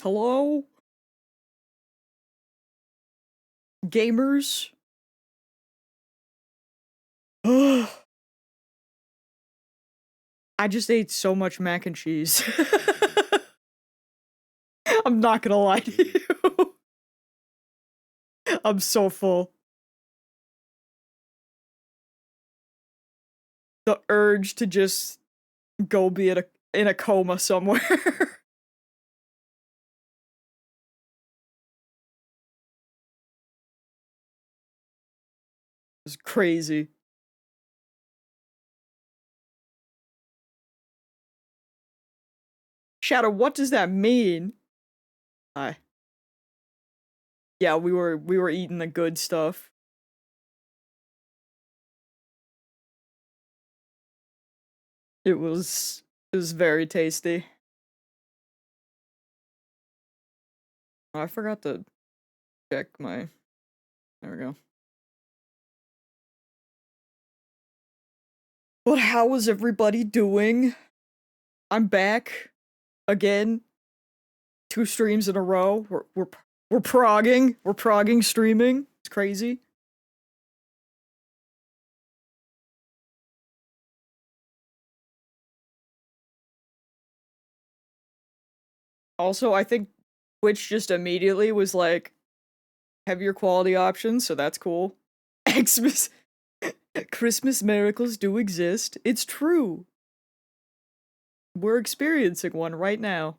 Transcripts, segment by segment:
Hello? Gamers? Ugh. I just ate so much mac and cheese. I'm not gonna lie to you. I'm so full. The urge to just go be in a coma somewhere. It's crazy. Shadow, what does that mean? Hi. Yeah, we were eating the good stuff. It was very tasty. Oh, I forgot to check my. There we go. But how is everybody doing? I'm back again. 2 streams in a row. We're progging. We're progging streaming. It's crazy. Also, I think Twitch just immediately was like heavier quality options, so that's cool. Xmas Christmas miracles do exist. It's true. We're experiencing one right now.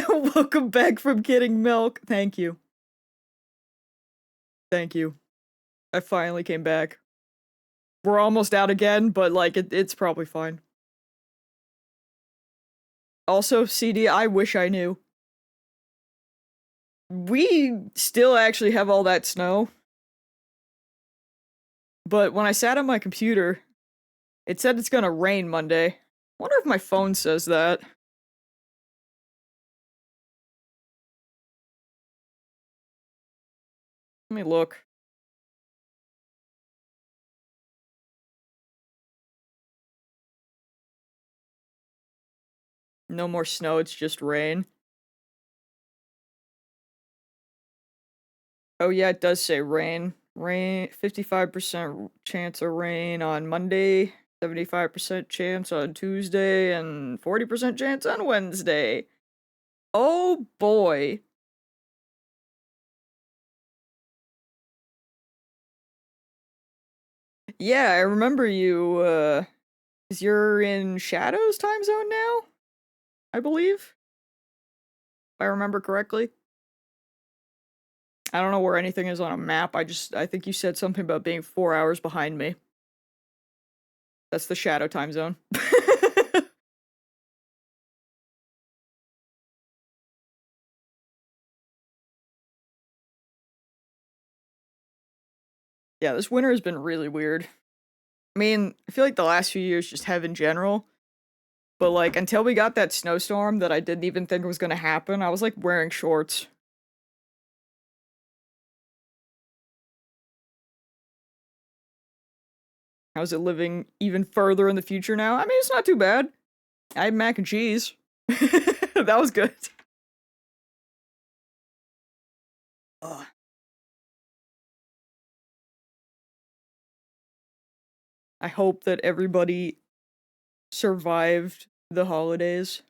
Welcome back from getting milk. Thank you. Thank you. I finally came back. We're almost out again, but like it's probably fine. Also, CD, I wish I knew. We still actually have all that snow. But when I sat on my computer, it said it's gonna rain Monday. Wonder if my phone says that. Let me look. No more snow, it's just rain. Oh yeah, it does say rain. Rain, 55% chance of rain on Monday, 75% chance on Tuesday, and 40% chance on Wednesday. Oh boy. Yeah, I remember you, 'cause you're in Shadow's time zone now? I believe? If I remember correctly. I don't know where anything is on a map. I think you said something about being 4 hours behind me. That's the Shadow time zone. Yeah, this winter has been really weird. I mean, I feel like the last few years just have in general. But like until we got that snowstorm that I didn't even think was gonna happen, I was like wearing shorts. How's it living even further in the future now? I mean, it's not too bad. I had mac and cheese. That was good. Ugh. I hope that everybody survived the holidays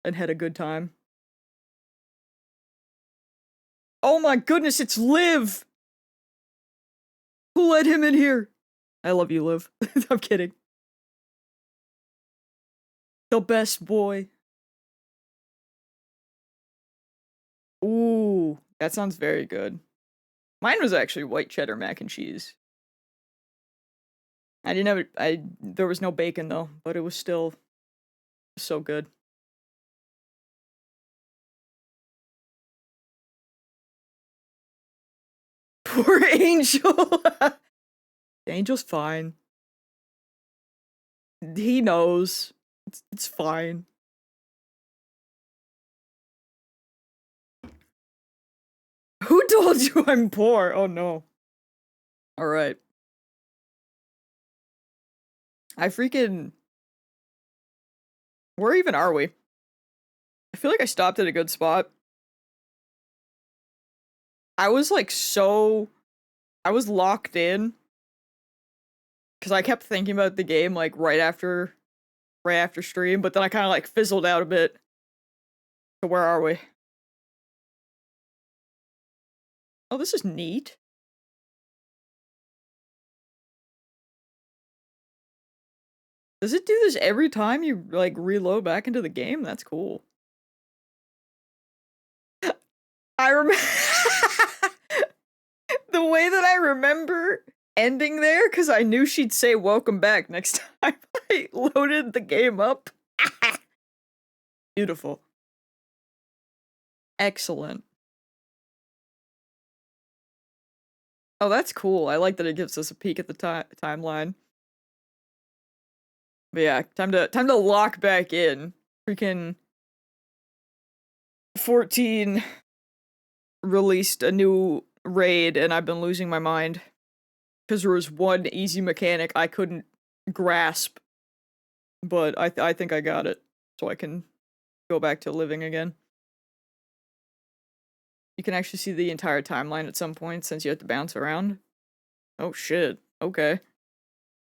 and had a good time. Oh my goodness, it's Liv! Who let him in here? I love you, Liv. I'm kidding. The best boy. Ooh, that sounds very good. Mine was actually white cheddar mac and cheese. I didn't have it. There was no bacon though, but it was still so good. Poor Angel. Angel's fine. He knows. It's fine. Who told you I'm poor? Oh no. All right. I freaking... Where even are we? I feel like I stopped at a good spot. I was like I was locked in. Because I kept thinking about the game like right after stream, but then I kind of like fizzled out a bit. So where are we? Oh, this is neat. Does it do this every time you like reload back into the game? That's cool. I remember the way that I remember ending there, because I knew she'd say welcome back next time I loaded the game up. Beautiful. Excellent. Oh, that's cool. I like that it gives us a peek at the timeline. But yeah, time to lock back in. Freaking 14 released a new raid and I've been losing my mind. Because there was one easy mechanic I couldn't grasp. But I think I got it. So I can go back to living again. You can actually see the entire timeline at some point since you have to bounce around. Oh shit. Okay.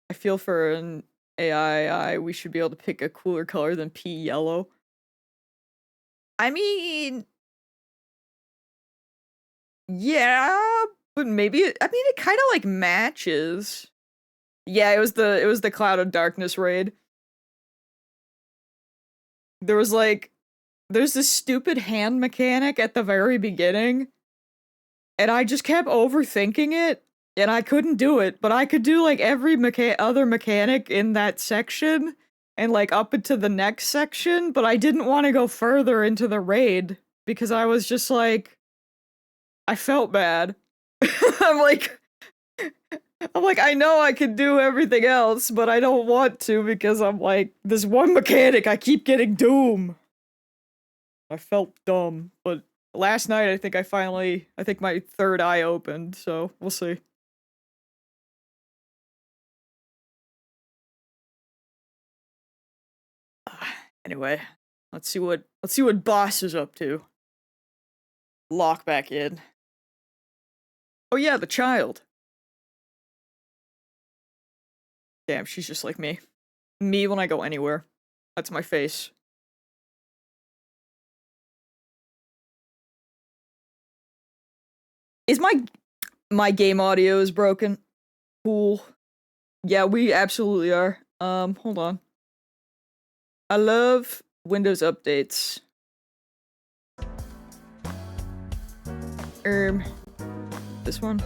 I feel for an AI, we should be able to pick a cooler color than pea yellow. I mean... Yeah, but maybe it kind of like matches. Yeah, it was the Cloud of Darkness raid. There's this stupid hand mechanic at the very beginning, and I just kept overthinking it, and I couldn't do it, but I could do like every other mechanic in that section, and like up into the next section, but I didn't want to go further into the raid, because I was just like, I felt bad. I'm like, I know I can do everything else, but I don't want to because I'm like, this one mechanic, I keep getting doom. I felt dumb, but last night I think my third eye opened, so we'll see. Anyway, let's see what boss is up to. Lock back in. Oh yeah, the child. Damn, she's just like me. Me when I go anywhere. That's my face. Is my game audio is broken? Cool. Yeah, we absolutely are. Hold on. I love Windows updates. This one.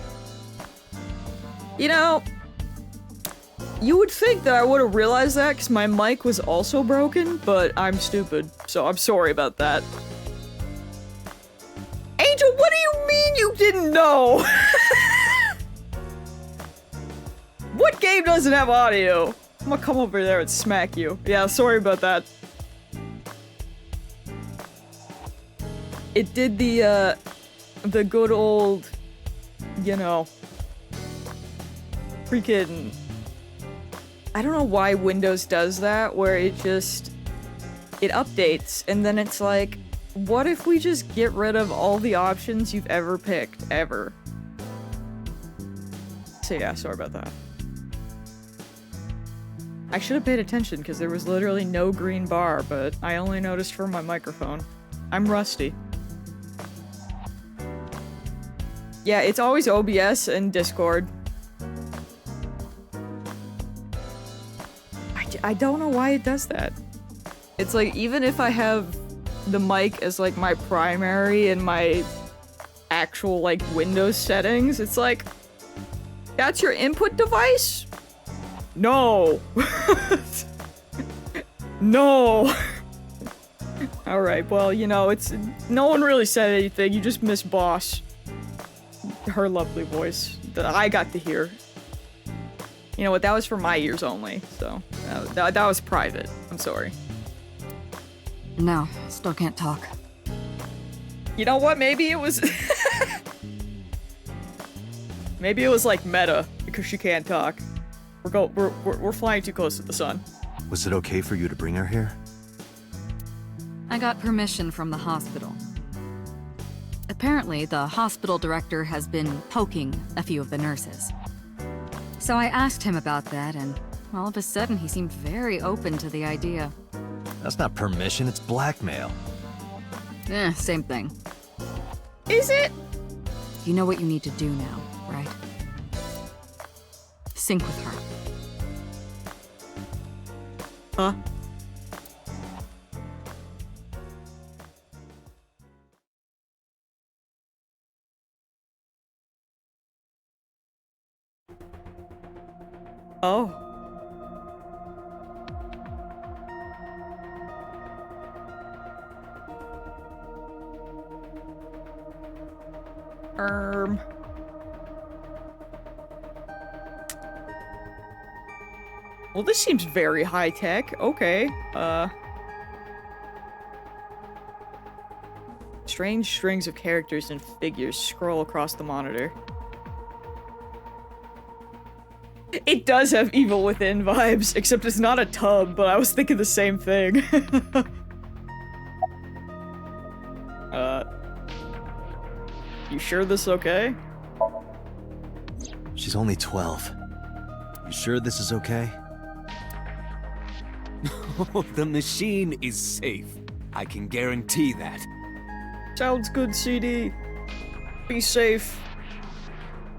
You know, you would think that I would have realized that because my mic was also broken, but I'm stupid, so I'm sorry about that. Angel, what do you mean you didn't know? What game doesn't have audio? I'm gonna come over there and smack you. Yeah, sorry about that. It did the good old, you know, freaking... I don't know why Windows does that, where it updates, and then it's like, what if we just get rid of all the options you've ever picked, ever? So yeah, sorry about that. I should have paid attention, because there was literally no green bar, but I only noticed from my microphone. I'm rusty. Yeah, it's always OBS and Discord. I don't know why it does that. It's like, even if I have the mic as like my primary and my actual like Windows settings, it's like, that's your input device? No. No. Alright, well, you know, no one really said anything, you just miss Boss. Her lovely voice that I got to hear. You know what, that was for my ears only, so that was private. I'm sorry. No, still can't talk. You know what, maybe it was... Maybe it was like meta, because she can't talk. We're flying too close to the sun. Was it okay for you to bring her here? I got permission from the hospital. Apparently, the hospital director has been poking a few of the nurses. So I asked him about that, and all of a sudden he seemed very open to the idea. That's not permission, it's blackmail. Same thing. Is it? You know what you need to do now, right? Sync with her. Huh? Oh. Well, this seems very high-tech. Okay. Strange strings of characters and figures scroll across the monitor. It does have Evil Within vibes, except it's not a tub, but I was thinking the same thing. You sure this is okay? She's only 12. You sure this is okay? The machine is safe. I can guarantee that. Sounds good, CD. Be safe.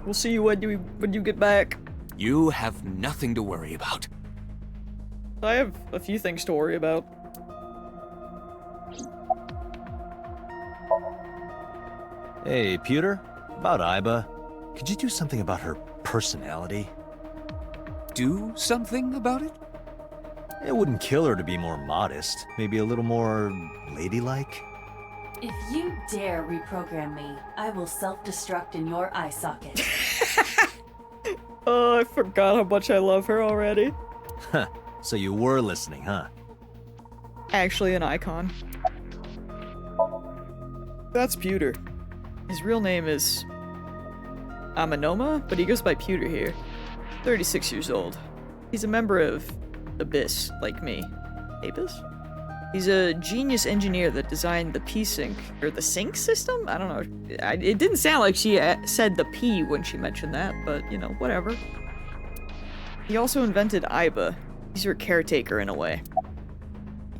We'll see you when you get back. You have nothing to worry about. I have a few things to worry about. Hey, Pewter? About Iba. Could you do something about her personality? Do something about it? It wouldn't kill her to be more modest. Maybe a little more ladylike? If you dare reprogram me, I will self-destruct in your eye socket. Oh, I forgot how much I love her already. Huh. So you were listening, huh? Actually an icon. That's Pewter. His real name is Amanoma, but he goes by Pewter here. 36 years old. He's a member of Abyss, like me. Abyss? He's a genius engineer that designed the P-Sync, or the sync system? I don't know. It didn't sound like she said the P when she mentioned that, but, you know, whatever. He also invented Iba. He's her caretaker in a way.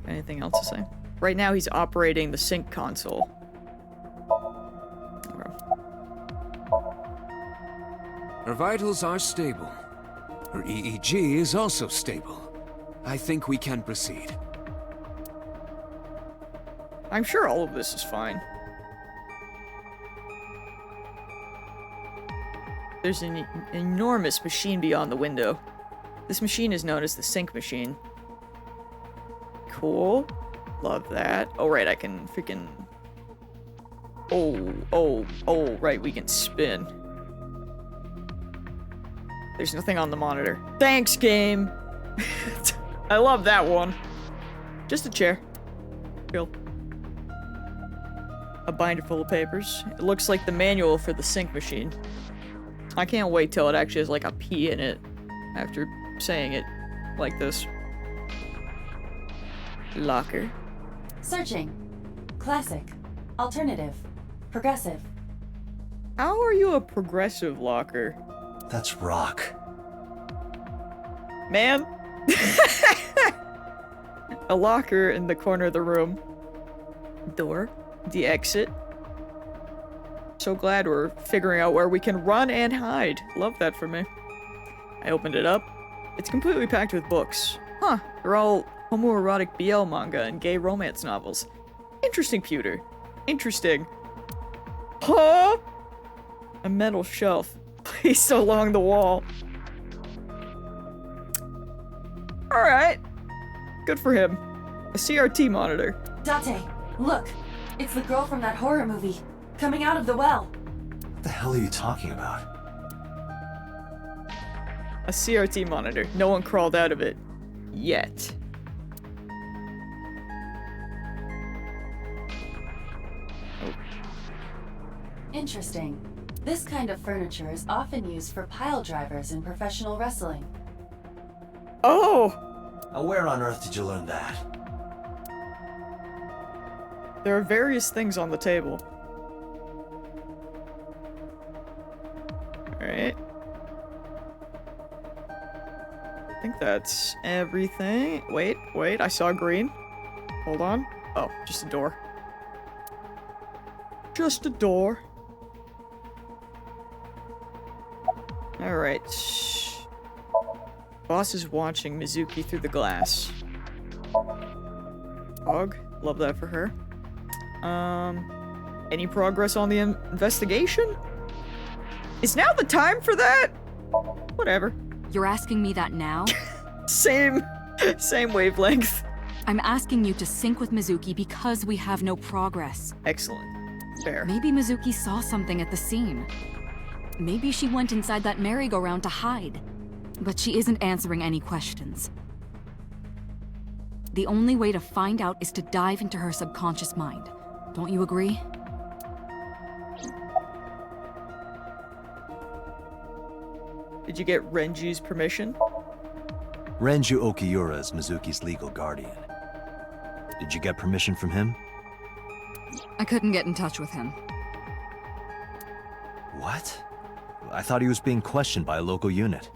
Anything else to say? Right now he's operating the sync console. Her vitals are stable. Her EEG is also stable. I think we can proceed. I'm sure all of this is fine. There's an enormous machine beyond the window. This machine is known as the sync machine. Cool. Love that. Oh, right, I can freaking... Oh, right, we can spin. There's nothing on the monitor. Thanks, game! I love that one. Just a chair. Chill. A binder full of papers. It looks like the manual for the sync machine. I can't wait till it actually has like a P in it after saying it like this. Locker. Searching. Classic. Alternative. Progressive. How are you a progressive locker? That's rock. Man. A locker in the corner of the room. Door. The exit. So glad we're figuring out where we can run and hide. Love that for me. I opened it up. It's completely packed with books. Huh, they're all homoerotic BL manga and gay romance novels. Interesting, Pewter. Interesting. Huh? A metal shelf placed along the wall. Alright. Good for him. A CRT monitor. Date, look. It's the girl from that horror movie. Coming out of the well. What the hell are you talking about? A CRT monitor. No one crawled out of it. Yet. Oh. Interesting. This kind of furniture is often used for pile drivers in professional wrestling. Oh! Where on earth did you learn that? There are various things on the table. Alright. I think that's everything. Wait, I saw green. Hold on. Oh, just a door. Just a door. Alright. Boss is watching Mizuki through the glass. Dog. Love that for her. Any progress on the investigation? Is now the time for that? Whatever. You're asking me that now? Same wavelength. I'm asking you to sync with Mizuki because we have no progress. Excellent. Fair. Maybe Mizuki saw something at the scene. Maybe she went inside that merry-go-round to hide. But she isn't answering any questions. The only way to find out is to dive into her subconscious mind. Don't you agree? Did you get Renji's permission? Renju Okiura is Mizuki's legal guardian. Did you get permission from him? I couldn't get in touch with him. What? I thought he was being questioned by a local unit.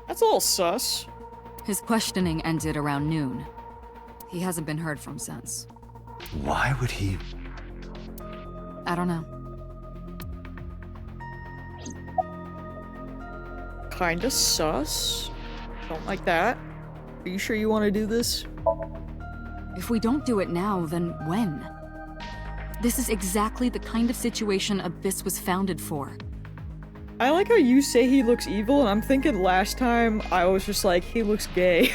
That's a little sus. His questioning ended around noon. He hasn't been heard from since. Why would he... I don't know. Kinda sus. Don't like that. Are you sure you want to do this? If we don't do it now, then when? This is exactly the kind of situation Abyss was founded for. I like how you say he looks evil, and I'm thinking last time I was just like, he looks gay.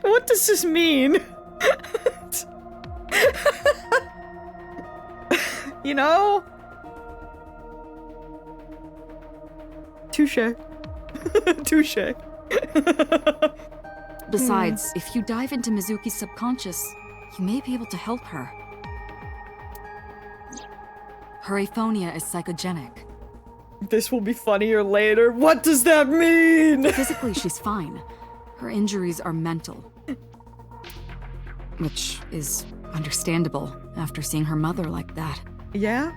What does this mean? You know? Touche. Touche. Besides, if you dive into Mizuki's subconscious, you may be able to help her. Her aphonia is psychogenic. This will be funnier later. What does that mean? Physically, she's fine. Her injuries are mental. Which is understandable after seeing her mother like that. Yeah?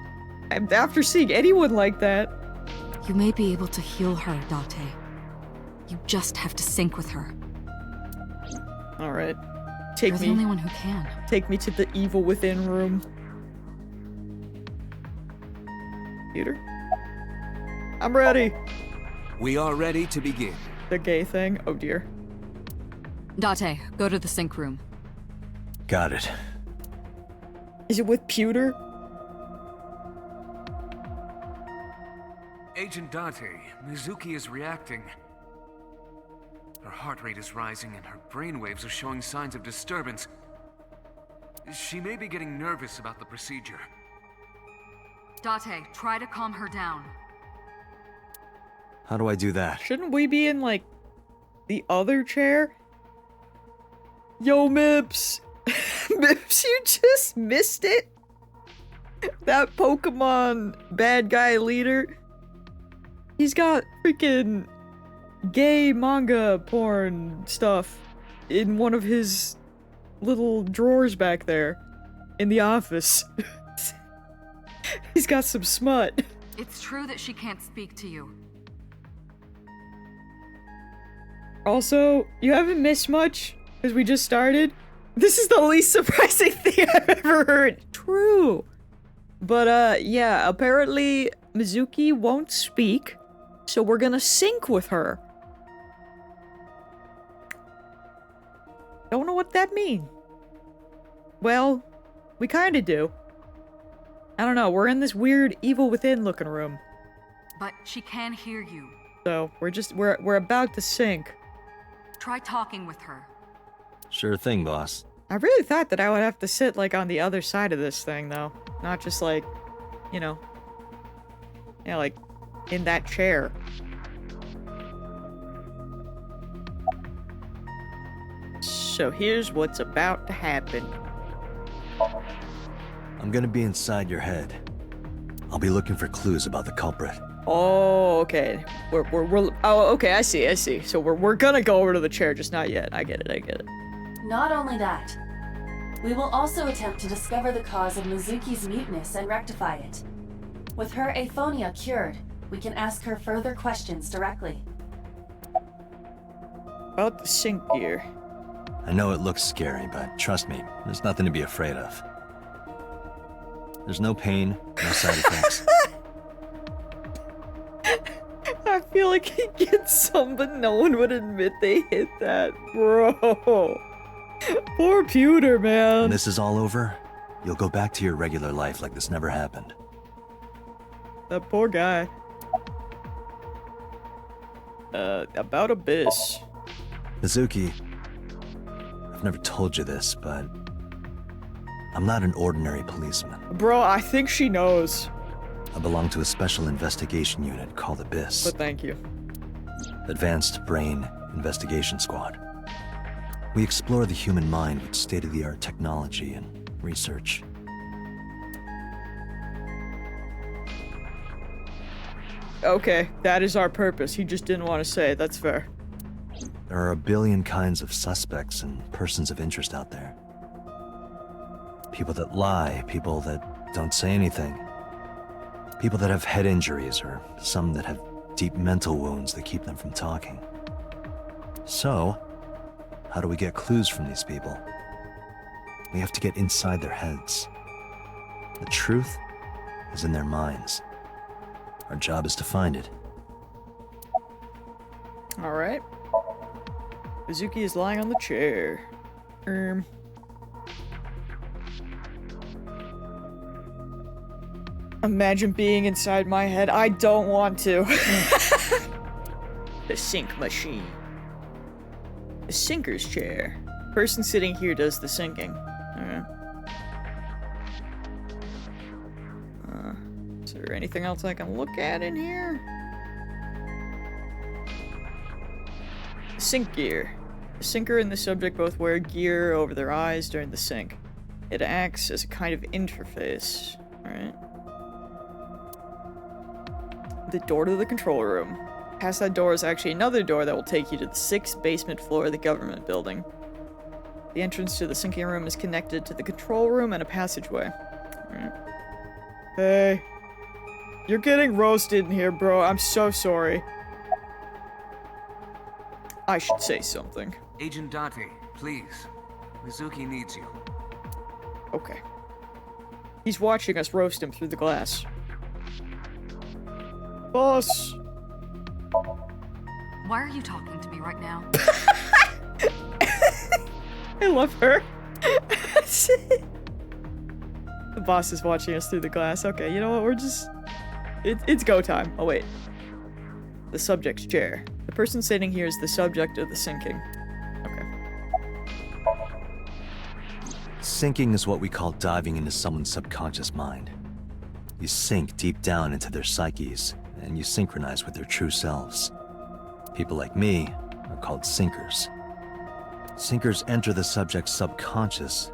After seeing anyone like that. You may be able to heal her, Date. You just have to sync with her. Alright. You're the only one who can. Take me to the evil within room. Peter? I'm ready. We are ready to begin. The gay thing. Oh dear. Date, go to the sync room. Got it. Is it with Pewter? Agent Date, Mizuki is reacting. Her heart rate is rising and her brainwaves are showing signs of disturbance. She may be getting nervous about the procedure. Date, try to calm her down. How do I do that? Shouldn't we be in, like, the other chair? Yo, Mips! Mips, you just missed it? That Pokemon bad guy leader? He's got freaking gay manga porn stuff in one of his little drawers back there in the office. He's got some smut. It's true that she can't speak to you. Also, you haven't missed much, because we just started. This is the least surprising thing I've ever heard. True. But, yeah, apparently Mizuki won't speak, so we're gonna sync with her. Don't know what that means. Well, we kinda do. I don't know, we're in this weird evil within looking room. But she can hear you. So, we're about to sync. Try talking with her. Sure thing, boss. I really thought that I would have to sit, like, on the other side of this thing, though. Not just, like, you know... Yeah, like, in that chair. So here's what's about to happen. I'm gonna be inside your head. I'll be looking for clues about the culprit. Oh, okay. Oh, okay, I see. So we're gonna go over to the chair, just not yet. I get it. Not only that, we will also attempt to discover the cause of Mizuki's muteness and rectify it. With her aphonia cured, we can ask her further questions directly. About the sync gear. I know it looks scary, but trust me, there's nothing to be afraid of. There's no pain, no side effects. I feel like he gets some, but no one would admit they hit that, bro. Poor Pewter, man. When this is all over, you'll go back to your regular life like this never happened. That poor guy. About Abyss. Mizuki, I've never told you this, but I'm not an ordinary policeman. Bro, I think she knows. I belong to a special investigation unit called Abyss. But thank you. Advanced Brain Investigation Squad. We explore the human mind with state-of-the-art technology and research. Okay, that is our purpose. He just didn't want to say it. That's fair. There are a billion kinds of suspects and persons of interest out there. People that lie, people that don't say anything. People that have head injuries, or some that have deep mental wounds that keep them from talking. So, how do we get clues from these people? We have to get inside their heads. The truth is in their minds. Our job is to find it. Alright. Mizuki is lying on the chair. Imagine being inside my head. I don't want to. The sync machine. The sinker's chair. Person sitting here does the sinking. Is there anything else I can look at in here? Sync gear. The sinker and the subject both wear gear over their eyes during the sync. It acts as a kind of interface. Alright. The door to the control room. Past that door is actually another door that will take you to the 6th basement floor of the government building. The entrance to the syncing room is connected to the control room and a passageway. Alright. Hey. You're getting roasted in here, bro. I'm so sorry. I should say something. Agent Date, please. Mizuki needs you. Okay. He's watching us roast him through the glass. Boss! Why are you talking to me right now? I love her. The boss is watching us through the glass. Okay, you know what? We're just... It's go time. Oh, wait. The subject's chair. The person sitting here is the subject of the sinking. Okay. Sinking is what we call diving into someone's subconscious mind. You sink deep down into their psyches, and you synchronize with their true selves. People like me are called sinkers. Sinkers enter the subject's subconscious,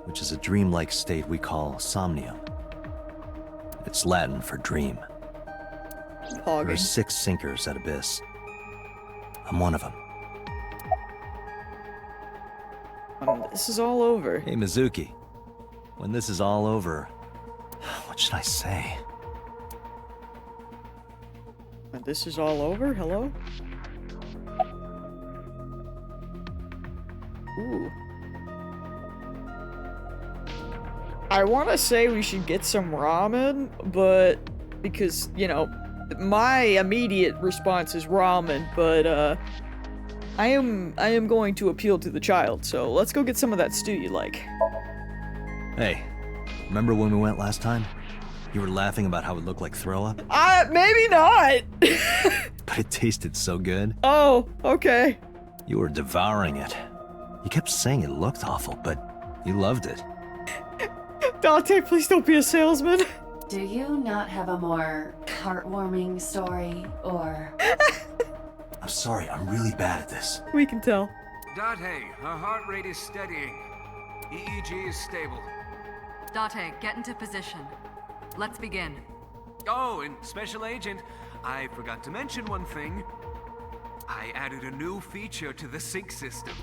which is a dreamlike state we call Somnium. It's Latin for dream. There are Hogging. 6 sinkers at Abyss. I'm one of them. This is all over. Hey, Mizuki. When this is all over, what should I say? When this is all over? Hello? Ooh. I want to say we should get some ramen, but because, you know, my immediate response is ramen, but I am going to appeal to the child, so let's go get some of that stew you like. Hey, remember when we went last time? You were laughing about how it looked like throw up? Maybe not! But it tasted so good. Oh, okay. You were devouring it. You kept saying it looked awful, but you loved it. Dante, please don't be a salesman. Do you not have a more heartwarming story, or... I'm sorry, I'm really bad at this. We can tell. Date, her heart rate is steadying. EEG is stable. Date, get into position. Let's begin. Oh, and Special Agent, I forgot to mention one thing. I added a new feature to the sync system.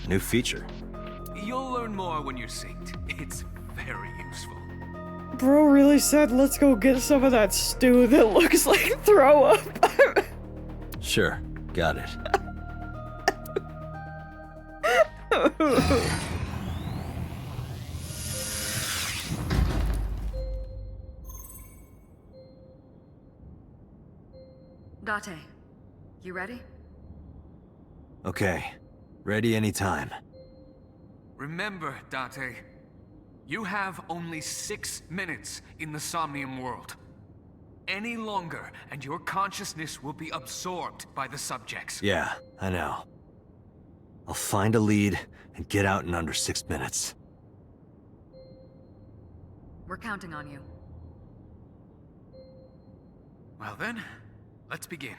New feature. You'll learn more when you're synced. It's very useful. Bro really said, let's go get some of that stew that looks like throw up. Sure, got it. Date, you ready? Okay, ready anytime. Remember, Date, you have only 6 minutes in the Somnium world. Any longer, and your consciousness will be absorbed by the subjects. Yeah, I know. I'll find a lead and get out in under 6 minutes. We're counting on you. Well then, let's begin.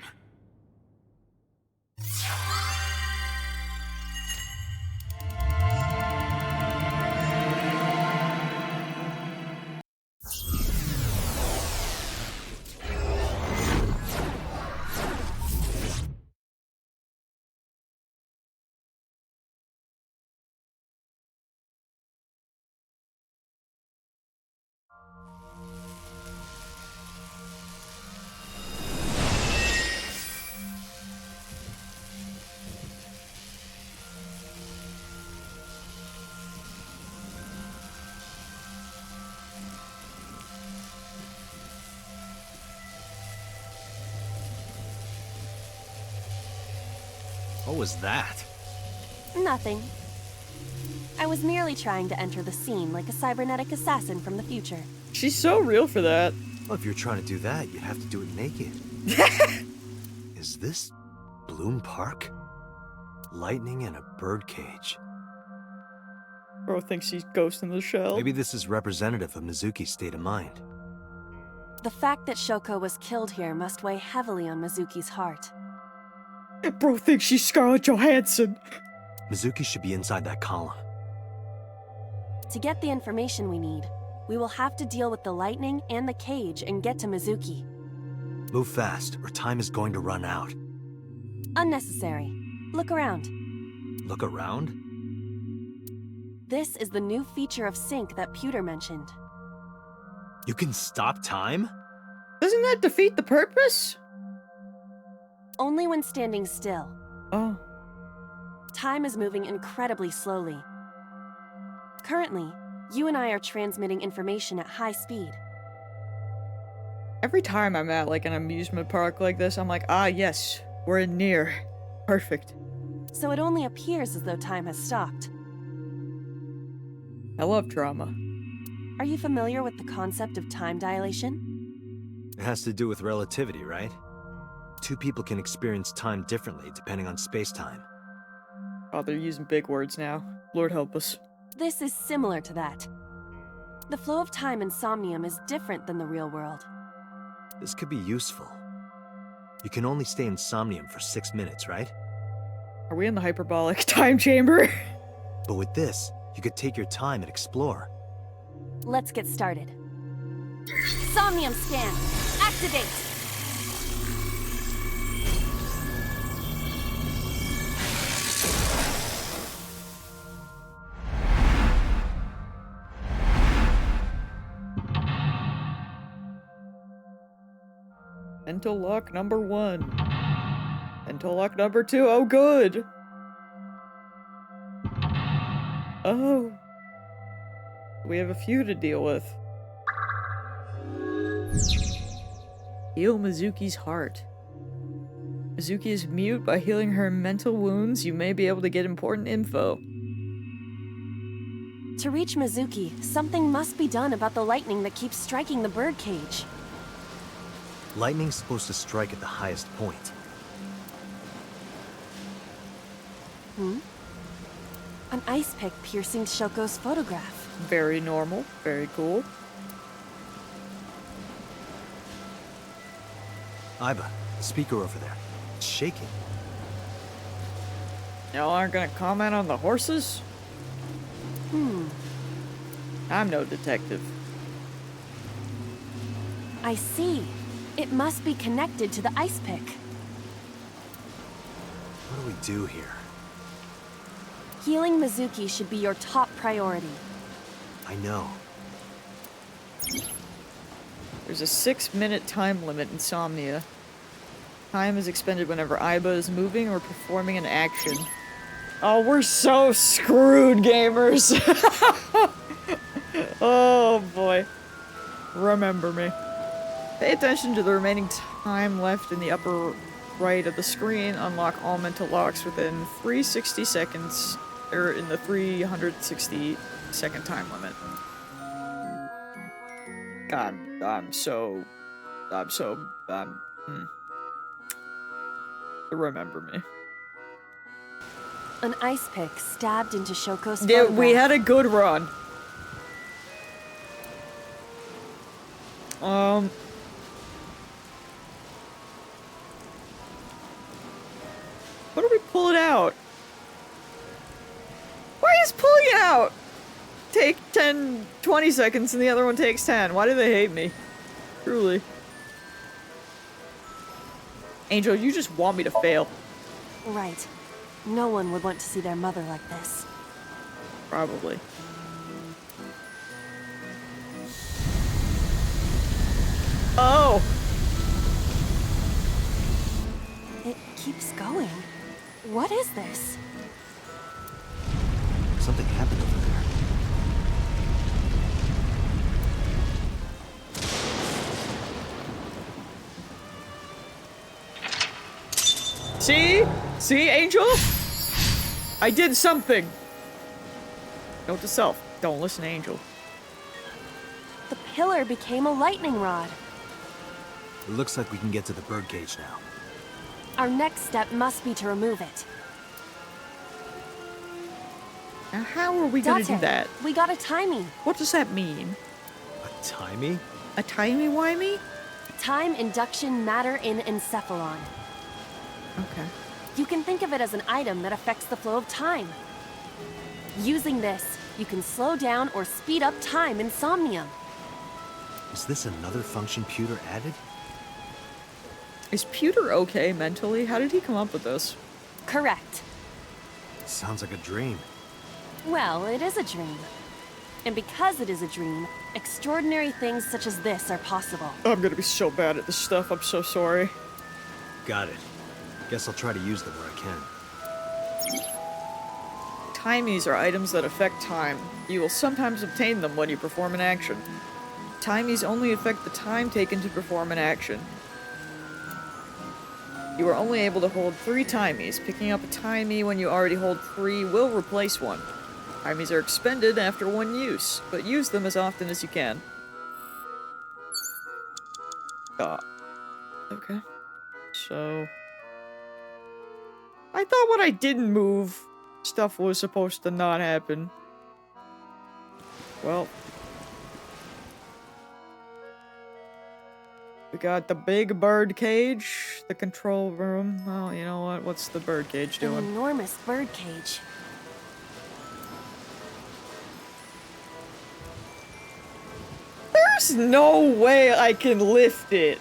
What was that? Nothing. I was merely trying to enter the scene like a cybernetic assassin from the future. She's so real for that. Well, if you're trying to do that, you'd have to do it naked. Is this Bloom Park? Lightning in a birdcage. Bro thinks she's Ghost in the Shell. Maybe this is representative of Mizuki's state of mind. The fact that Shoko was killed here must weigh heavily on Mizuki's heart. Bro thinks she's Scarlett Johansson. Mizuki should be inside that column. To get the information we need, we will have to deal with the lightning and the cage and get to Mizuki. Move fast, or time is going to run out. Unnecessary. Look around. Look around? This is the new feature of Sync that Pewter mentioned. You can stop time? Doesn't that defeat the purpose? Only when standing still. Oh. Time is moving incredibly slowly. Currently, you and I are transmitting information at high speed. Every time I'm at like an amusement park like this, I'm like, ah yes, we're in near. Perfect. So it only appears as though time has stopped. I love drama. Are you familiar with the concept of time dilation? It has to do with relativity, right? Two people can experience time differently depending on space-time. Oh, they're using big words now. Lord help us. This is similar to that. The flow of time in Somnium is different than the real world. This could be useful. You can only stay in Somnium for 6 minutes, right? Are we in the hyperbolic time chamber? But with this, you could take your time and explore. Let's get started. Somnium scan! Activate! Mental lock number 1. Mental lock number 2. Oh, good. Oh. We have a few to deal with. Heal Mizuki's heart. Mizuki is mute. By healing her mental wounds, you may be able to get important info. To reach Mizuki, something must be done about the lightning that keeps striking the birdcage. Lightning's supposed to strike at the highest point. An ice pick piercing Shoko's photograph. Very normal. Very cool. Aiba, the speaker over there. It's shaking. Y'all aren't gonna comment on the horses? I'm no detective. I see. It must be connected to the ice pick. What do we do here? Healing Mizuki should be your top priority. I know. There's a 6-minute time limit in Somnia. Time is expended whenever Aiba is moving or performing an action. Oh, we're so screwed, gamers! Oh boy. Remember me. Pay attention to the remaining time left in the upper right of the screen. Unlock all mental locks within 360 seconds, or in the 360 second time limit. God, remember me. An ice pick stabbed into Shoko's Yeah, photograph. we had a good run. What do we pull it out? Why is pulling it out? Take 10, 20 seconds and the other one takes 10. Why do they hate me? Truly. Angel, you just want me to fail. Right. No one would want to see their mother like this. Probably. Oh! It keeps going. What is this? Something happened over there. See? See, Angel? I did something! Note to self, don't listen to Angel. The pillar became a lightning rod. It looks like we can get to the birdcage now. Our next step must be to remove it. Now how are we gonna do Date, that? we got a timey. What does that mean? A timey? A timey-wimey? Time induction matter in encephalon. Okay. You can think of it as an item that affects the flow of time. Using this, you can slow down or speed up time in Somnium. Is this another function Pewter added? Is Pewter okay mentally? How did he come up with this? Correct. Sounds like a dream. Well, it is a dream. And because it is a dream, extraordinary things such as this are possible. I'm gonna be so bad at this stuff, I'm so sorry. Got it. Guess I'll try to use them where I can. Timies are items that affect time. You will sometimes obtain them when you perform an action. Timies only affect the time taken to perform an action. You are only able to hold 3 timies. Picking up a timie when you already hold 3 will replace one. Timies are expended after 1 use, but use them as often as you can. Okay. So... I thought when I didn't move, stuff was supposed to not happen. Well... We got the big bird cage, the control room. Oh, you know what? What's the bird cage An doing? enormous bird cage. There's no way I can lift it.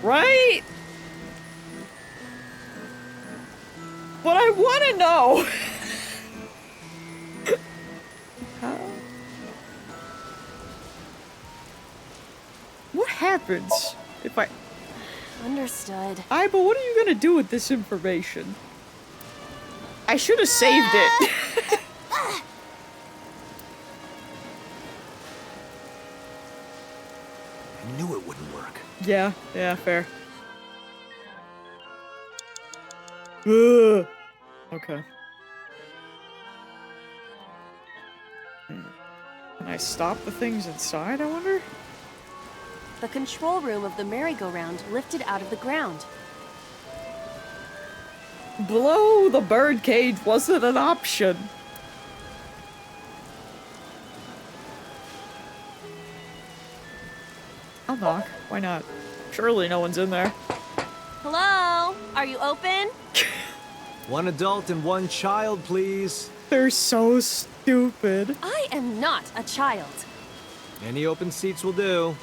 Right? But I want to know. How? What happens if I... Understood. Aiba, what are you gonna do with this information? I should have saved it. I knew it wouldn't work. Yeah, fair. Ugh. Okay. Can I stop the things inside, I wonder? The control room of the merry-go-round lifted out of the ground. Below the bird cage wasn't an option. I'll knock. Why not? Surely no one's in there. Hello? Are you open? One adult and one child, please. They're so stupid. I am not a child. Any open seats will do.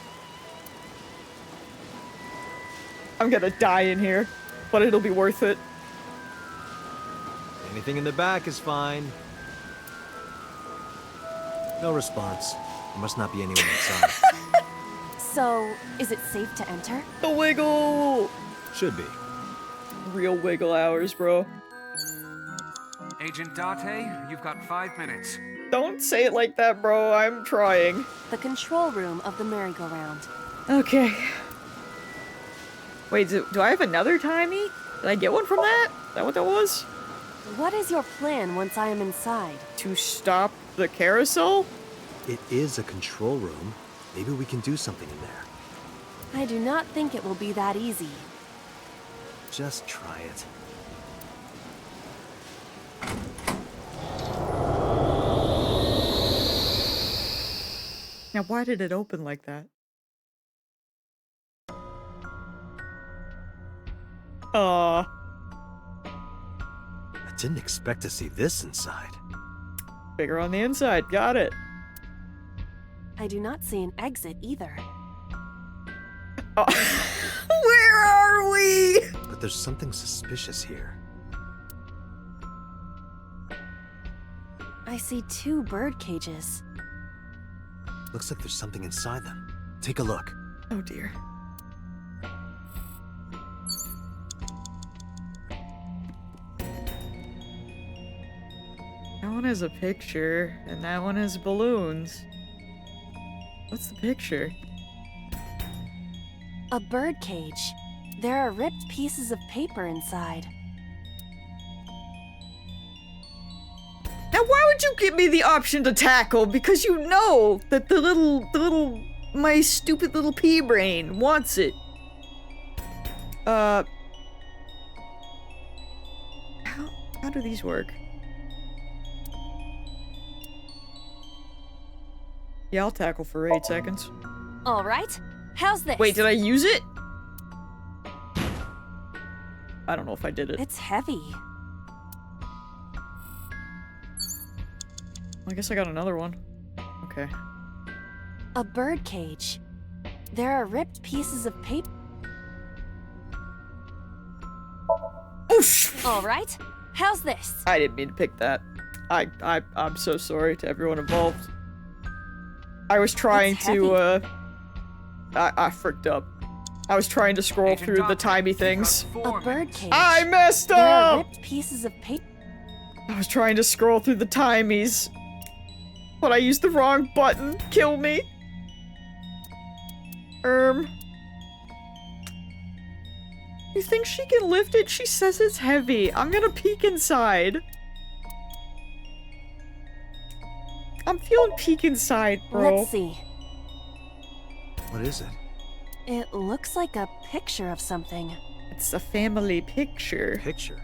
I'm gonna die in here, but it'll be worth it. Anything in the back is fine. No response. There must not be anyone inside. So, is it safe to enter? The wiggle! Should be. Real wiggle hours, bro. Agent Date, you've got 5 minutes. Don't say it like that, bro. I'm trying. The control room of the merry-go-round. Okay. Wait, do I have another timey? Did I get one from that? Is that what that was? What is your plan once I am inside? To stop the carousel? It is a control room. Maybe we can do something in there. I do not think it will be that easy. Just try it. Now, why did it open like that? I didn't expect to see this inside. Bigger on the inside. Got it. I do not see an exit either. Where are we? But there's something suspicious here. I see 2 bird cages. Looks like there's something inside them. Take a look. Oh dear. That one has a picture, and that one has balloons. What's the picture? A bird cage. There are ripped pieces of paper inside. Now why would you give me the option to tackle? Because you know that my stupid little pea brain wants it. How do these work? Yeah, I'll tackle for 8 seconds. All right. How's this? Wait, did I use it? I don't know if I did it. It's heavy. I guess I got another one. Okay. A bird cage. There are ripped pieces of paper. Oof! All right. How's this? I didn't mean to pick that. I'm so sorry to everyone involved. I was trying It's to, I fricked up. I was trying to scroll Agent through the Date, timey you've got things. 4 A bird minutes. cage. I messed There are up! ripped pieces of paper. I was trying to scroll through the timies. But I used the wrong button. Kill me. You think she can lift it? She says it's heavy. I'm gonna peek inside. I'm feeling peek inside, bro. Let's see. What is it? It looks like a picture of something. It's a family picture. Picture.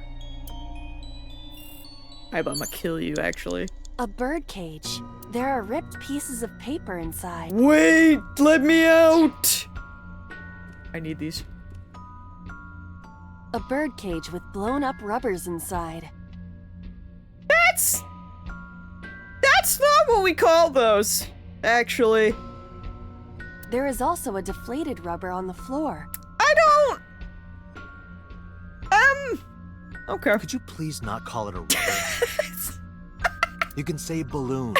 I'm gonna kill you, actually. A bird cage. There are ripped pieces of paper inside. Wait! Let me out! I need these. A bird cage with blown up rubbers inside. That's not what we call those, actually. There is also a deflated rubber on the floor. I don't... Okay. Could you please not call it a rubber? You can say balloon.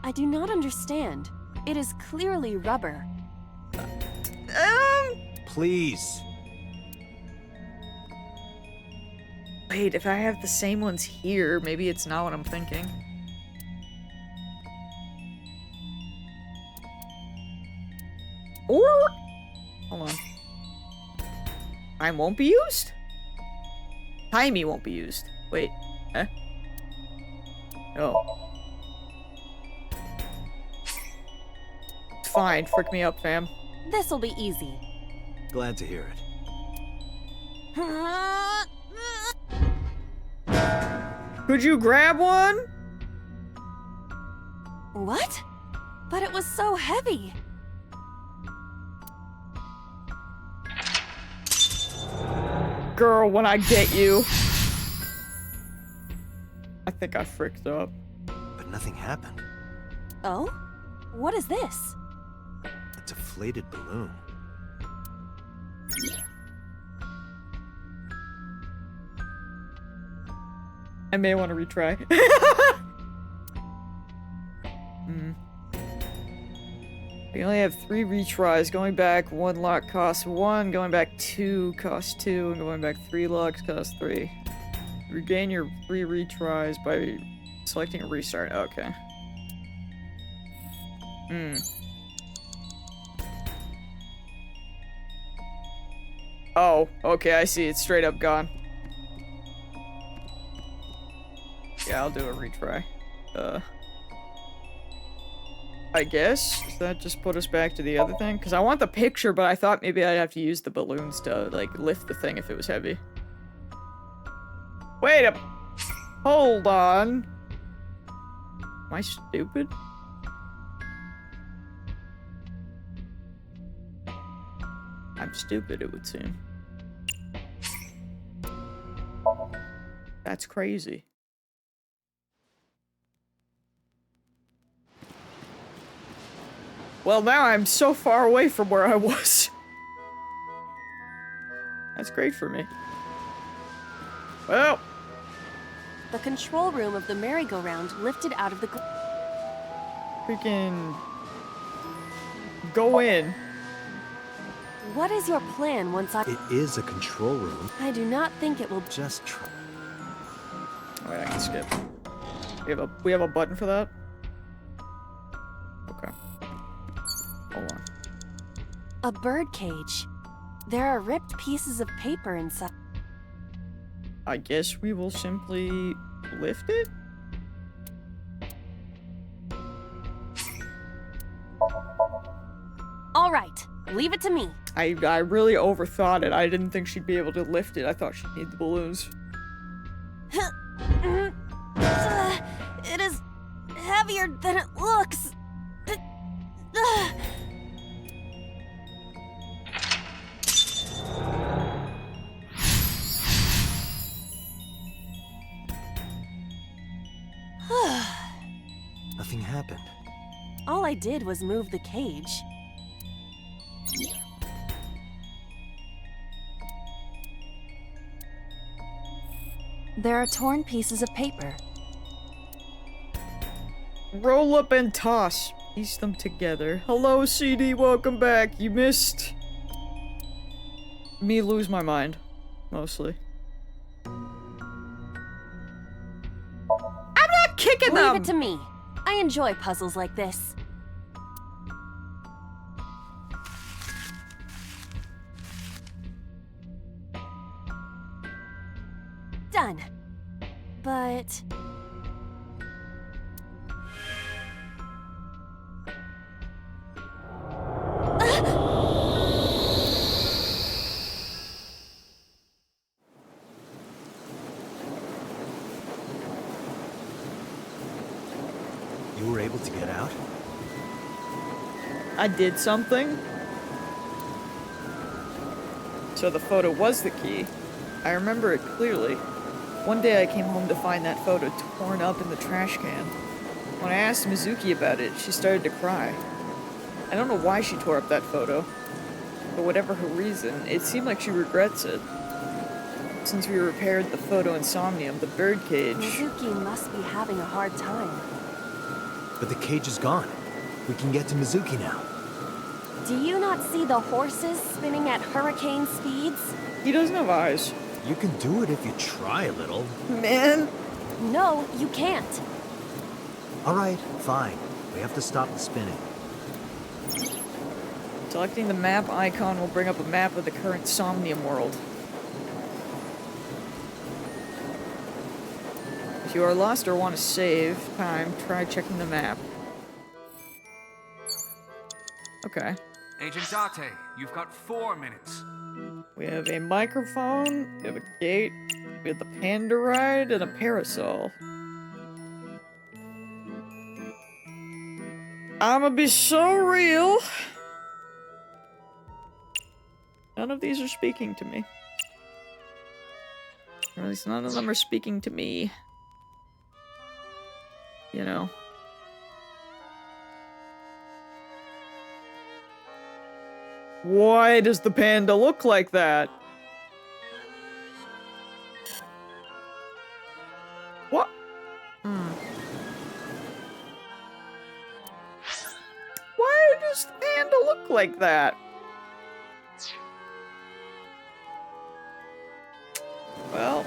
I do not understand. It is clearly rubber. Please. Wait, if I have the same ones here, maybe it's not what I'm thinking. Or... Hold on. Time won't be used? Timey won't be used. Wait. Eh? Oh. It's fine. Frick me up, fam. This'll be easy. Glad to hear it. Could you grab one? What? But it was so heavy. Girl, when I get you. I think I fricked up. But nothing happened. Oh? What is this? A deflated balloon. I may want to retry. We only have 3 retries. Going back 1 luck costs 1, going back 2 costs 2, and going back 3 lucks costs 3. Regain your 3 retries by selecting a restart. Okay. Oh, okay, I see. It's straight up gone. Yeah, I'll do a retry. I guess? Does that just put us back to the other thing? Because I want the picture, but I thought maybe I'd have to use the balloons to, like, lift the thing if it was heavy. Wait a... Hold on. Am I stupid? I'm stupid, it would seem. That's crazy. Well, now I'm so far away from where I was. That's great for me. Well. The control room of the merry-go-round lifted out of the... Freaking... Go in. What is your plan once I... It is a control room. I do not think it will... Just try. Wait, I can skip. We have a button for that? Okay. Hold on. A bird cage. There are ripped pieces of paper inside. I guess we will simply lift it? All right, leave it to me. I really overthought it. I didn't think she'd be able to lift it. I thought she'd need the balloons. It is heavier than it looks. Nothing happened. All I did was move the cage. There are torn pieces of paper. Roll up and toss. Piece them together. Hello, CD, welcome back. You missed... me lose my mind. Mostly. I'm not kicking them! Leave it to me. I enjoy puzzles like this. Done. But... You were able to get out? I did something. So the photo was the key. I remember it clearly. One day I came home to find that photo torn up in the trash can. When I asked Mizuki about it, she started to cry. I don't know why she tore up that photo. For whatever her reason, it seemed like she regrets it. Since we repaired the photo in Somnium, the birdcage... Mizuki must be having a hard time. But the cage is gone. We can get to Mizuki now. Do you not see the horses spinning at hurricane speeds? He doesn't have eyes. You can do it if you try a little. Man! No, you can't. Alright, fine. We have to stop the spinning. Selecting the map icon will bring up a map of the current Somnium world. If you are lost or want to save time, try checking the map. Okay. Agent Date, you've got 4 minutes. We have a microphone, we have a gate, we have the panda ride, and a parasol. I'ma be so real. None of these are speaking to me. Or at least none of them are speaking to me. You know. Why does the panda look like that? What? Why does the panda look like that? Well...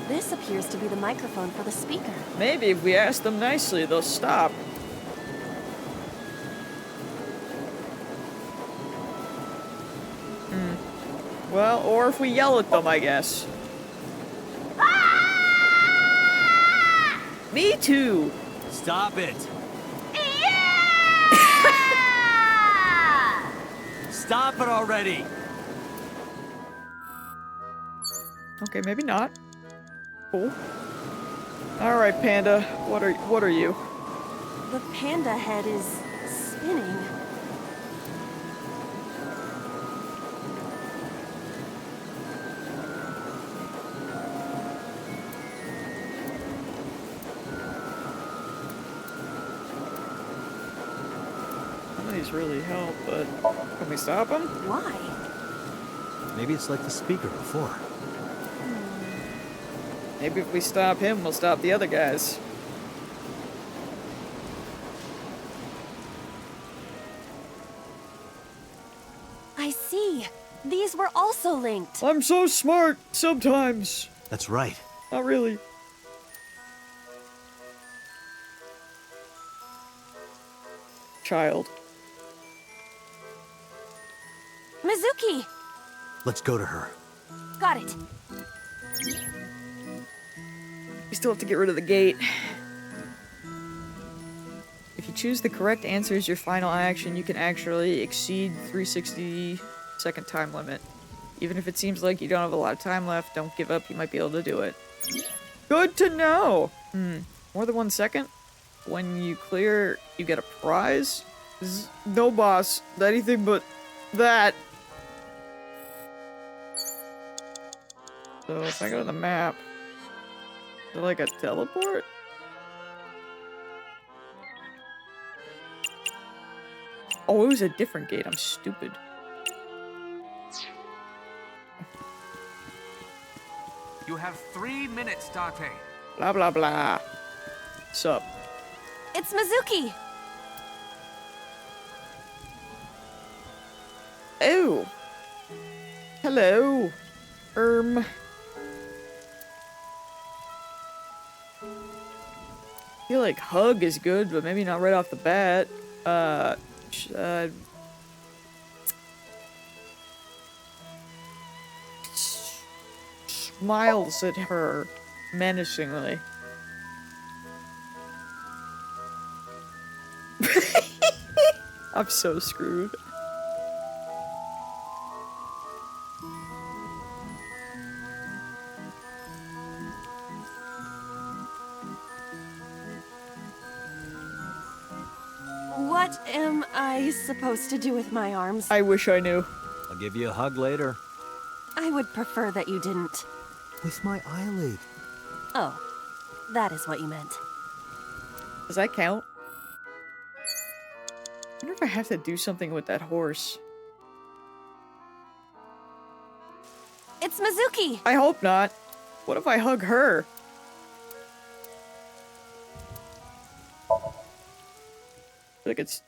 This appears to be the microphone for the speaker. maybe if we ask them nicely, they'll stop. Well, or if we yell at them, I guess. Me too! Stop it! Stop it already! Okay, maybe not. Cool. Alright, Panda. What are you? The panda head is spinning. None of these really help, but can we stop them? Why? Maybe it's like the speaker before. Maybe if we stop him, we'll stop the other guys. I see. These were also linked. I'm so smart sometimes. That's right. Not really. Child. Mizuki! Let's go to her. Got it. We still have to get rid of the gate. If you choose the correct answer as your final action, you can actually exceed 360-second time limit. Even if it seems like you don't have a lot of time left, don't give up, you might be able to do it. Good to know! More than 1 second? When you clear, you get a prize? No, boss. Anything but that. So if I go to the map, is it like a teleport? Oh, it was a different gate. I'm stupid. You have 3 minutes, Date. Blah, blah, blah. Sup? It's Mizuki! Oh. Hello. I feel like hug is good, but maybe not right off the bat. Smiles at her menacingly. I'm so screwed. What am I supposed to do with my arms? I wish I knew. I'll give you a hug later. I would prefer that you didn't. With my eyelid. Oh, that is what you meant. Does that count? I wonder if I have to do something with that horse. It's Mizuki! I hope not. What if I hug her? Like it's...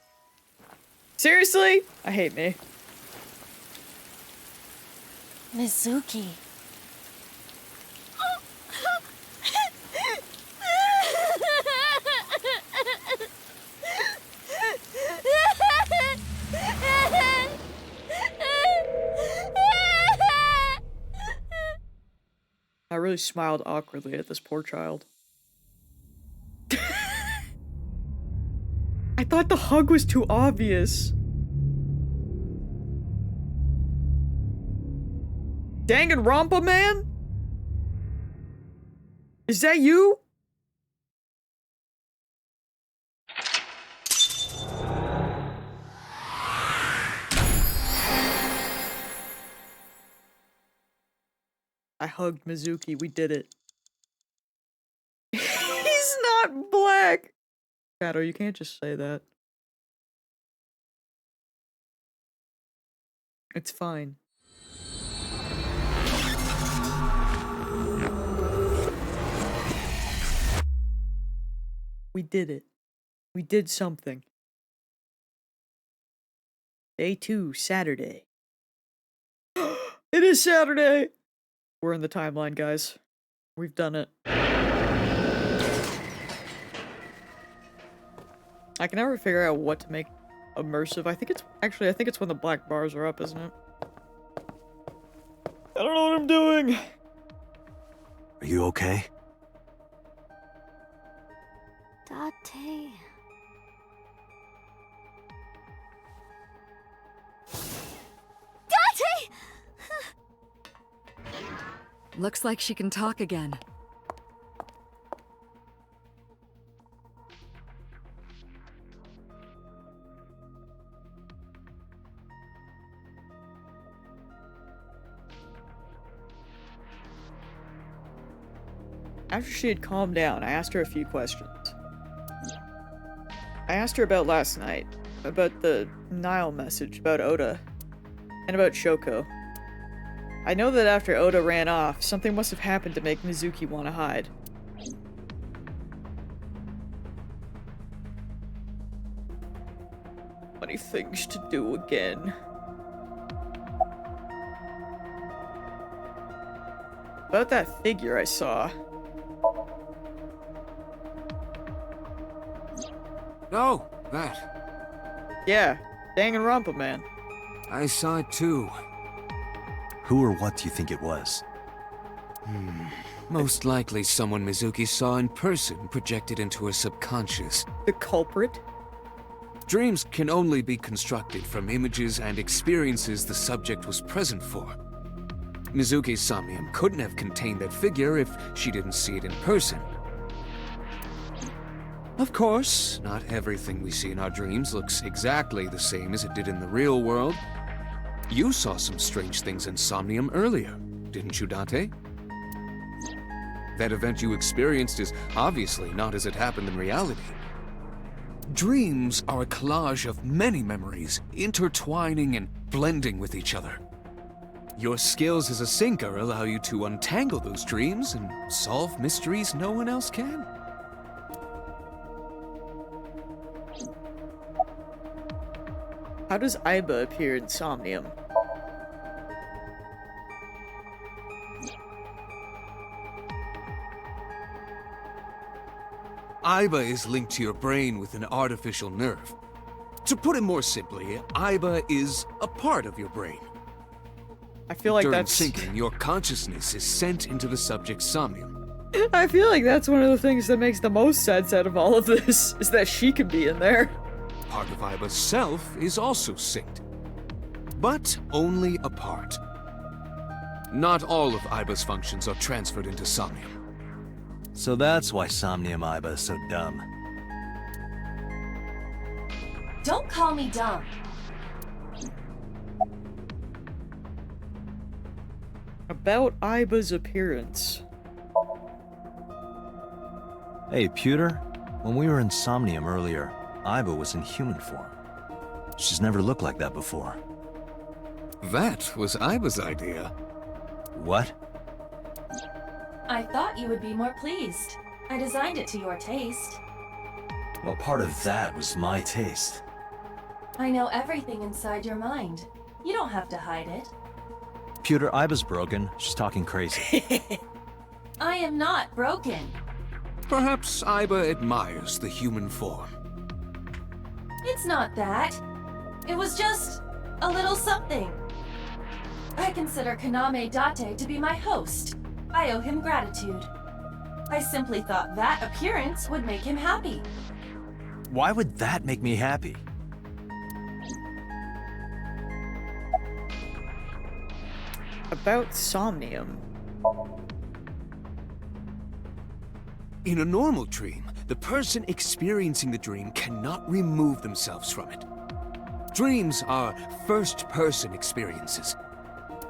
Seriously? I hate me. Mizuki. I really smiled awkwardly at this poor child. I thought the hug was too obvious. Danganronpa man? Is that you? I hugged Mizuki. We did it. He's not black. Shadow, you can't just say that. It's fine. We did it. We did something. Day 2, Saturday. It is Saturday! We're in the timeline, guys. We've done it. I can never figure out what to make immersive. I think it's when the black bars are up, isn't it? I don't know what I'm doing! Are you okay? Date. Date! Looks like she can talk again. After she had calmed down, I asked her a few questions. I asked her about last night, about the Nile message, about Oda, and about Shoko. I know that after Oda ran off, something must have happened to make Mizuki want to hide. Many things to do again. About that figure I saw. Oh, that. Yeah, Danganronpa man. I saw it too. Who or what do you think it was? Most likely someone Mizuki saw in person projected into her subconscious. The culprit? Dreams can only be constructed from images and experiences the subject was present for. Mizuki's Somnium couldn't have contained that figure if she didn't see it in person. Of course, not everything we see in our dreams looks exactly the same as it did in the real world. You saw some strange things in Somnium earlier, didn't you, Date? That event you experienced is obviously not as it happened in reality. Dreams are a collage of many memories, intertwining and blending with each other. Your skills as a sinker allow you to untangle those dreams and solve mysteries no one else can. How does Aiba appear in Somnium? Aiba is linked to your brain with an artificial nerve. To put it more simply, Aiba is a part of your brain. I feel like During that's... sinking, your consciousness is sent into the subject's Somnium. I feel like that's one of the things that makes the most sense out of all of this, is that she could be in there. Part of Aiba's self is also synced. But only a part. Not all of Aiba's functions are transferred into Somnium. So that's why Somnium Aiba is so dumb. Don't call me dumb. About Aiba's appearance. Hey, Pewter, when we were in Somnium earlier, Aiba was in human form. She's never looked like that before. That was Aiba's idea. What? I thought you would be more pleased. I designed it to your taste. Well, part of that was my taste. I know everything inside your mind. You don't have to hide it. Pewter, Aiba's broken. She's talking crazy. I am not broken. Perhaps Aiba admires the human form. It's not that. It was just a little something. I consider Kaname Date to be my host. I owe him gratitude. I simply thought that appearance would make him happy. Why would that make me happy? About Somnium. In a normal dream, the person experiencing the dream cannot remove themselves from it. Dreams are first-person experiences.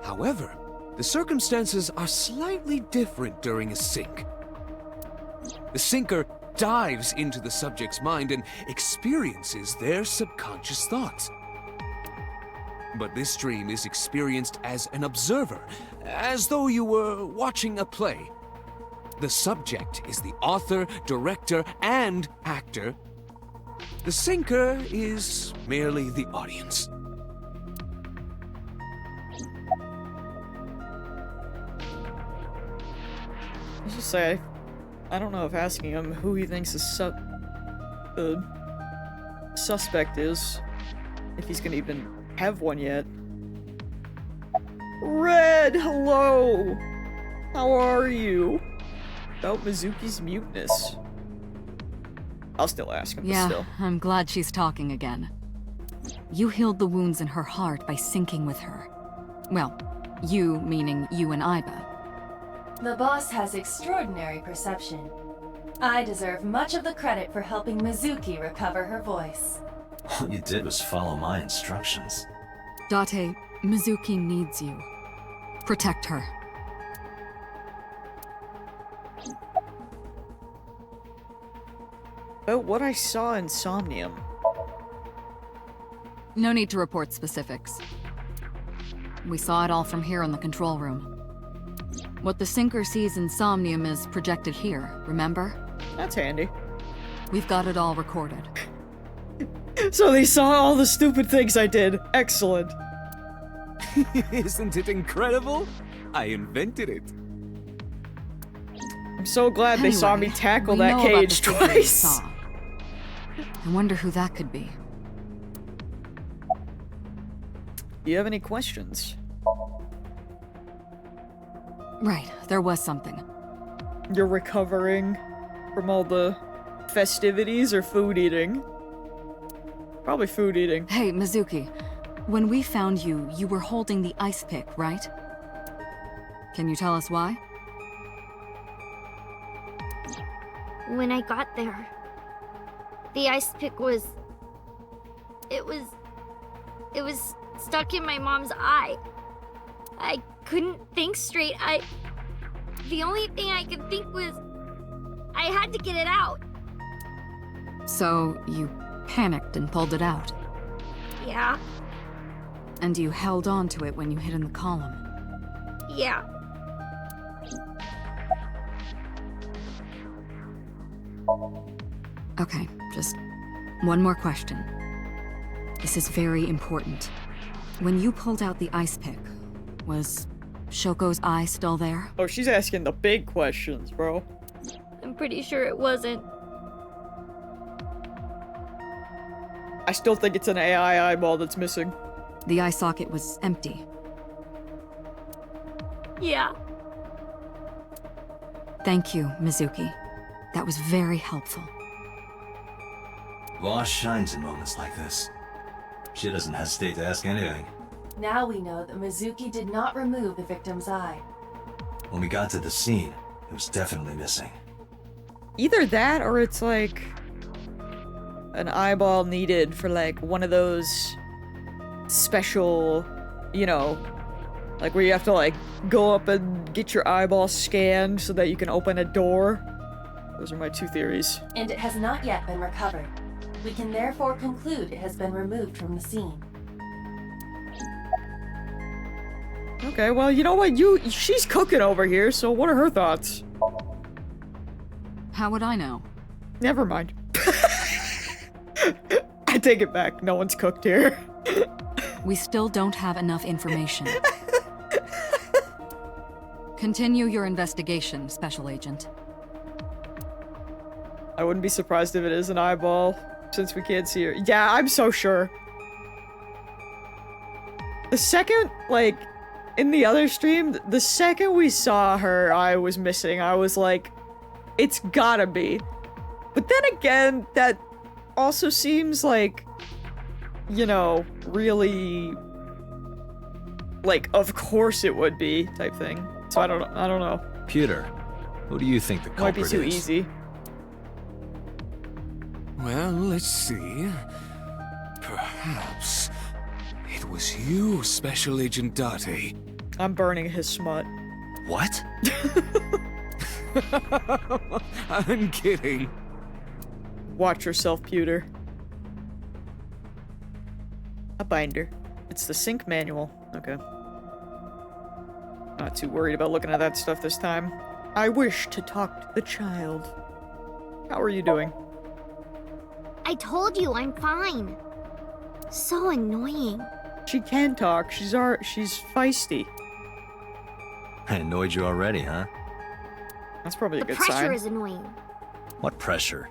However, the circumstances are slightly different during a sync. The sinker dives into the subject's mind and experiences their subconscious thoughts. But this dream is experienced as an observer, as though you were watching a play. The subject is the author, director, and actor. The sinker is merely the audience. Let's just say, I don't know if asking him who he thinks the suspect is, if he's gonna even have one yet. Red, hello! How are you? About Mizuki's muteness. I'll still ask him, but Yeah, still. I'm glad she's talking again. You healed the wounds in her heart by syncing with her. Well, you meaning you and Iba. The boss has extraordinary perception. I deserve much of the credit for helping Mizuki recover her voice. All you did was follow my instructions. Date, Mizuki needs you. Protect her. About what I saw in Somnium. No need to report specifics. We saw it all from here in the control room. What the sinker sees in Somnium is projected here, remember? That's handy. We've got it all recorded. So they saw all the stupid things I did. Excellent. Isn't it incredible? I invented it. I'm so glad they saw me Anyway, tackle we that know about the cage figure you twice. saw. I wonder who that could be. Do you have any questions? Right, there was something. You're recovering from all the festivities or food eating? Probably food eating. Hey, Mizuki. When we found you, you were holding the ice pick, right? Can you tell us why? When I got there, the ice pick was... It was stuck in my mom's eye. I couldn't think straight. The only thing I could think was... I had to get it out. So, you panicked and pulled it out. Yeah, And you held on to it when you hid in the column. yeah. Okay, just one more question. This is very important. When you pulled out the ice pick, was Shoko's eye still there? Oh, she's asking the big questions, bro. I'm pretty sure it wasn't. I still think it's an AI eyeball that's missing. The eye socket was empty. Yeah. Thank you, Mizuki. That was very helpful. Boss shines in moments like this. She doesn't hesitate to ask anything. Now we know that Mizuki did not remove the victim's eye. When we got to the scene, it was definitely missing. Either that or it's like an eyeball needed for like one of those special, you know, like where you have to like go up and get your eyeball scanned so that you can open a door. Those are my two theories. And it has not yet been recovered. We can therefore conclude it has been removed from the scene. Okay, well, you know what? She's cooking over here, so what are her thoughts? How would I know? Never mind. I take it back. No one's cooked here. We still don't have enough information. Continue your investigation, Special Agent. I wouldn't be surprised if it is an eyeball, since we can't see her. Yeah, I'm so sure. The second, like, in the other stream, the second we saw her eye was missing, I was like, it's gotta be. But then again, that also seems like, you know, really, like, of course it would be type thing. So I don't know. Peter, who do you think the Might be culprit too is? easy. Well, let's see. Perhaps it was you, Special Agent Date. I'm burning his smut. What? I'm kidding. Watch yourself, pewter. A binder. It's the sync manual. Okay. Not too worried about looking at that stuff this time. I wish to talk to the child. How are you doing? I told you I'm fine. So annoying. She can talk. She's feisty. I annoyed you already, huh? That's probably a The good pressure sign. is annoying. What pressure?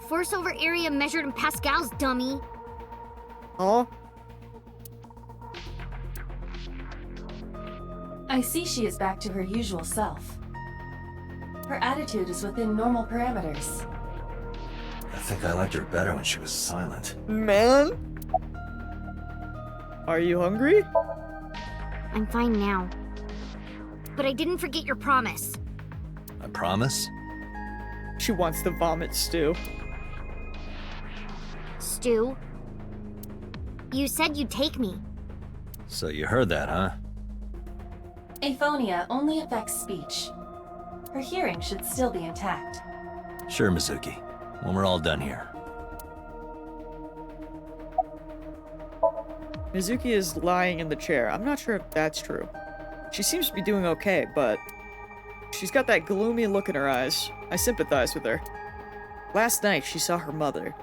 Force over area measured in pascals, dummy. Oh, I see she is back to her usual self. Her attitude is within normal parameters. I think I liked her better when she was silent. man. Are you hungry? I'm fine now. But I didn't forget your promise. I promise? She wants to vomit stew. Stu, you said you'd take me. So you heard that, huh? Aphonia only affects speech. Her hearing should still be intact. Sure, Mizuki. When we're all done here. Mizuki is lying in the chair. I'm not sure if that's true. She seems to be doing okay, but she's got that gloomy look in her eyes. I sympathize with her. Last night, she saw her mother.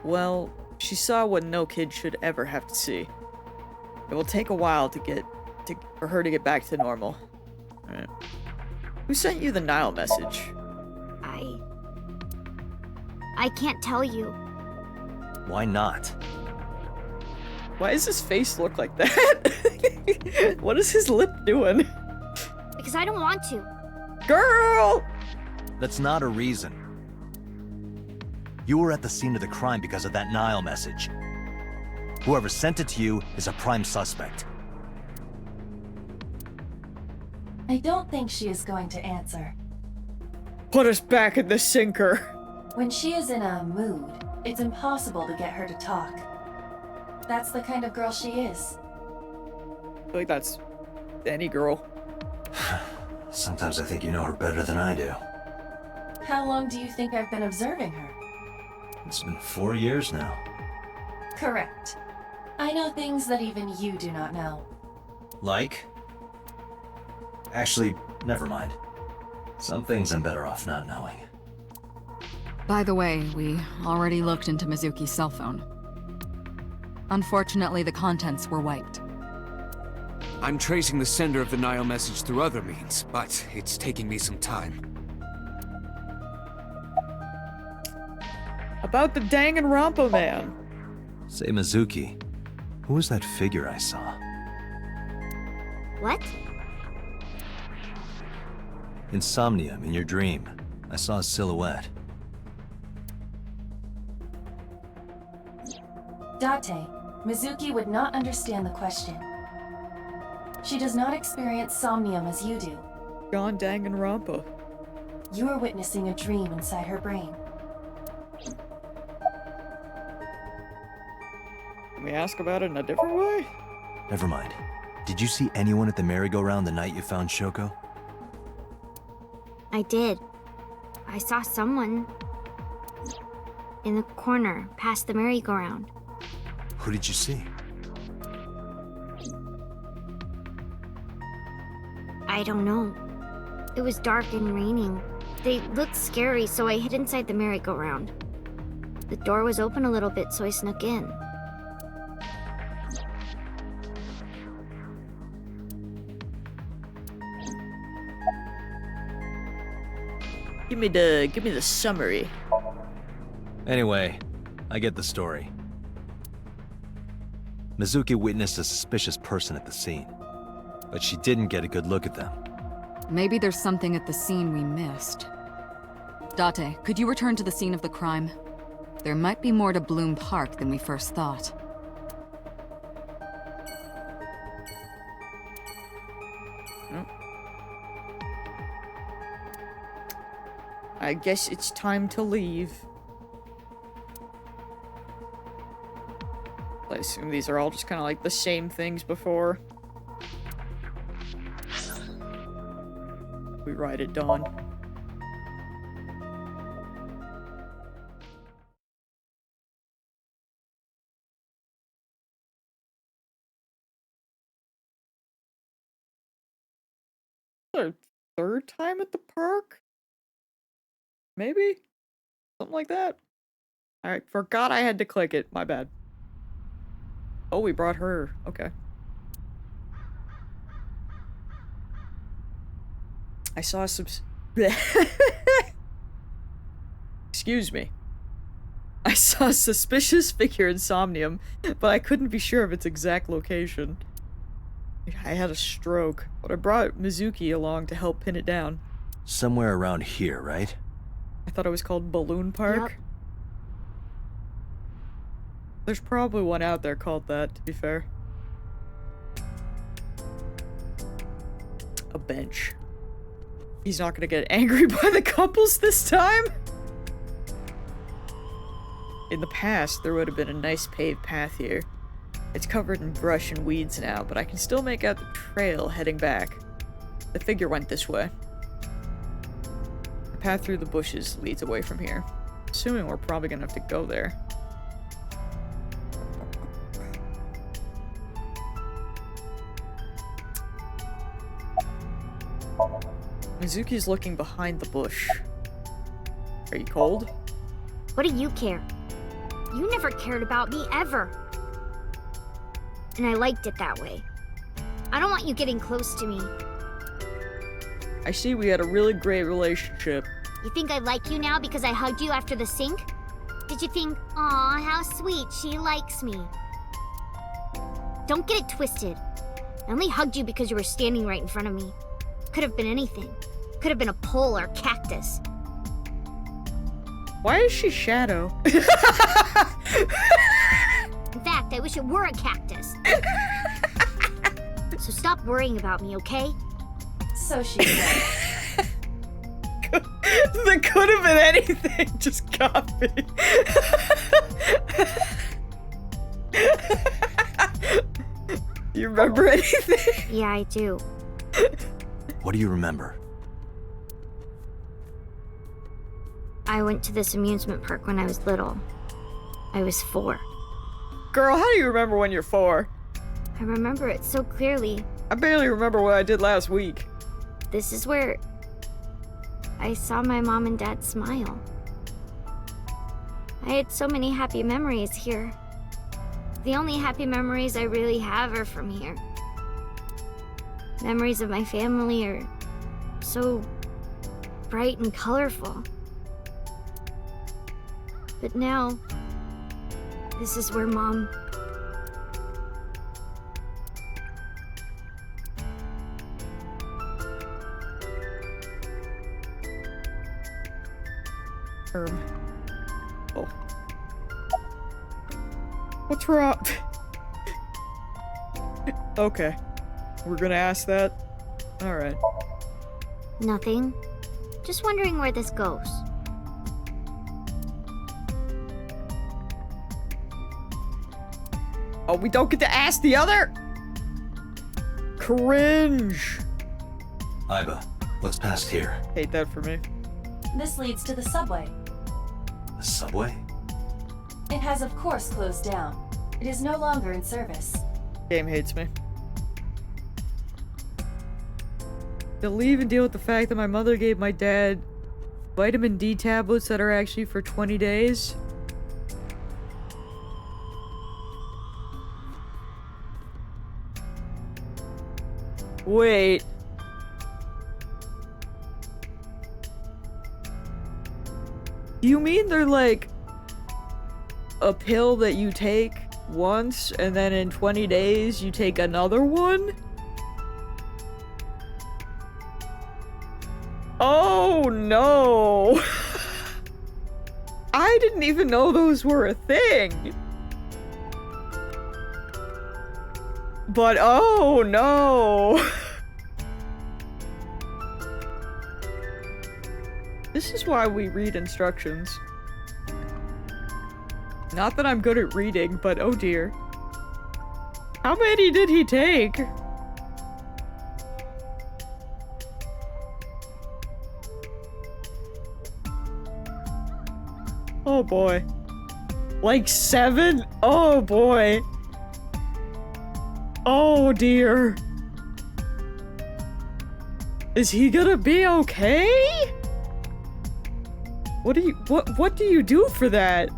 Well, she saw what no kid should ever have to see. It will take a while for her to get back to normal. Alright. Who sent you the Nile message? I can't tell you. Why not? Why does his face look like that? What is his lip doing? Because I don't want to. Girl! That's not a reason. You were at the scene of the crime because of that Nile message. Whoever sent it to you is a prime suspect. I don't think she is going to answer. Put us back in the sinker. When she is in a mood, it's impossible to get her to talk. That's the kind of girl she is. I feel like that's any girl. Sometimes I think you know her better than I do. How long do you think I've been observing her? It's been 4 years now. Correct. I know things that even you do not know. Like? Actually, never mind. Some things I'm better off not knowing. By the way, we already looked into Mizuki's cell phone. Unfortunately, the contents were wiped. I'm tracing the sender of the Nile message through other means, but it's taking me some time. About the Danganronpa man. Say, Mizuki, who was that figure I saw? What? In Somnium, in your dream, I saw a silhouette. Date, Mizuki would not understand the question. She does not experience somnium as you do. John Danganronpa. You are witnessing a dream inside her brain. Can we ask about it in a different way? Never mind. Did you see anyone at the merry-go-round the night you found Shoko? I did. I saw someone in the corner past the merry-go-round. Who did you see? I don't know. It was dark and raining. They looked scary, so I hid inside the merry-go-round. The door was open a little bit, so I snuck in. Give me the summary. Anyway, I get the story. Mizuki witnessed a suspicious person at the scene, but she didn't get a good look at them. Maybe there's something at the scene we missed. Date, could you return to the scene of the crime? There might be more to Bloom Park than we first thought. I guess it's time to leave. I assume these are all just kind of like the same things before. We ride at dawn. third time at the park? Maybe? Something like that? I forgot I had to click it. My bad. Oh, we brought her. Okay. I saw some... Excuse me. I saw a suspicious figure in Somnium, but I couldn't be sure of its exact location. I had a stroke, but I brought Mizuki along to help pin it down. Somewhere around here, right? I thought it was called Balloon Park. Yep. There's probably one out there called that, to be fair. A bench. He's not gonna get angry by the couples this time? In the past, there would have been a nice paved path here. It's covered in brush and weeds now, but I can still make out the trail heading back. The figure went this way. The path through the bushes leads away from here. Assuming we're probably gonna have to go there. Mizuki's looking behind the bush. Are you cold? What do you care? You never cared about me, ever. And I liked it that way. I don't want you getting close to me. I see we had a really great relationship. You think I like you now because I hugged you after the sink? Did you think, aw, how sweet, she likes me? Don't get it twisted. I only hugged you because you were standing right in front of me. Could have been anything. Could have been a pole or cactus. Why is she Shadow? In fact, I wish it were a cactus. So stop worrying about me, okay? So she said. That could have been anything. Just copy. You remember anything? Yeah, I do. What do you remember? I went to this amusement park when I was little. I was 4. Girl, how do you remember when you're 4? I remember it so clearly. I barely remember what I did last week. This is where I saw my mom and dad smile. I had so many happy memories here. The only happy memories I really have are from here. Memories of my family are so bright and colorful. But now, this is where Mom... Oh. What's wrong? Okay. We're gonna ask that? Alright. Nothing. Just wondering where this goes. Oh, we don't get to ask the other? Cringe! Iba, what's past here? Hate that for me. This leads to the subway. The subway? It has of course closed down. It is no longer in service. Game hates me. To leave and deal with the fact that my mother gave my dad vitamin D tablets that are actually for 20 days. Wait. You mean they're like a pill that you take once and then in 20 days you take another one? Oh no! I didn't even know those were a thing. But oh no! This is why we read instructions. Not that I'm good at reading, but oh dear. How many did he take? Oh boy. Like 7? Oh boy. Oh dear. Is he gonna be okay? What do you do for that?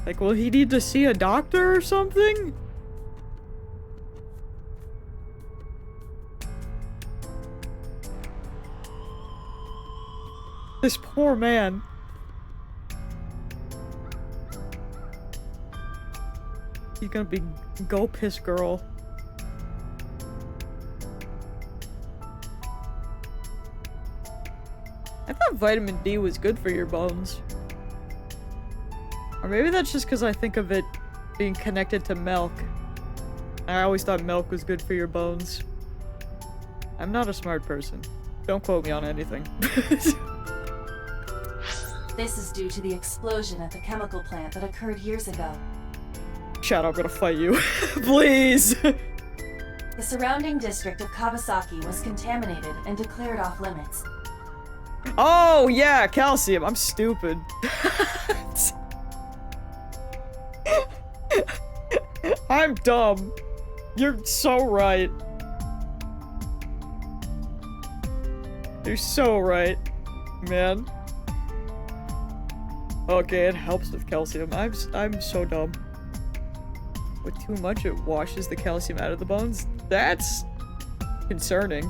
Like, will he need to see a doctor or something? This poor man. He's gonna be go piss girl. I thought vitamin D was good for your bones. Or maybe that's just because I think of it being connected to milk. I always thought milk was good for your bones. I'm not a smart person. Don't quote me on anything. This is due to the explosion at the chemical plant that occurred years ago. Shadow, I'm gonna fight you. Please! The surrounding district of Kawasaki was contaminated and declared off limits. Oh, yeah, calcium. I'm stupid. I'm dumb. You're so right. You're so right, man. Okay, it helps with calcium. I'm so dumb. With too much, it washes the calcium out of the bones. That's concerning.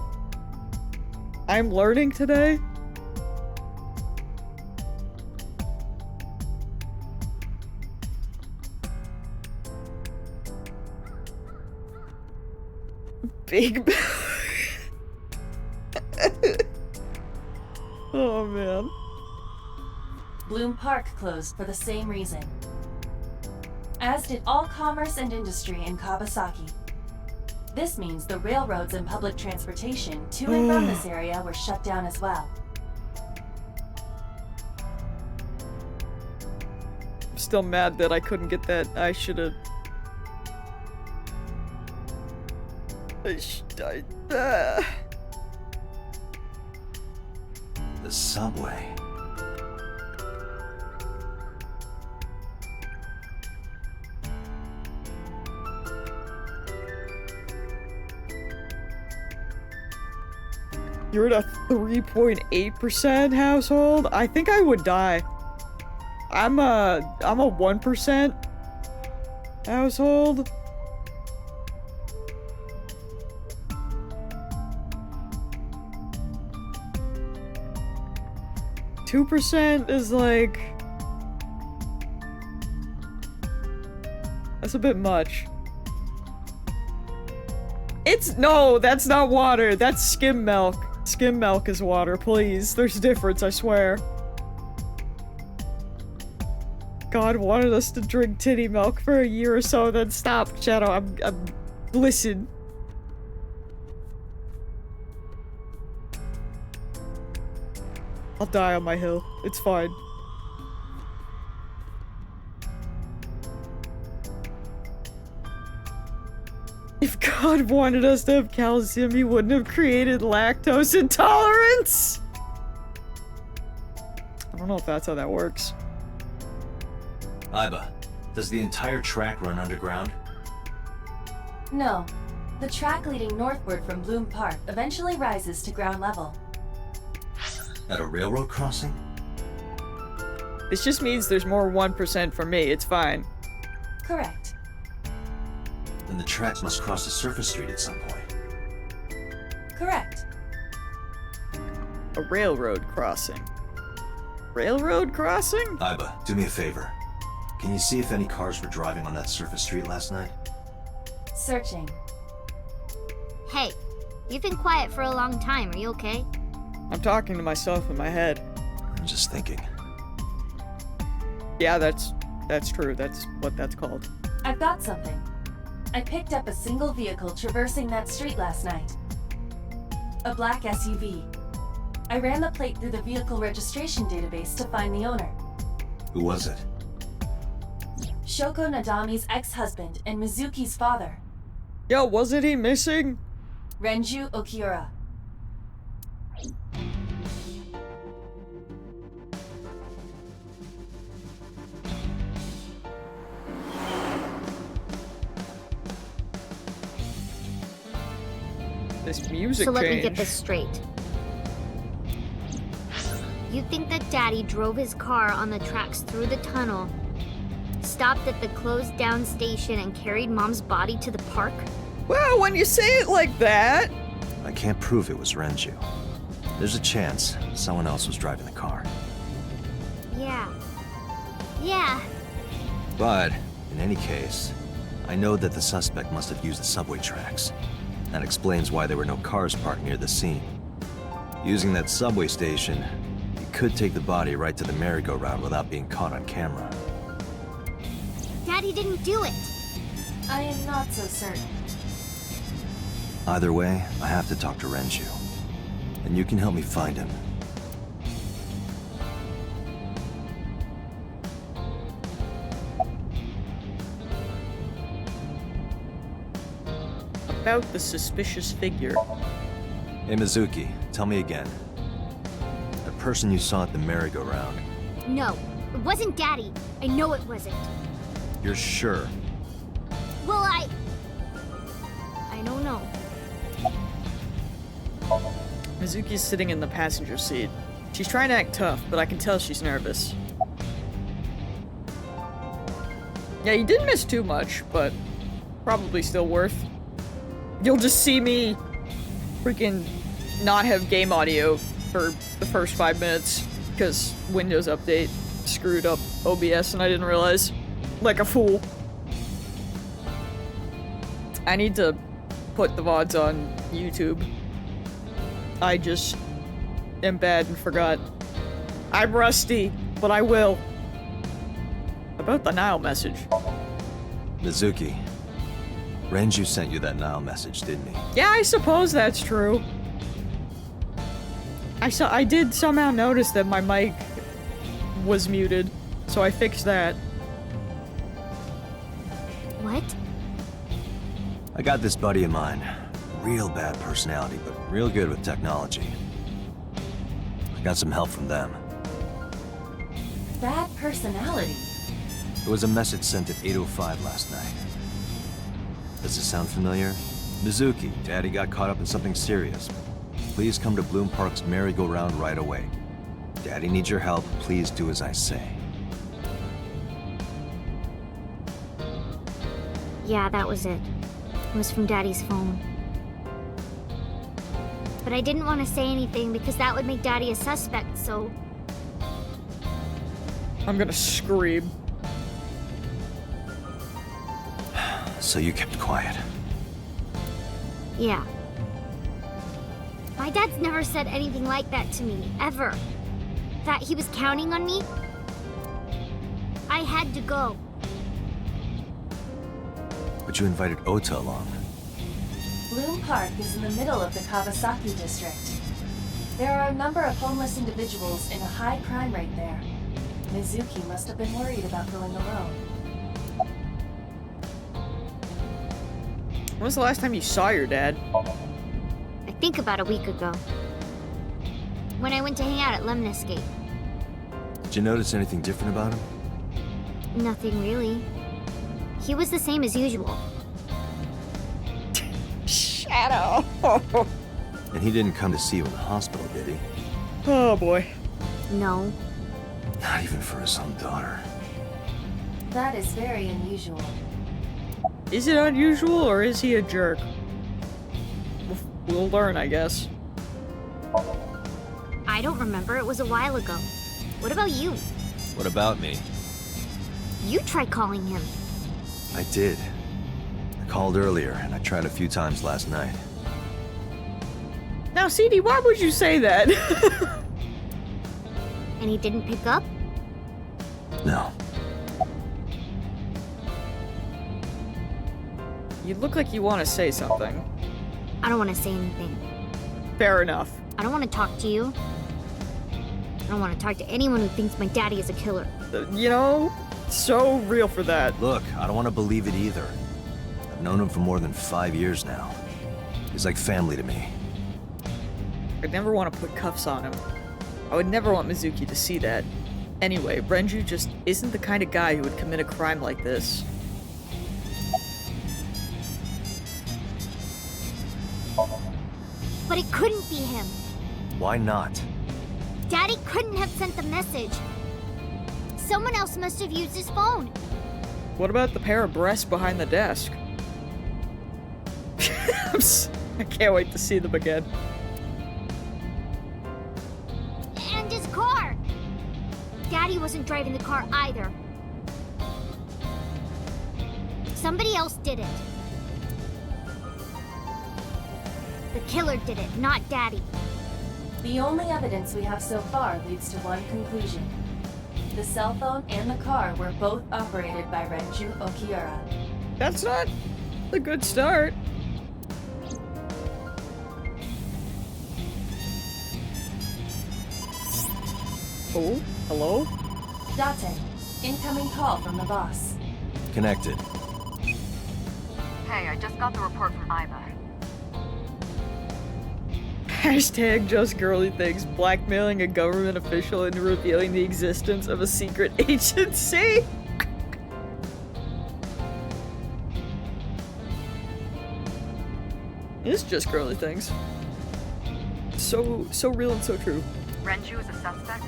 I'm learning today. Big. Oh man. Bloom Park closed for the same reason. As did all commerce and industry in Kawasaki. This means the railroads and public transportation to and from this area were shut down as well. I'm still mad that I couldn't get that. I should've. The subway. You're in a 3.8% household? I think I would die. I'm a 1% household. %2 is like... That's a bit much. No, that's not water. That's skim milk. Skim milk is water, please. There's a difference, I swear. God wanted us to drink titty milk for a year or so, then stop, Shadow. Listen. I'll die on my hill. It's fine. If God wanted us to have calcium, he wouldn't have created lactose intolerance! I don't know if that's how that works. Iba, does the entire track run underground? No. The track leading northward from Bloom Park eventually rises to ground level. At a railroad crossing? This just means there's more 1% for me. It's fine. Correct. Then the tracks must cross a surface street at some point. Correct. A railroad crossing. Railroad crossing? Iba, do me a favor. Can you see if any cars were driving on that surface street last night? Searching. Hey, you've been quiet for a long time. Are you okay? I'm talking to myself in my head. I'm just thinking. Yeah, that's true. That's what that's called. I've got something. I picked up a single vehicle traversing that street last night. A black SUV. I ran the plate through the vehicle registration database to find the owner. Who was it? Shoko Nadami's ex-husband and Mizuki's father, Yo, wasn't he missing? Renju Okiura. This music So let me get change. this straight. You think that Daddy drove his car on the tracks through the tunnel, stopped at the closed down station, and carried Mom's body to the park? Well, when you say it like that... I can't prove it was Renju. There's a chance someone else was driving the car. Yeah. Yeah. But, in any case, I know that the suspect must have used the subway tracks. That explains why there were no cars parked near the scene. Using that subway station, he could take the body right to the merry-go-round without being caught on camera. Daddy didn't do it. I am not so certain. Either way, I have to talk to Renju. And you can help me find him. About the suspicious figure. Hey Mizuki, tell me again. The person you saw at the merry-go-round, No, it wasn't Daddy. I know it wasn't. you're sure? Well, I don't know. Mizuki's sitting in the passenger seat. She's trying to act tough, but I can tell she's nervous. Yeah, you didn't miss too much, but probably still worth. You'll just see me freaking not have game audio for the first 5 minutes because Windows Update screwed up OBS and I didn't realize. Like a fool. I need to put the VODs on YouTube. I just am bad and forgot. I'm rusty, but I will. About the Nile message. Mizuki, Renju sent you that Nile message, didn't he? Yeah, I suppose that's true. I did somehow notice that my mic was muted, so I fixed that. What? I got this buddy of mine. Real bad personality, but real good with technology. I got some help from them. Bad personality. There was a message sent at 8:05 last night. Does this sound familiar? Mizuki, Daddy got caught up in something serious. Please come to Bloom Park's merry-go-round right away. Daddy needs your help. Please do as I say. Yeah, that was it. It was from Daddy's phone. But I didn't want to say anything because that would make Daddy a suspect, so... I'm gonna scream. So you kept quiet. Yeah. My dad's never said anything like that to me, ever. That he was counting on me. I had to go. But you invited Ota along. Bloom Park is in the middle of the Kawasaki district. There are a number of homeless individuals in a high crime rate there. Mizuki must have been worried about going alone. When was the last time you saw your dad? I think about a week ago. When I went to hang out at Lemniscape. Did you notice anything different about him? Nothing really. He was the same as usual. Shadow! And he didn't come to see you in the hospital, did he? Oh boy. No. Not even for his own daughter. That is very unusual. Is it unusual or is he a jerk? We'll learn, I guess. I don't remember. It was a while ago. What about you? What about me? You tried calling him. I did. I called earlier, and I tried a few times last night. Now, CD, why would you say that? And he didn't pick up? No. You look like you want to say something. I don't want to say anything. Fair enough. I don't want to talk to you. I don't want to talk to anyone who thinks my daddy is a killer. You know, so real for that. Look, I don't want to believe it either. I've known him for more than 5 years now. He's like family to me. I'd never want to put cuffs on him. I would never want Mizuki to see that. Anyway, Renju just isn't the kind of guy who would commit a crime like this. But it couldn't be him. Why not? Daddy couldn't have sent the message. Someone else must have used his phone. What about the pair of breasts behind the desk? I can't wait to see them again. And his car. Daddy wasn't driving the car either. Somebody else did it. The killer did it, not Daddy. The only evidence we have so far leads to one conclusion. The cell phone and the car were both operated by Renju Okiura. That's not a good start. Oh, hello? Date, incoming call from the boss. Connected. Hey, I just got the report from Iva. Hashtag just girly things, blackmailing a government official into revealing the existence of a secret agency. It's just girly things. So real and so true. Renju is a suspect?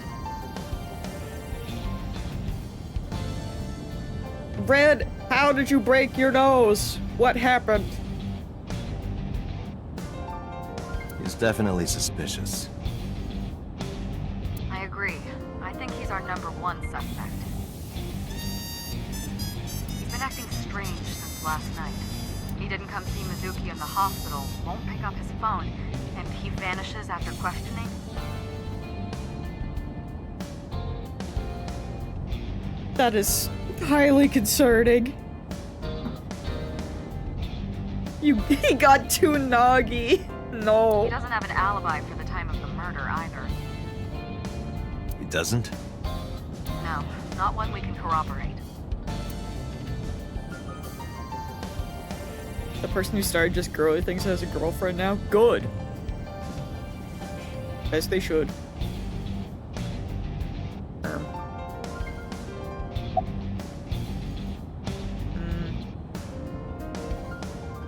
Red, how did you break your nose? What happened? He's definitely suspicious. I agree. I think he's our #1 suspect. He's been acting strange since last night. He didn't come see Mizuki in the hospital, won't pick up his phone, and he vanishes after questioning. That is highly concerning. He got too noggy. No. He doesn't have an alibi for the time of the murder either. He doesn't? No, not one we can corroborate. The person who started just girly things has a girlfriend now? Good. As they should.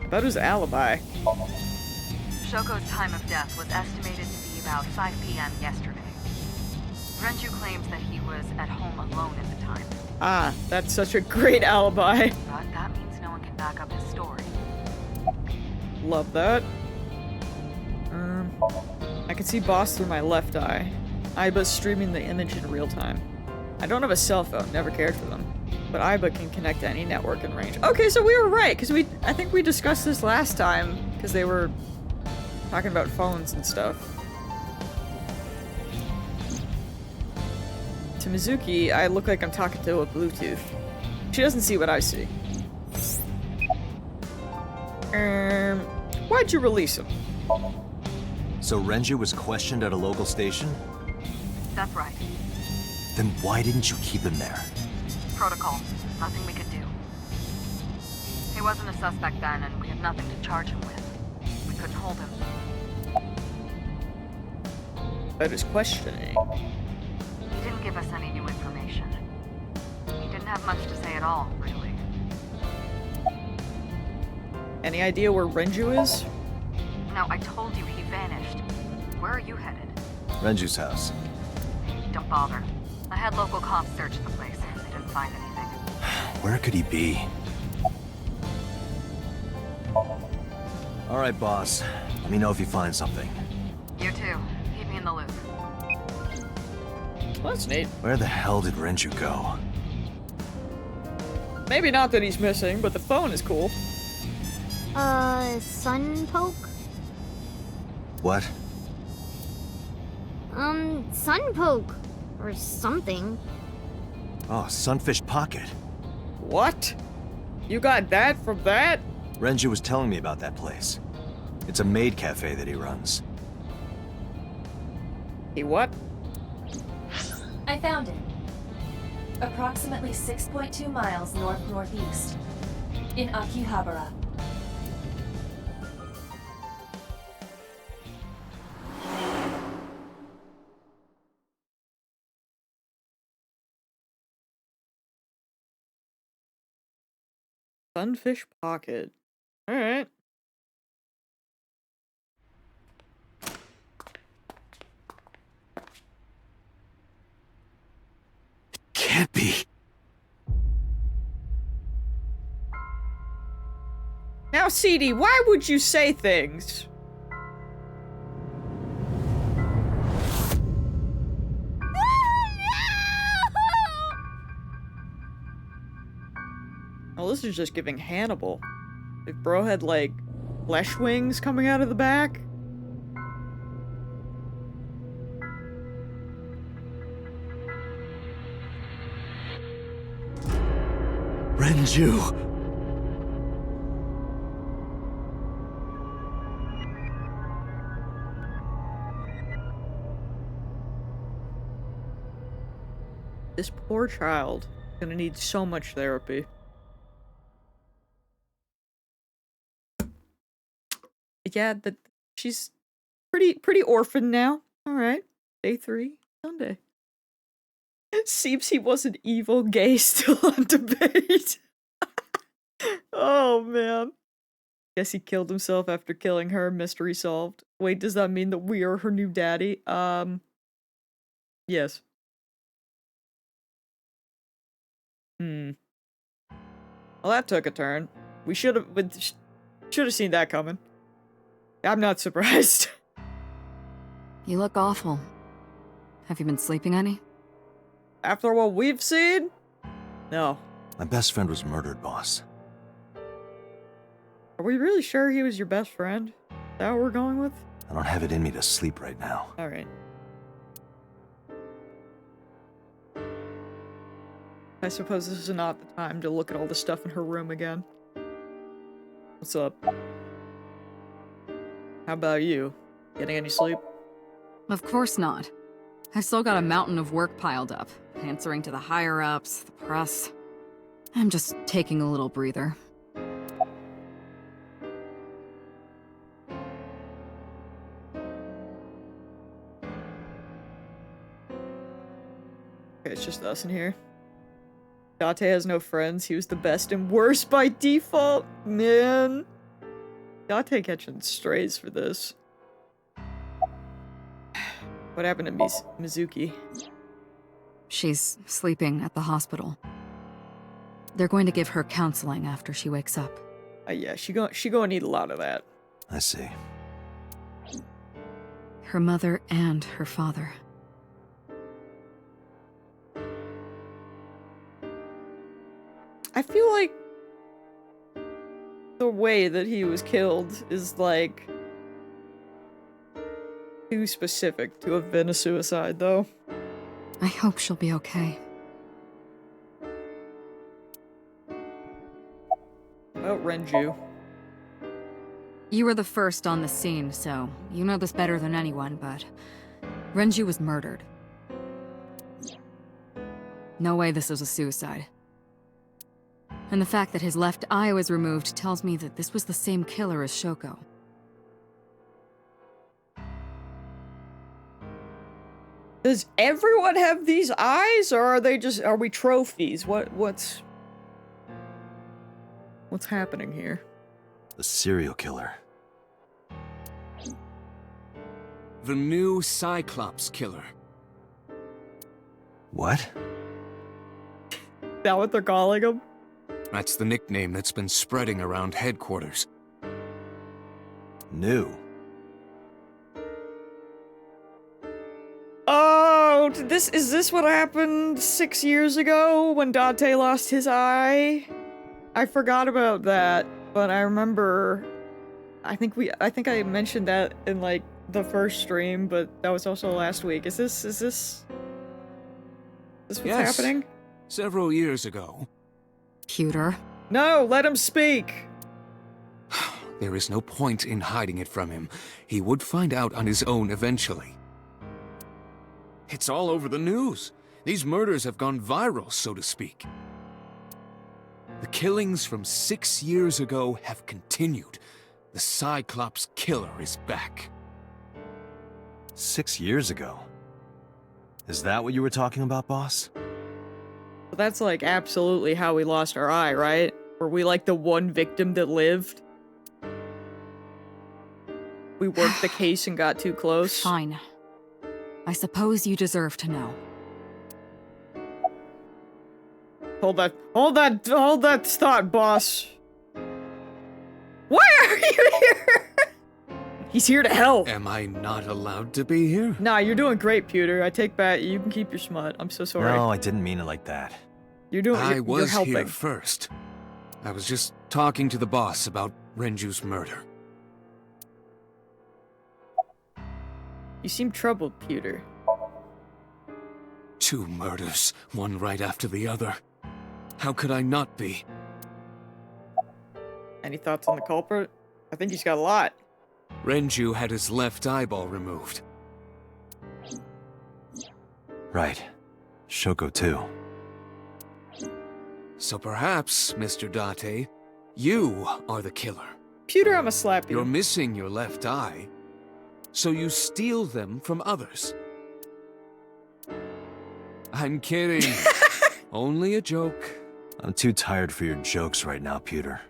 About his alibi. Shoko's time of death was estimated to be about 5 p.m. yesterday. Renju claims that he was at home alone at the time. Ah, that's such a great alibi. But that means no one can back up his story. Love that. I can see Boss through my left eye. Aiba's streaming the image in real time. I don't have a cell phone, never cared for them. But Aiba can connect to any network in range. Okay, so we were right, because I think we discussed this last time, because they were talking about phones and stuff. To Mizuki, I look like I'm talking to a Bluetooth. She doesn't see what I see. Why'd you release him? So Renju was questioned at a local station? That's right. Then why didn't you keep him there? Protocol. Nothing we could do. He wasn't a suspect then, and we had nothing to charge him with. We couldn't hold him. That is questioning. He didn't give us any new information. He didn't have much to say at all, really. Any idea where Renju is? No, I told you he vanished. Where are you headed? Renju's house. Don't bother. I had local cops search the place. They didn't find anything. Where could he be? Alright, boss. Let me know if you find something. You too. Keep me in the loop. Well, that's neat. Where the hell did Renju go? Maybe not that he's missing, but the phone is cool. Sun poke? What? Sun poke. Or something. Oh, Sunfish Pocket. What? You got that from that? Renju was telling me about that place. It's a maid cafe that he runs. He what? I found it. Approximately 6.2 miles north-northeast. In Akihabara. Sunfish Pocket. Alright. can't be. Now, CD, why would you say things? Oh, this is just giving Hannibal. If bro had, like, flesh wings coming out of the back. Renju! This poor child is gonna need so much therapy. Yeah, she's pretty orphan now. Alright. Day 3, Sunday. Seems he wasn't evil, gay, still on debate. Oh, man. Guess he killed himself after killing her. Mystery solved. Wait, does that mean that we are her new daddy? Yes. Well, that took a turn. We should have seen that coming. I'm not surprised. You look awful. Have you been sleeping any? After what we've seen? No. My best friend was murdered, boss. Are we really sure he was your best friend? Is that what we're going with? I don't have it in me to sleep right now. Alright. I suppose this is not the time to look at all the stuff in her room again. What's up? How about you? Getting any sleep? Of course not. I've still got a mountain of work piled up, answering to the higher-ups, the press. I'm just taking a little breather. Okay, it's just us in here. Date has no friends. He was the best and worst by default. Man. Date catching strays for this. What happened to Mizuki? She's sleeping at the hospital. They're going to give her counseling after she wakes up. Yeah, she gonna need a lot of that. I see. Her mother and her father. I feel like the way that he was killed is, like, too specific to have been a suicide, though. I hope she'll be okay. About Renju. You were the first on the scene, so you know this better than anyone, but Renju was murdered. No way this was a suicide. And the fact that his left eye was removed tells me that this was the same killer as Shoko. Does everyone have these eyes, or are we trophies? What's happening here? The serial killer. The new Cyclops killer. What? Is that what they're calling him? That's the nickname that's been spreading around headquarters. New. Oh, is this what happened 6 years ago when Dante lost his eye? I forgot about that, but I remember. I think I mentioned that in, like, the first stream, but that was also last week. Is this what's happening? Several years ago. Pewter. No, let him speak. There is no point in hiding it from him. He would find out on his own eventually. It's all over the news. These murders have gone viral, so to speak. The killings from 6 years ago have continued. The Cyclops killer is back. 6 years ago? Is that what you were talking about, boss? That's, like, absolutely how we lost our eye, right? Were we, like, the one victim that lived? We worked the case and got too close? Fine. I suppose you deserve to know. Hold that thought, boss. Why are you here? He's here to help. Am I not allowed to be here? Nah, you're doing great, Pewter. I take back. You can keep your smut. I'm so sorry. No, I didn't mean it like that. You're Was helping. here first. I was just talking to the boss about Renju's murder. You seem troubled, Pewter. 2 murders, one right after the other. How could I not be? Any thoughts on the culprit? I think he's got a lot. Renju had his left eyeball removed. Right. Shoko too. So perhaps, Mr. Date, you are the killer. Pewter, I'ma slap you. You're missing your left eye, so you steal them from others. I'm kidding. Only a joke. I'm too tired for your jokes right now, Pewter.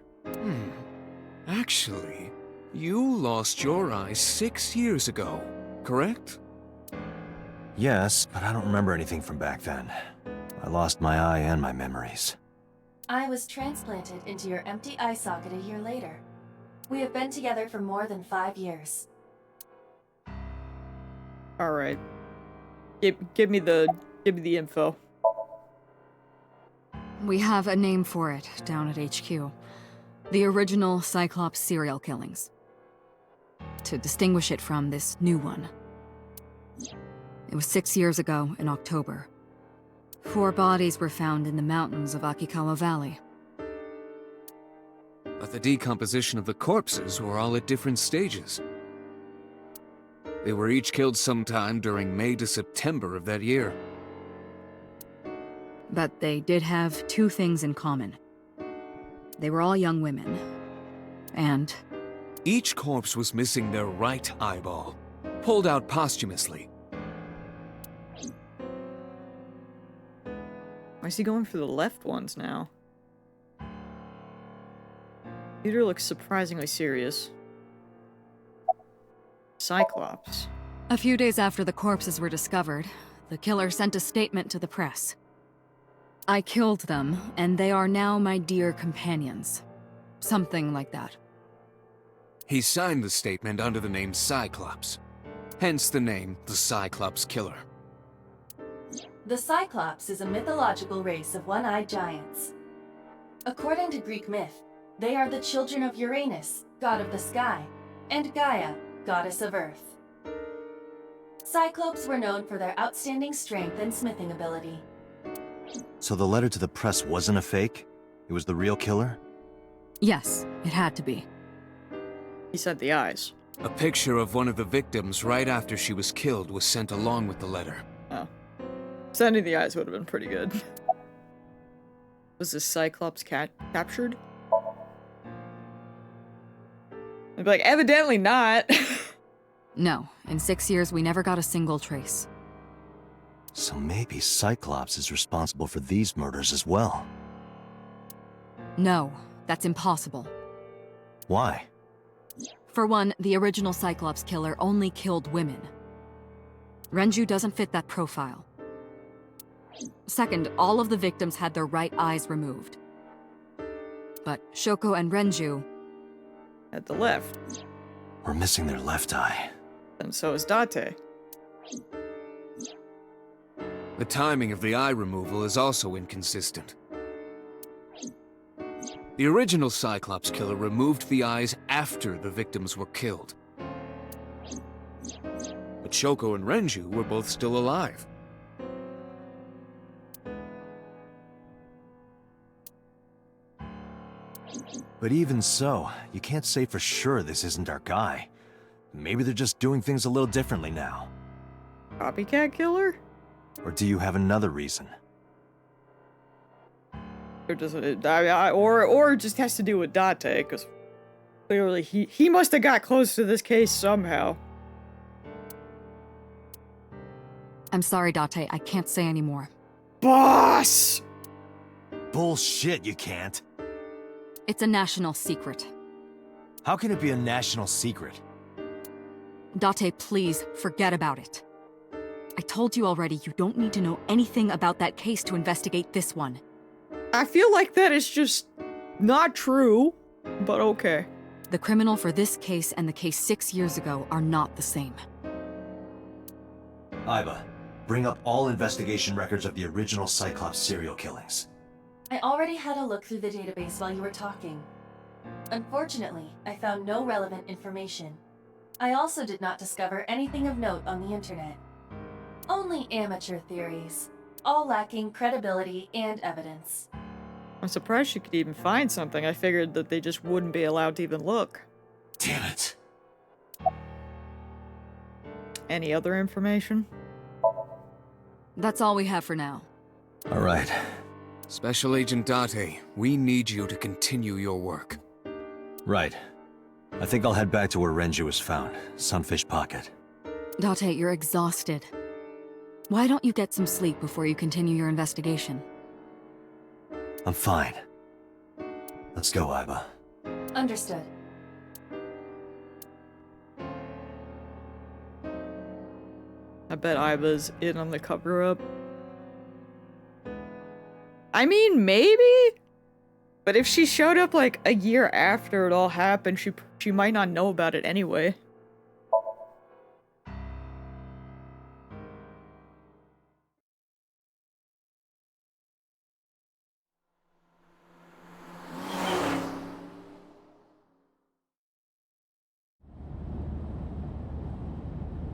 Actually, you lost your eye 6 years ago, correct? Yes, but I don't remember anything from back then. I lost my eye and my memories. I was transplanted into your empty eye socket a year later. We have been together for more than 5 years. All right. Give me the info. We have a name for it down at HQ. The original Cyclops serial killings. To distinguish it from this new one. It was 6 years ago in October. 4 bodies were found in the mountains of Akikawa Valley. But the decomposition of the corpses were all at different stages. They were each killed sometime during May to September of that year. But they did have 2 things in common. They were all young women. And Each corpse was missing their right eyeball, pulled out posthumously. Why is he going for the left ones now? Peter looks surprisingly serious. Cyclops. a few days after the corpses were discovered, the killer sent a statement to the press. I killed them, and they are now my dear companions. Something like that. He signed the statement under the name Cyclops. Hence the name, the Cyclops Killer. The Cyclops is a mythological race of one-eyed giants. According to Greek myth, they are the children of Uranus, god of the sky, and Gaia, goddess of earth. Cyclopes were known for their outstanding strength and smithing ability. So the letter to the press wasn't a fake? It was the real killer? Yes, it had to be. He sent the eyes. A picture of one of the victims right after she was killed was sent along with the letter. Oh. Sending the eyes would have been pretty good. Was this Cyclops captured? I'd be like, evidently not. No, in 6 years we never got a single trace. So maybe Cyclops is responsible for these murders as well. No, that's impossible. Why? For one, the original Cyclops killer only killed women. Renju doesn't fit that profile. Second, all of the victims had their right eyes removed. But Shoko and Renju... At the left. We're missing their left eye. And so is Date. The timing of the eye removal is also inconsistent. The original Cyclops Killer removed the eyes after the victims were killed. But Shoko and Renju were both still alive. But even so, you can't say for sure this isn't our guy. Maybe they're just doing things a little differently now. Copycat killer? Or do you have another reason? Or does it, or it just has to do with Date, because clearly he must have got close to this case somehow. I'm sorry, Date, I can't say anymore. Boss! Bullshit, you can't. It's a national secret. How can it be a national secret? Date, please, forget about it. I told you already, you don't need to know anything about that case to investigate this one. I feel like that is just not true, but okay. The criminal for this case and the case 6 years ago are not the same. Iva, bring up all investigation records of the original Cyclops serial killings. I already had a look through the database while you were talking. Unfortunately, I found no relevant information. I also did not discover anything of note on the internet. Only amateur theories, all lacking credibility and evidence. I'm surprised she could even find something. I figured that they just wouldn't be allowed to even look. Damn it. Any other information? That's all we have for now. All right. Special Agent Date, we need you to continue your work. Right. I think I'll head back to where Renju was found. Sunfish Pocket. Date, you're exhausted. Why don't you get some sleep before you continue your investigation? I'm fine. Let's go, Iva. Understood. I bet Iva's in on the cover-up. I mean, maybe? But if she showed up like a year after it all happened, she might not know about it anyway.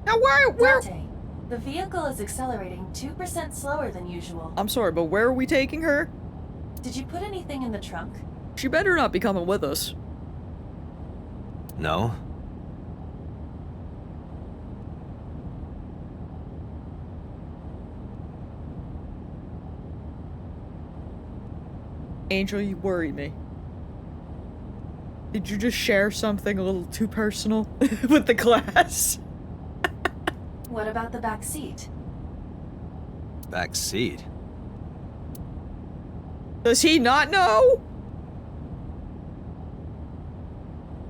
Now where Date, the vehicle is accelerating 2% slower than usual. I'm sorry, but where are we taking her? Did you put anything in the trunk? She better not be coming with us. No? Angel, you worry me. Did you just share something a little too personal with the class? What about the back seat? Back seat? Does he not know?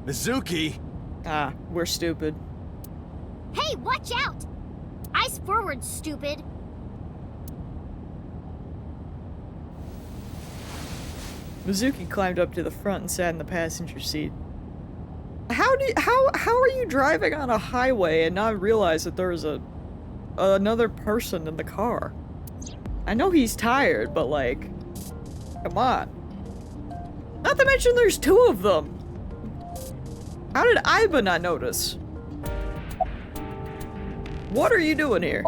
Mizuki! Ah, we're stupid. Hey, watch out! Ice forward, stupid. Mizuki climbed up to the front and sat in the passenger seat. How are you driving on a highway and not realize that there is another person in the car? I know he's tired, but like, come on. Not to mention there's two of them. How did Iba not notice? What are you doing here?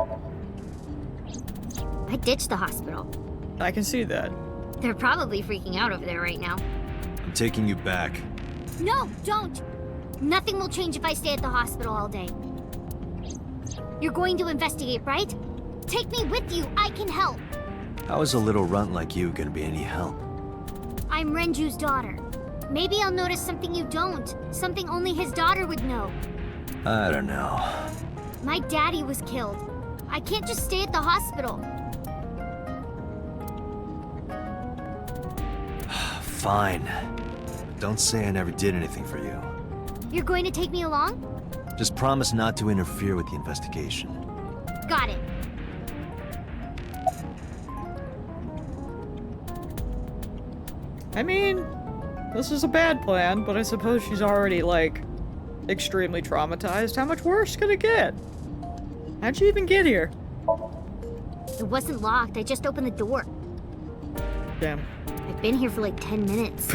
I ditched the hospital. I can see that. They're probably freaking out over there right now. I'm taking you back. No, don't! Nothing will change if I stay at the hospital all day. You're going to investigate, right? Take me with you, I can help! How is a little runt like you gonna be any help? I'm Renju's daughter. Maybe I'll notice something you don't. Something only his daughter would know. I don't know. My daddy was killed. I can't just stay at the hospital. Fine. Don't say I never did anything for you. You're going to take me along? Just promise not to interfere with the investigation. Got it. I mean, this is a bad plan, but I suppose she's already, like, extremely traumatized. How much worse could it get? How'd she even get here? It wasn't locked. I just opened the door. Damn. I've been here for like 10 minutes.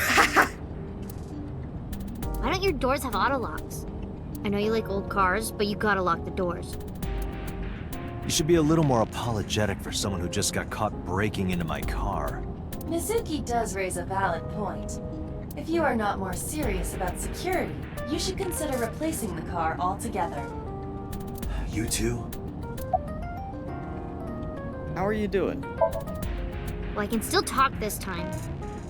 Why don't your doors have auto locks? I know you like old cars, but you gotta lock the doors. You should be a little more apologetic for someone who just got caught breaking into my car. Mizuki does raise a valid point. If you are not more serious about security, you should consider replacing the car altogether. You too? How are you doing? Well, I can still talk this time.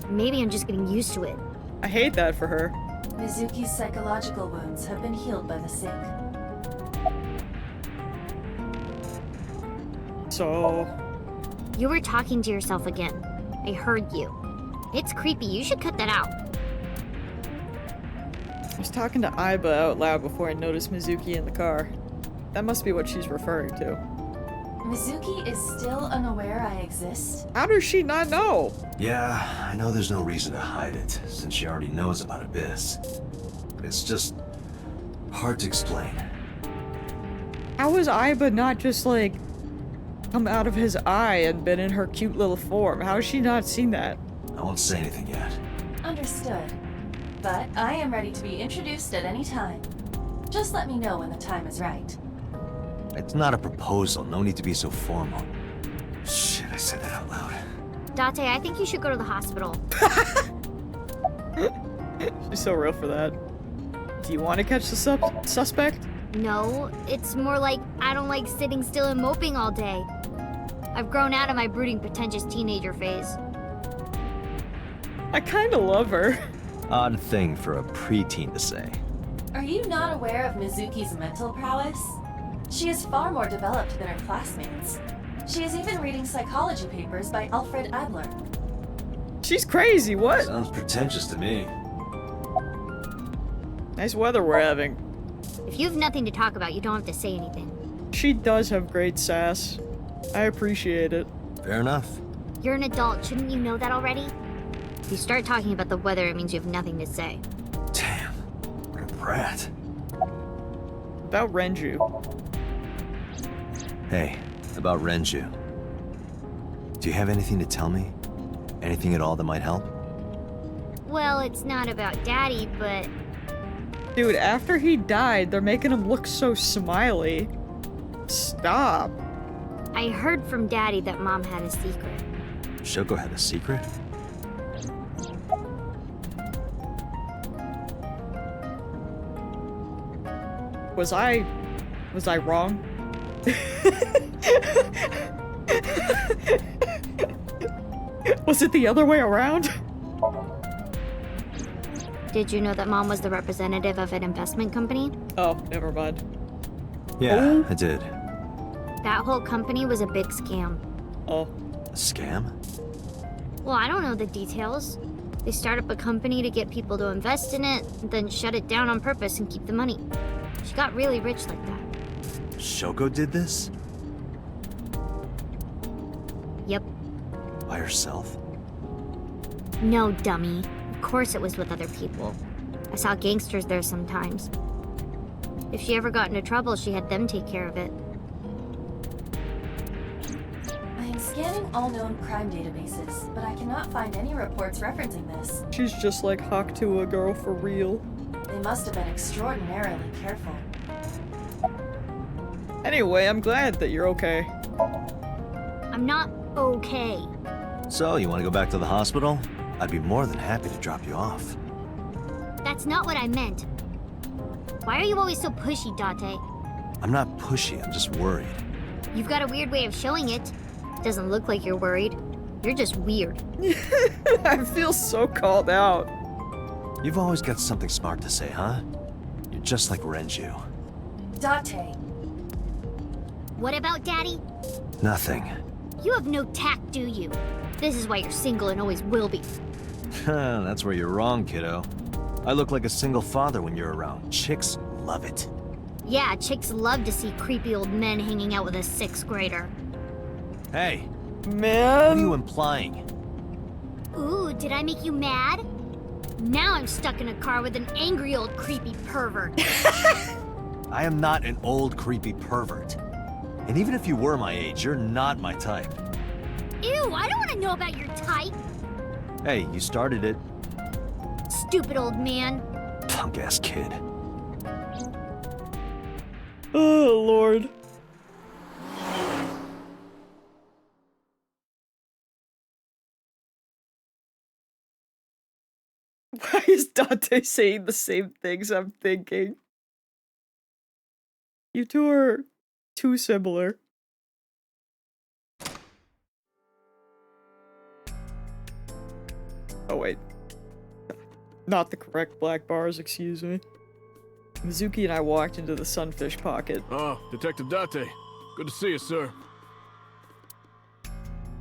Maybe I'm just getting used to it. I hate that for her. Mizuki's psychological wounds have been healed by the sick. So... You were talking to yourself again. I heard you. It's creepy. You should cut that out. I was talking to Iba out loud before I noticed Mizuki in the car. That must be what she's referring to. Mizuki is still unaware I exist? How does she not know? Yeah, I know there's no reason to hide it, since she already knows about Abyss. But it's just hard to explain. How is Aiba not just, like, come out of his eye and been in her cute little form? How has she not seen that? I won't say anything yet. Understood. But I am ready to be introduced at any time. Just let me know when the time is right. It's not a proposal, no need to be so formal. Shit, I said that out loud. Date, I think you should go to the hospital. She's so real for that. Do you want to catch the suspect? No, it's more like I don't like sitting still and moping all day. I've grown out of my brooding, pretentious teenager phase. I kinda love her. Odd thing for a preteen to say. Are you not aware of Mizuki's mental prowess? She is far more developed than her classmates. She is even reading psychology papers by Alfred Adler. She's crazy, what? Sounds pretentious to me. Nice weather we're having. If you have nothing to talk about, you don't have to say anything. She does have great sass. I appreciate it. Fair enough. You're an adult, shouldn't you know that already? If you start talking about the weather, it means you have nothing to say. Damn, what a brat. About Renju. Hey, about Renju. Do you have anything to tell me? Anything at all that might help? Well, it's not about Daddy, but Dude, after he died, they're making him look so smiley. Stop. I heard from Daddy that Mom had a secret. Shoko had a secret? Was I wrong? Was it the other way around? Did you know that Mom was the representative of an investment company? Oh, never mind. Yeah, Oh. I did. That whole company was a big scam. Oh, A scam? Well, I don't know the details. They start up a company to get people to invest in it, then shut it down on purpose and keep the money. She got really rich like that. Shoko did this? Yep. By herself? No, dummy. Of course it was with other people. I saw gangsters there sometimes. If she ever got into trouble, she had them take care of it. I am scanning all known crime databases, but I cannot find any reports referencing this. she's just like Hawk to a girl for real. They must have been extraordinarily careful. Anyway, I'm glad that you're okay. I'm not okay. So, you want to go back to the hospital? I'd be more than happy to drop you off. That's not what I meant. Why are you always so pushy, Date? I'm not pushy, I'm just worried. You've got a weird way of showing it. Doesn't look like you're worried. You're just weird. I feel so called out. You've always got something smart to say, huh? You're just like Renju. Date, What about Daddy? Nothing. You have no tact, do you? This is why you're single and always will be. That's where you're wrong, kiddo. I look like a single father when you're around. Chicks love it. Yeah, chicks love to see creepy old men hanging out with a 6th grader. Hey, what are Man. you implying? Ooh, did I make you mad? Now I'm stuck in a car with an angry old creepy pervert. I am not an old, creepy pervert. And even if you were my age, you're not my type. Ew, I don't want to know about your type. Hey, you started it. Stupid old man. Punk-ass kid. Oh, Lord. Why is Dante saying the same things I'm thinking? You two are too similar. Oh, wait. Not the correct black bars, excuse me. Mizuki and I walked into the sunfish pocket. Oh, Detective Date. Good to see you, sir.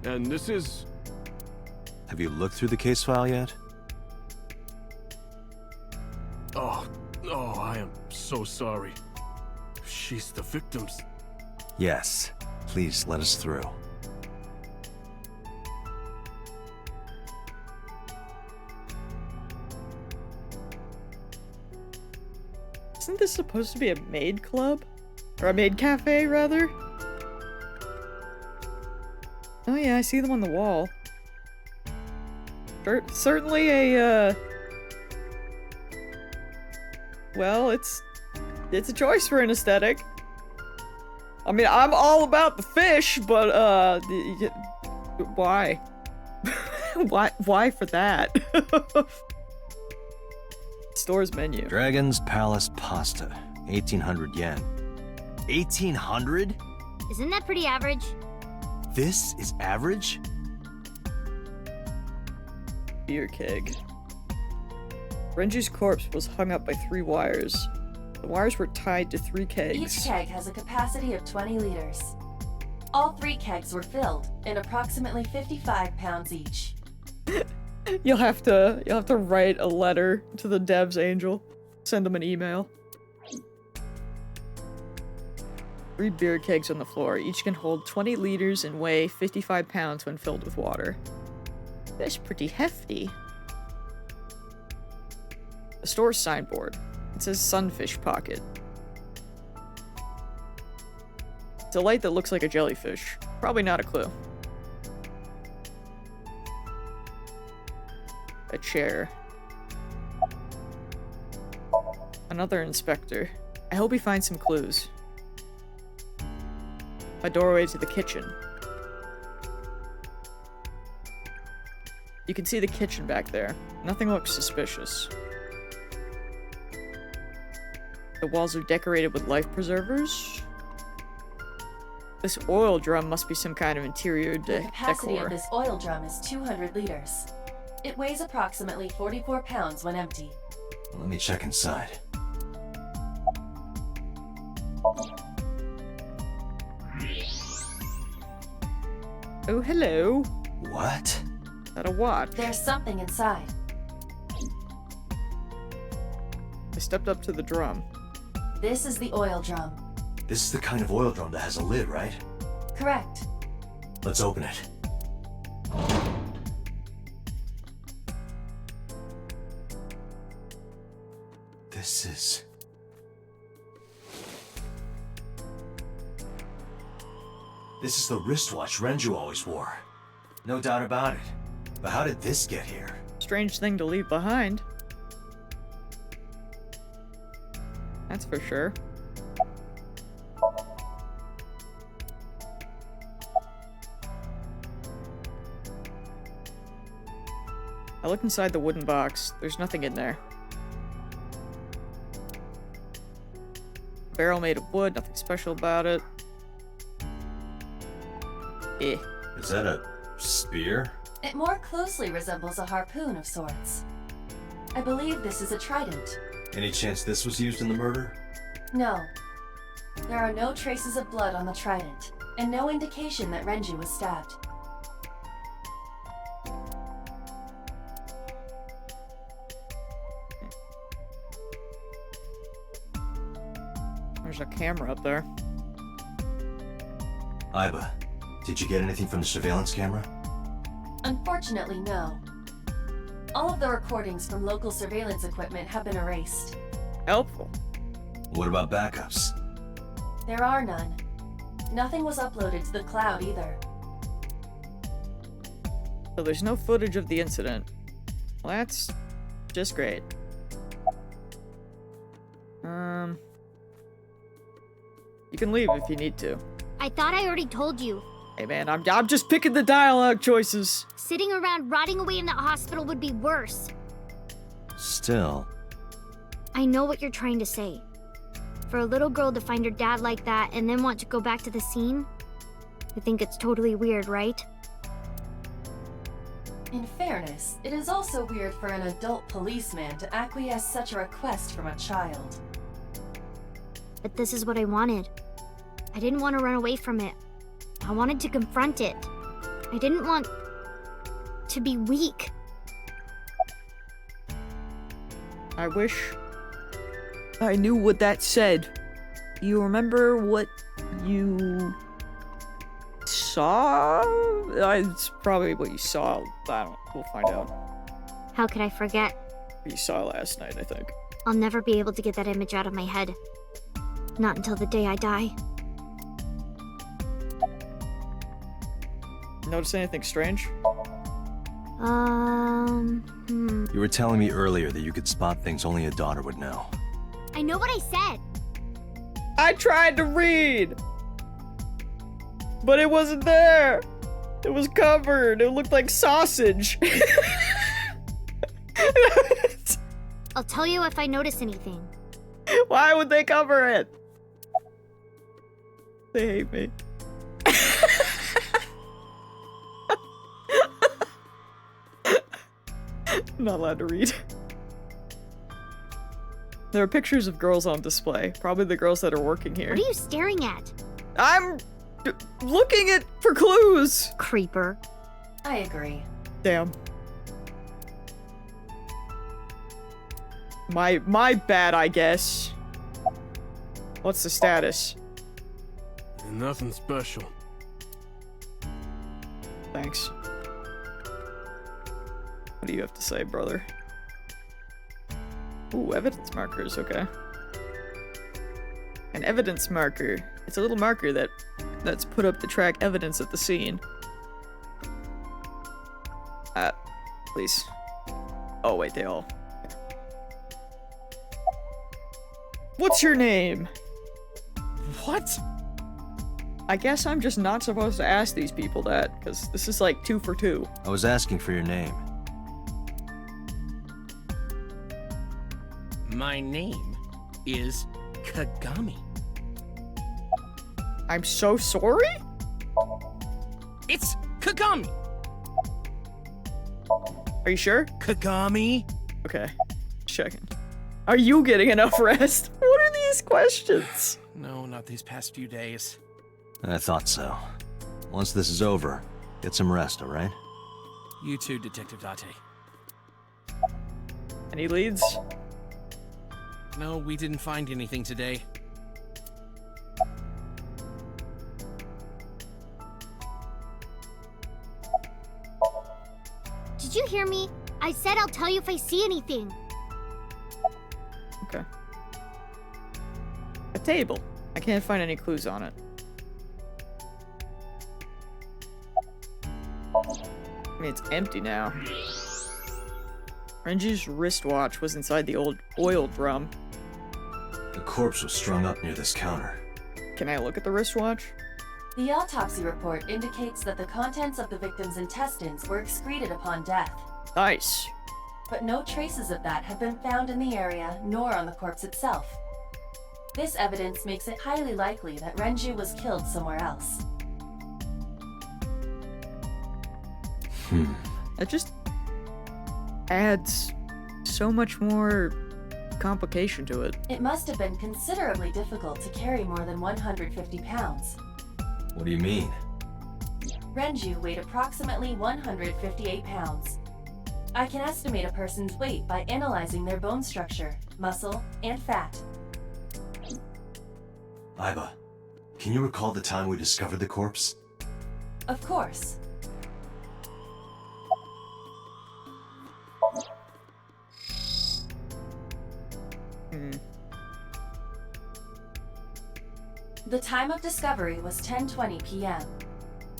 And this is... Have you looked through the case file yet? Oh, I am so sorry. She's the victim's... Yes. Please let us through. Isn't this supposed to be a maid club? Or a maid cafe, rather? Oh yeah, I see them on the wall. Certainly a, well, it's a choice for an aesthetic. I mean, I'm all about the fish, but, why? Why for that? Store's menu. Dragon's Palace Pasta. 1,800 yen. 1,800? Isn't that pretty average? This is average? Beer keg. Renji's corpse was hung up by 3 wires. The wires were tied to 3 kegs. Each keg has a capacity of 20 liters. All 3 kegs were filled, and approximately 55 pounds each. You'll have to write a letter to the devs, Angel. Send them an email. 3 beer kegs on the floor. Each can hold 20 liters and weigh 55 pounds when filled with water. That's pretty hefty. The store's signboard. It says Sunfish Pocket. It's a light that looks like a jellyfish. Probably not a clue. A chair. Another inspector. I hope he finds some clues. A doorway to the kitchen. You can see the kitchen back there. Nothing looks suspicious. The walls are decorated with life preservers. This oil drum must be some kind of interior The capacity decor. of this oil drum is 200 liters. It weighs approximately 44 pounds when empty. Let me check inside. Oh, hello. What? Is that a watch? There's something inside. I stepped up to the drum. This is the oil drum. This is the kind of oil drum that has a lid, right? Correct. Let's open it. This is... This is the wristwatch Renju always wore. No doubt about it. But how did this get here? Strange thing to leave behind. That's for sure. I look inside the wooden box. There's nothing in there. Barrel made of wood, nothing special about it. Eh. Is that a spear? It more closely resembles a harpoon of sorts. I believe this is a trident. Any chance this was used in the murder? No. There are no traces of blood on the trident, and no indication that Renju was stabbed. There's a camera up there. Iba, did you get anything from the surveillance camera? Unfortunately, no. All of the recordings from local surveillance equipment have been erased. Helpful. What about backups? There are none. Nothing was uploaded to the cloud either. So there's no footage of the incident. Well, that's just great. You can leave if you need to. I thought I already told you. Hey man, I'm just picking the dialogue choices. Sitting around rotting away in that hospital would be worse. Still. I know what you're trying to say. For a little girl to find her dad like that and then want to go back to the scene, I think it's totally weird, right? In fairness, it is also weird for an adult policeman to acquiesce such a request from a child. But this is what I wanted. I didn't want to run away from it. I wanted to confront it. I didn't want to be weak. I wish I knew what that said. You remember what you saw? It's probably what you saw. I don't. We'll find out. How could I forget? What you saw last night, I think. I'll never be able to get that image out of my head. Not until the day I die. Notice anything strange? You were telling me earlier that you could spot things only a daughter would know. I know what I said. I tried to read! But it wasn't there! It was covered. It looked like sausage. I'll tell you if I notice anything. Why would they cover it? They hate me. I'm not allowed to read. There are pictures of girls on display. Probably the girls that are working here. What are you staring at? I'm looking at for clues. Creeper. I agree. Damn. My bad, I guess. What's the status? Nothing special. Thanks. What do you have to say, brother? Ooh, evidence markers, okay. An evidence marker. It's a little marker that's put up to track evidence at the scene. Please. Oh wait, they all. What's your name? What? I guess I'm just not supposed to ask these people that, because this is like 2 for 2. I was asking for your name. My name is Kagami. I'm so sorry? It's Kagami! Are you sure? Kagami? Okay. Checking. Are you getting enough rest? What are these questions? No, not these past few days. I thought so. Once this is over, get some rest, alright? You too, Detective Date. Any leads? No, we didn't find anything today. Did you hear me? I said I'll tell you if I see anything. Okay. A table. I can't find any clues on it. I mean, it's empty now. Renji's wristwatch was inside the old oil drum. The corpse was strung up near this counter. Can I look at the wristwatch? The autopsy report indicates that the contents of the victim's intestines were excreted upon death. Nice. But no traces of that have been found in the area, nor on the corpse itself. This evidence makes it highly likely that Renju was killed somewhere else. It just adds so much more complication to it. It must have been considerably difficult to carry more than 150 pounds. What do you mean? Renju weighed approximately 158 pounds. I can estimate a person's weight by analyzing their bone structure, muscle, and fat. Aiba, can you recall the time we discovered the corpse? Of course. The time of discovery was 10:20 p.m.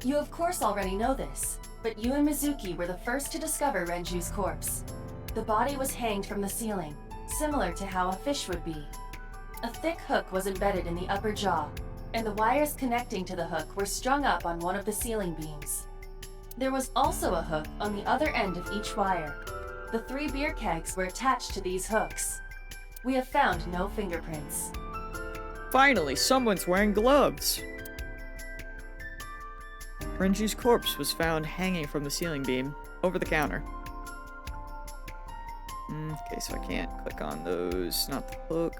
You of course already know this, but you and Mizuki were the first to discover Renju's corpse. The body was hanged from the ceiling, similar to how a fish would be. A thick hook was embedded in the upper jaw, and the wires connecting to the hook were strung up on one of the ceiling beams. There was also a hook on the other end of each wire. The 3 beer kegs were attached to these hooks. We have found no fingerprints. Finally, someone's wearing gloves. Renji's corpse was found hanging from the ceiling beam, over the counter. Okay, so I can't click on those. Not the hook.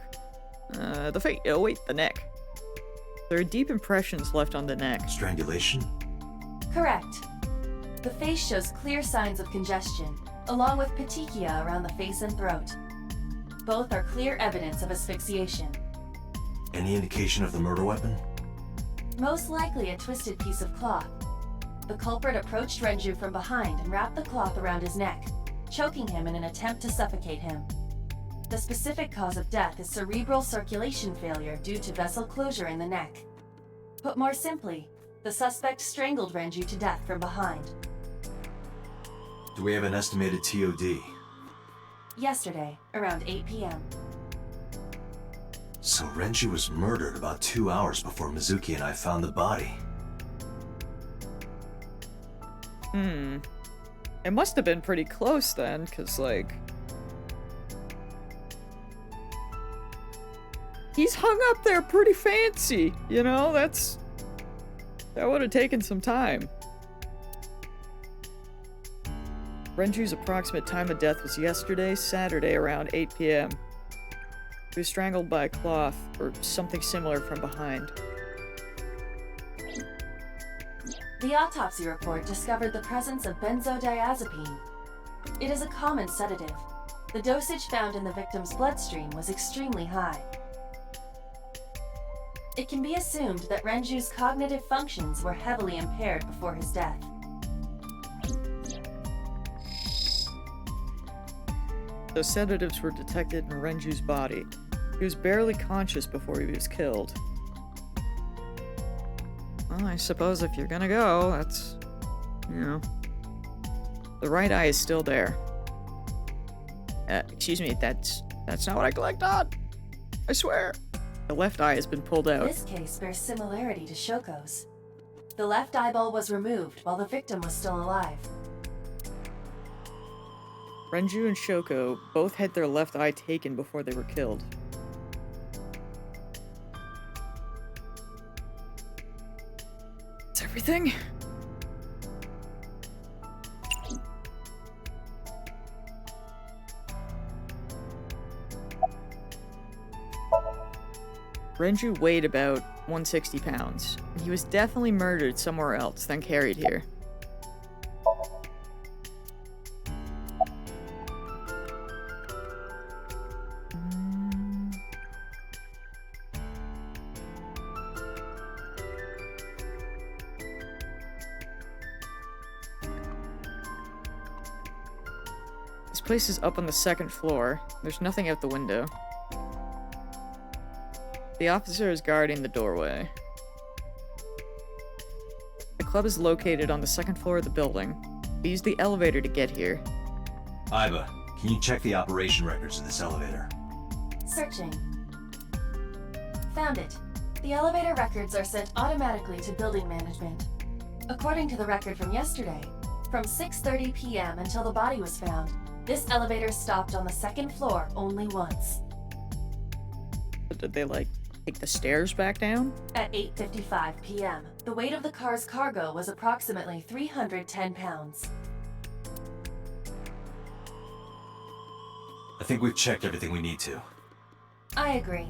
The face. Oh wait, the neck. There are deep impressions left on the neck. Strangulation? Correct. The face shows clear signs of congestion, along with petechia around the face and throat. Both are clear evidence of asphyxiation. Any indication of the murder weapon? Most likely a twisted piece of cloth, the culprit approached Renju from behind and wrapped the cloth around his neck, choking him in an attempt to suffocate him. The specific cause of death is cerebral circulation failure due to vessel closure in the neck. Put more simply, the suspect strangled Renju to death from behind. Do we have an estimated TOD? Yesterday, around 8 p.m. So Renji was murdered about 2 hours before Mizuki and I found the body. It must have been pretty close then, cause like... he's hung up there pretty fancy, you know? That would have taken some time. Renju's approximate time of death was yesterday, Saturday, around 8 p.m. He was strangled by a cloth, or something similar from behind. The autopsy report discovered the presence of benzodiazepine. It is a common sedative. The dosage found in the victim's bloodstream was extremely high. It can be assumed that Renju's cognitive functions were heavily impaired before his death. The sedatives were detected in Renju's body. He was barely conscious before he was killed. Well, I suppose if you're gonna go, that's... you know... The right eye is still there. Excuse me, that's not what I collect on! I swear! The left eye has been pulled out. This case bears similarity to Shoko's. The left eyeball was removed while the victim was still alive. Renju and Shoko both had their left eye taken before they were killed. That's everything? Renju weighed about 160 pounds. He was definitely murdered somewhere else, then carried here. This place is up on the second floor. There's nothing out the window. The officer is guarding the doorway. The club is located on the second floor of the building. We use the elevator to get here. Iba, can you check the operation records of this elevator? Searching. Found it. The elevator records are sent automatically to building management. According to the record from yesterday, from 6:30 p.m. until the body was found, this elevator stopped on the second floor only once. Did they, like, take the stairs back down? At 8:55 p.m., the weight of the car's cargo was approximately 310 pounds. I think we've checked everything we need to. I agree.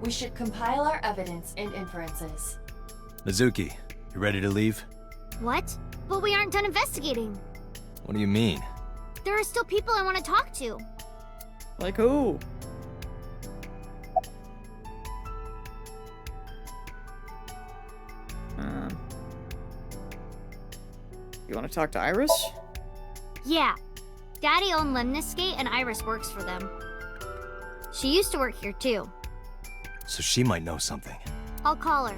We should compile our evidence and inferences. Mizuki, you ready to leave? What? But we aren't done investigating. What do you mean? There are still people I want to talk to. Like who? You want to talk to Iris? Yeah. Daddy owned Lemniscate and Iris works for them. She used to work here too. So she might know something. I'll call her.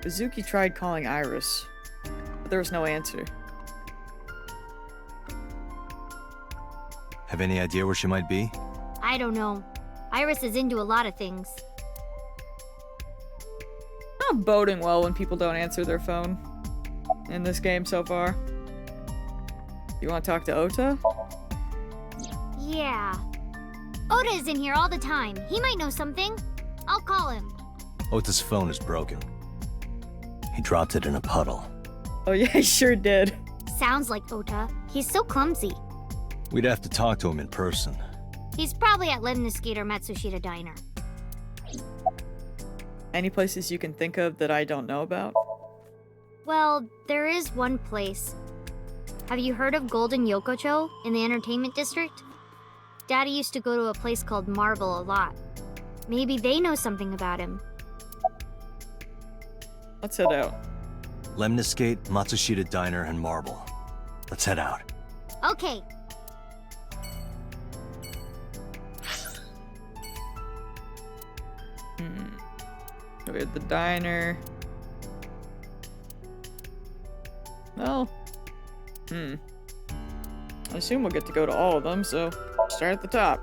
Mizuki tried calling Iris, but there was no answer. Have any idea where she might be? I don't know. Iris is into a lot of things. Not boding well when people don't answer their phone in this game so far. You want to talk to Ota? Yeah. Oda is in here all the time. He might know something. I'll call him. Ota's phone is broken. He dropped it in a puddle. Oh yeah, he sure did. Sounds like Ota. He's so clumsy. We'd have to talk to him in person. He's probably at Lemniscate or Matsushita Diner. Any places you can think of that I don't know about? Well, there is one place. Have you heard of Golden Yokocho in the entertainment district? Daddy used to go to a place called Marble a lot. Maybe they know something about him. Let's head out. Lemniscate, Matsushita Diner, and Marble. Let's head out. Okay. So we had the diner. Well, I assume we'll get to go to all of them, so start at the top.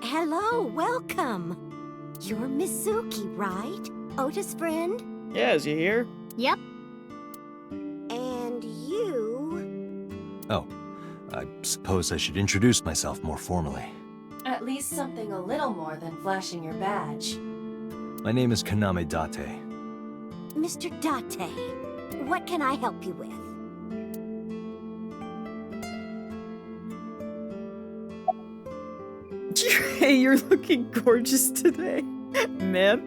Hello, welcome. You're Mizuki, right? Ota's friend? Yeah, is he here? Yep. And you... Oh, I suppose I should introduce myself more formally. At least something a little more than flashing your badge. My name is Kaname Date. Mr. Date, what can I help you with? Hey, you're looking gorgeous today, man.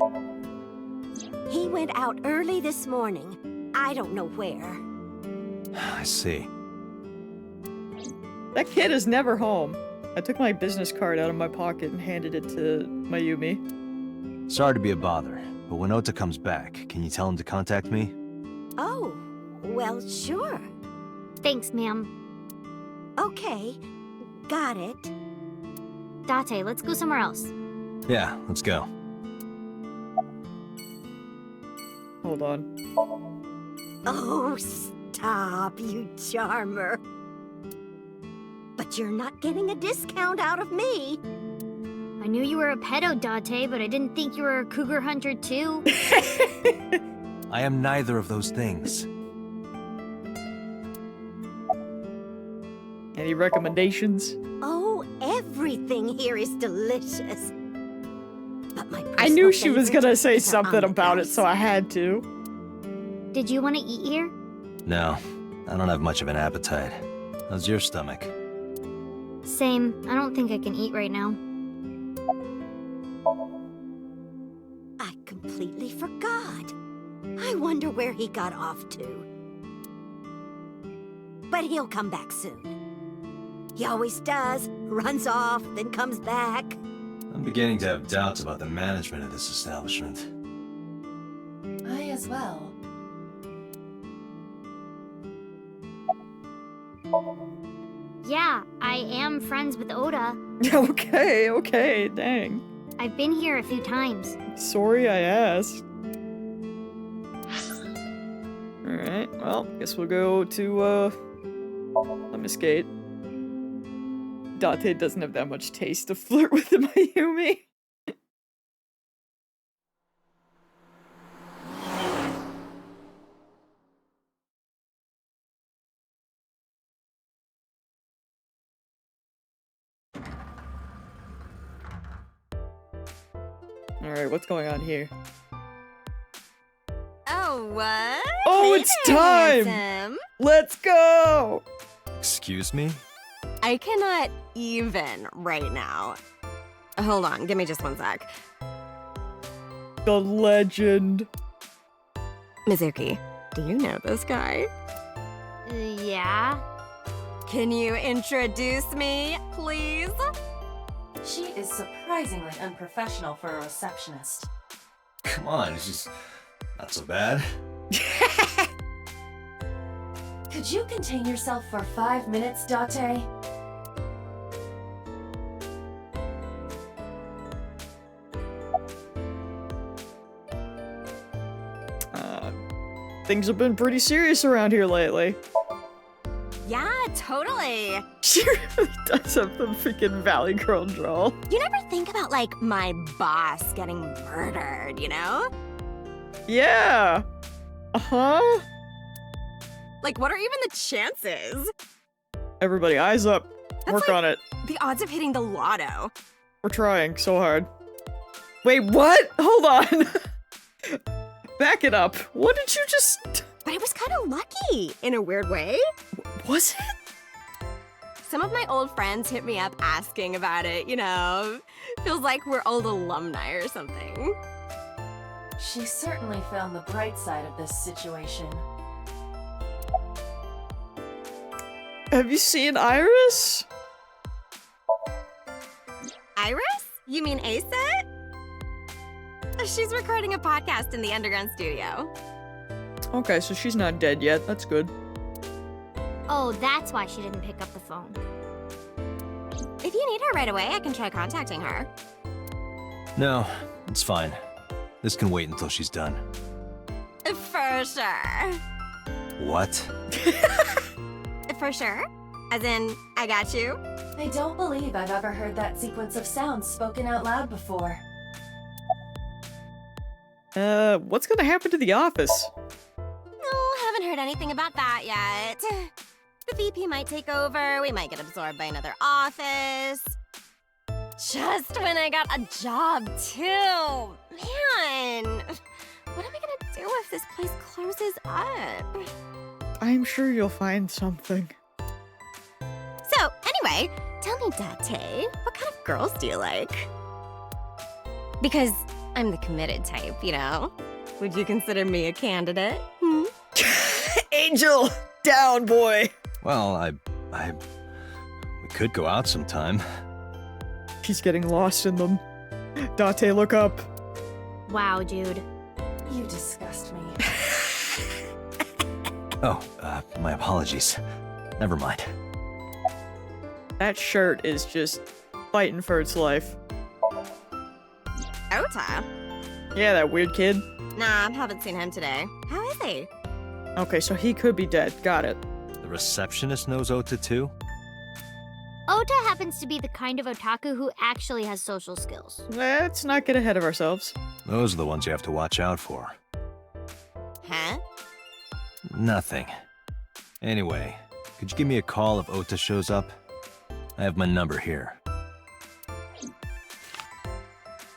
He went out early this morning. I don't know where. I see. That kid is never home. I took my business card out of my pocket and handed it to Mayumi. Sorry to be a bother, but when Ota comes back, can you tell him to contact me? Oh, well, sure. Thanks, ma'am. Okay, got it. Date, let's go somewhere else. Yeah, let's go. Hold on. Oh, stop, you charmer. But you're not getting a discount out of me. I knew you were a pedo, Date, but I didn't think you were a cougar hunter too. I am neither of those things. Any recommendations? Oh, everything here is delicious. But my I knew she personal was gonna favorite say is our something about it, omelet so I had to. Did you want to eat here? No, I don't have much of an appetite. How's your stomach? Same. I don't think I can eat right now. I completely forgot. I wonder where he got off to. But he'll come back soon. He always does. Runs off, then comes back. I'm beginning to have doubts about the management of this establishment. I as well. Yeah, I am friends with Oda. Okay, dang. I've been here a few times. Sorry I asked. Alright, well, guess we'll go to, Lemniscate. Date doesn't have that much taste to flirt with Mayumi. Alright, what's going on here? Oh, what? Oh, Hey it's there, time! handsome. Let's go! Excuse me? I cannot even right now. Hold on, give me just one sec. The legend. Mizuki, do you know this guy? Yeah? Can you introduce me, please? She is surprisingly unprofessional for a receptionist. Come on, it's just not so bad. Could you contain yourself for 5 minutes, Date? Things have been pretty serious around here lately. Yeah, totally. She really does have the freaking Valley Girl drawl. You never think about, like, my boss getting murdered, you know? Yeah. Uh-huh. Like, what are even the chances? Everybody, eyes up. Work like- on it. The odds of hitting the lotto. We're trying so hard. Wait, what? Hold on. Back it up. What did you just... But it was kind of lucky, in a weird way. Was it? some of my old friends hit me up asking about it, you know. Feels like we're old alumni or something. She certainly found the bright side of this situation. Have you seen Iris? Iris? You mean Aset? She's recording a podcast in the underground studio. Okay, so she's not dead yet. That's good. Oh, that's why she didn't pick up the phone. If you need her right away, I can try contacting her. No, it's fine. This can wait until she's done. For sure. What? For sure? As in, I got you? I don't believe I've ever heard that sequence of sounds spoken out loud before. What's gonna happen to the office? No, haven't heard anything about that yet. The VP might take over, we might get absorbed by another office. Just when I got a job, too. Man, what am I gonna do if this place closes up? I'm sure you'll find something. So, anyway, tell me, Date, what kind of girls do you like? Because I'm the committed type, you know? Would you consider me a candidate? Hmm? Angel! Down, boy! Well, we could go out sometime. He's getting lost in them. Date, look up. Wow, dude. You disgust me. Oh, my apologies. Never mind. That shirt is just fighting for its life. Ota? Yeah, that weird kid. Nah, I haven't seen him today. How is he? Okay, so he could be dead. Got it. The receptionist knows Ota too? Ota happens to be the kind of otaku who actually has social skills. Let's not get ahead of ourselves. Those are the ones you have to watch out for. Huh? Nothing. Anyway, could you give me a call if Ota shows up? I have my number here.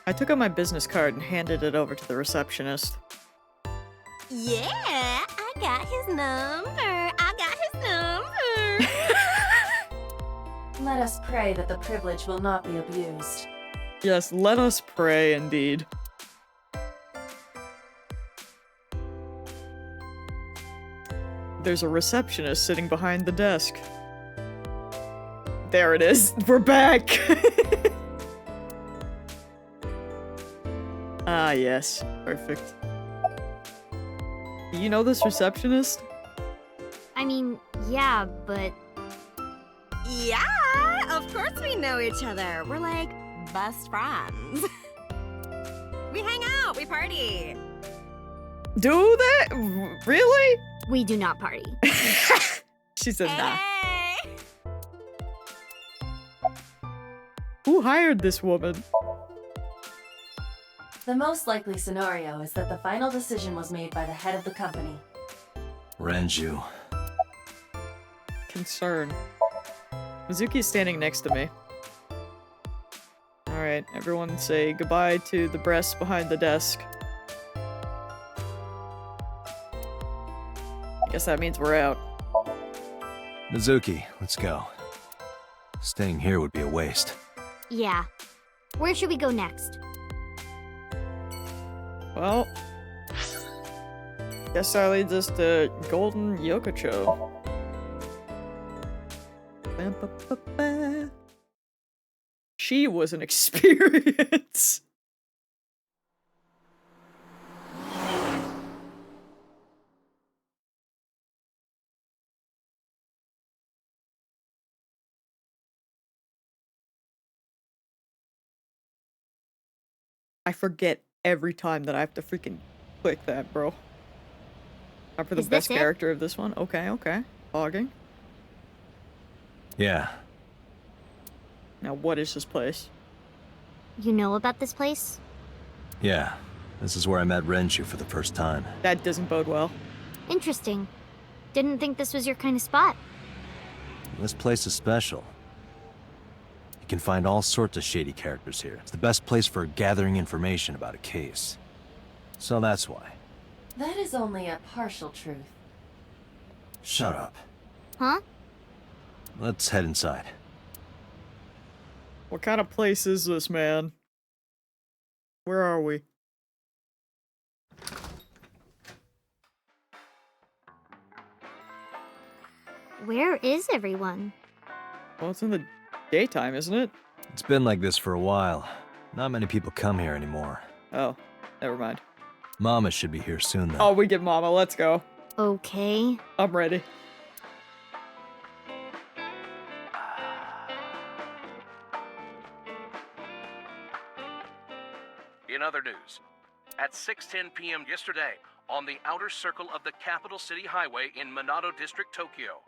I took out my business card and handed it over to the receptionist. Yeah, I got his number. I got his number. Let us pray that the privilege will not be abused. Yes, let us pray indeed. There's a receptionist sitting behind the desk. There it is. We're back! Ah, yes. Perfect. You know this receptionist? I mean, yeah, but Yeah, of course we know each other. We're like best friends. We hang out, we party. Do that? Really? we do not party. She said nah. Hey. Who hired this woman? The most likely scenario is that the final decision was made by the head of the company. Renju. Concern. Mizuki's standing next to me. Alright, everyone say goodbye to the breasts behind the desk. Guess that means we're out. Mizuki, let's go. Staying here would be a waste. Yeah. Where should we go next? Well, guess that leads us to Golden Yokocho. Ba-ba-ba-ba. She was an experience. I forget every time that I have to freaking click that, bro. Time for the Is best this it? character of this one. Okay, okay. Logging. Yeah. Now, what is this place? You know about this place? Yeah. This is where I met Renju for the first time. That doesn't bode well. Interesting. Didn't think this was your kind of spot. This place is special. You can find all sorts of shady characters here. It's the best place for gathering information about a case. So that's why. That is only a partial truth. Shut up. Huh? Let's head inside. What kind of place is this, man? Where are we? Where is everyone? Well, it's in the daytime, isn't it? It's been like this for a while. Not many people come here anymore. Oh, never mind. Mama should be here soon, though. Oh, we get Mama. Let's go. Okay. I'm ready. In other news, at 6:10 p.m. yesterday, on the outer circle of the Capital City Highway in Minato District, Tokyo,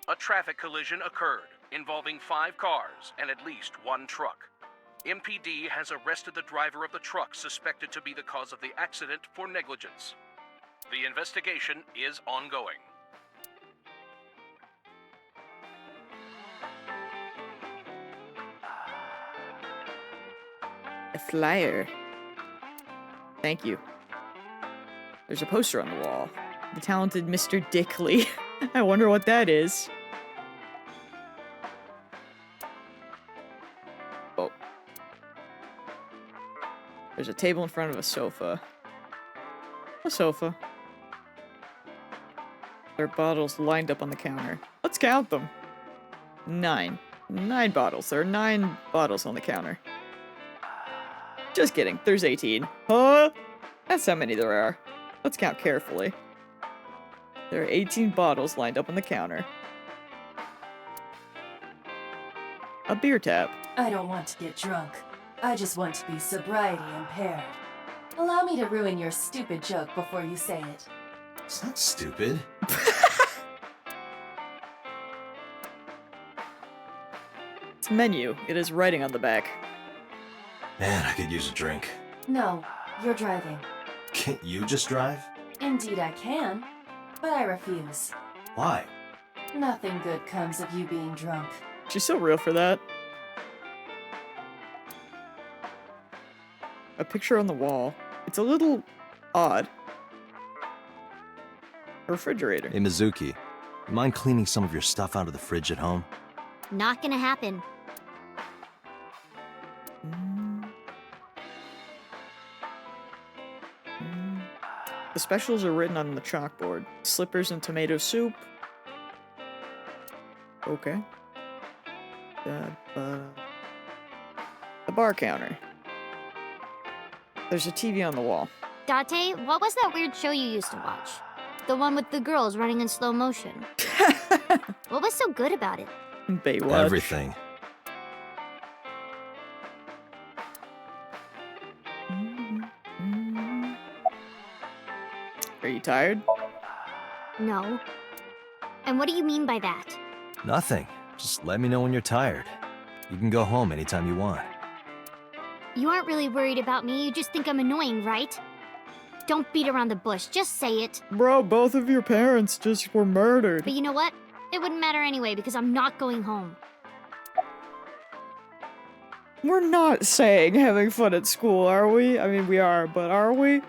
a traffic collision occurred involving 5 cars and at least 1 truck. MPD has arrested the driver of the truck suspected to be the cause of the accident for negligence. The investigation is ongoing. A flyer. Thank you. There's a poster on the wall. The talented Mr. Dickley. I wonder what that is. Oh. There's a table in front of a sofa. A sofa. There are bottles lined up on the counter. Let's count them. 9. 9 bottles. There are 9 bottles on the counter. Just kidding. There's 18. Huh? That's how many there are. Let's count carefully. There are 18 bottles lined up on the counter. A beer tap. I don't want to get drunk. I just want to be sobriety impaired. Allow me to ruin your stupid joke before you say it. It's not stupid. It's a menu. It is writing on the back. Man, I could use a drink. No, you're driving. Can't you just drive? Indeed I can, but I refuse. Why? Nothing good comes of you being drunk. She's so real for that. A picture on the wall. It's a little odd. A refrigerator. Hey, Mizuki, you mind cleaning some of your stuff out of the fridge at home? Not gonna happen. The specials are written on the chalkboard. Slippers and tomato soup. Okay. The bar counter. There's a TV on the wall. Date, what was that weird show you used to watch? The one with the girls running in slow motion. What was so good about it? Baywatch. Everything. Are you tired? No. And what do you mean by that? Nothing. Just let me know when you're tired. You can go home anytime you want. You aren't really worried about me, you just think I'm annoying, right? Don't beat around the bush, just say it. Bro, both of your parents just were murdered. But you know what? It wouldn't matter anyway because I'm not going home. We're not saying having fun at school, are we? I mean, we are, but are we?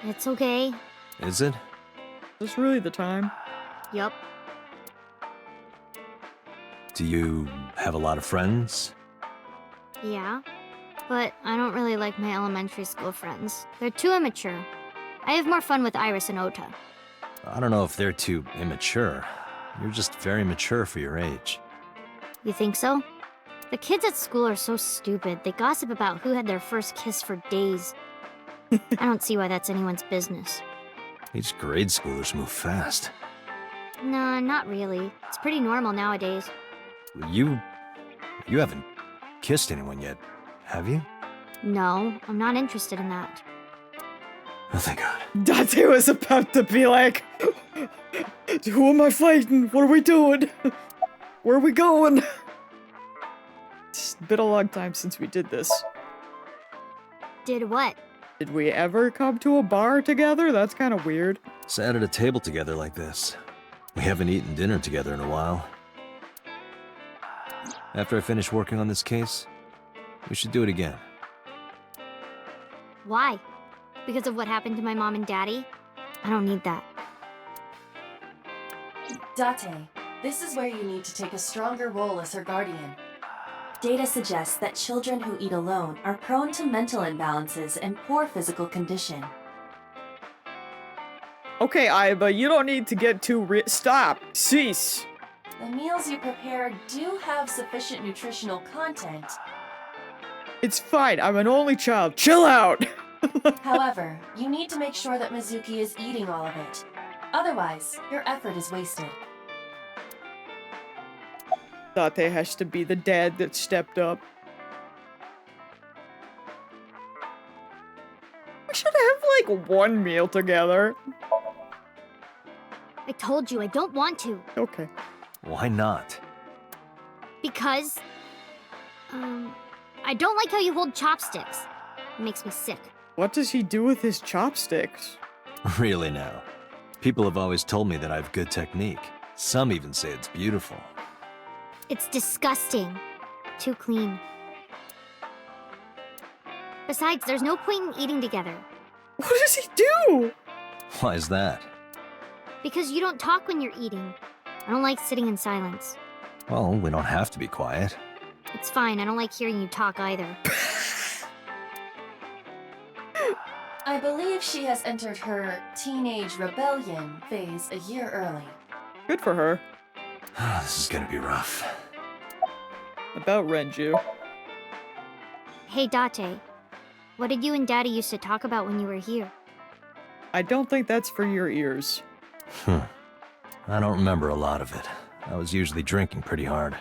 It's okay. Is it? Is this really the time? Yup. Do you have a lot of friends? Yeah. But I don't really like my elementary school friends. They're too immature. I have more fun with Iris and Ota. I don't know if they're too immature. You're just very mature for your age. You think so? The kids at school are so stupid. They gossip about who had their first kiss for days. I don't see why that's anyone's business. These grade schoolers move fast. Nah, not really. It's pretty normal nowadays. You haven't kissed anyone yet, have you? No, I'm not interested in that. Oh, thank God. Dante was about to be like, who am I fighting? What are we doing? Where are we going? It's been a long time since we did this. Did what? Did we ever come to a bar together? That's kind of weird. Sat at a table together like this. We haven't eaten dinner together in a while. After I finish working on this case, we should do it again. Why? Because of what happened to my mom and daddy? I don't need that. Date, This is where you need to take a stronger role as her guardian. Data suggests that children who eat alone are prone to mental imbalances and poor physical condition. Okay, Iba, you don't need to get too stop! Cease! The meals you prepare do have sufficient nutritional content. It's fine, I'm an only child. Chill out! However, you need to make sure that Mizuki is eating all of it. Otherwise, your effort is wasted. Date has to be the dad that stepped up. We should have, like, one meal together. I told you I don't want to. Okay. Why not? Because, I don't like how you hold chopsticks. It makes me sick. What does he do with his chopsticks? Really now. People have always told me that I have good technique. Some even say it's beautiful. It's disgusting. Too clean. Besides, there's no point in eating together. What does he do? Why is that? Because you don't talk when you're eating. I don't like sitting in silence. Well, we don't have to be quiet. It's fine, I don't like hearing you talk either. I believe she has entered her teenage rebellion phase a year early. Good for her. This is gonna be rough. About Renju. Hey, Date. What did you and Daddy used to talk about when you were here? I don't think that's for your ears. I don't remember a lot of it. I was usually drinking pretty hard.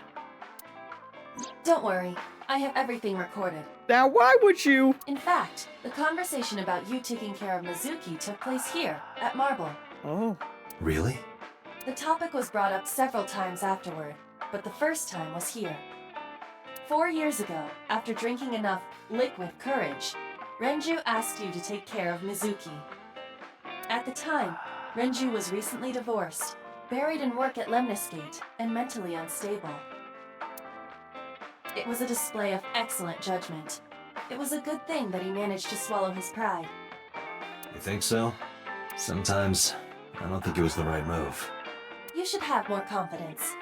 Don't worry, I have everything recorded. Now, why would you? In fact, the conversation about you taking care of Mizuki took place here, at Marble. Oh. Really? The topic was brought up several times afterward, but the first time was here. 4 years ago, after drinking enough liquid courage, Renju asked you to take care of Mizuki. At the time, Renju was recently divorced, buried in work at Lemniscate, and mentally unstable. It was a display of excellent judgment. It was a good thing that he managed to swallow his pride. You think so? Sometimes, I don't think it was the right move. You should have more confidence.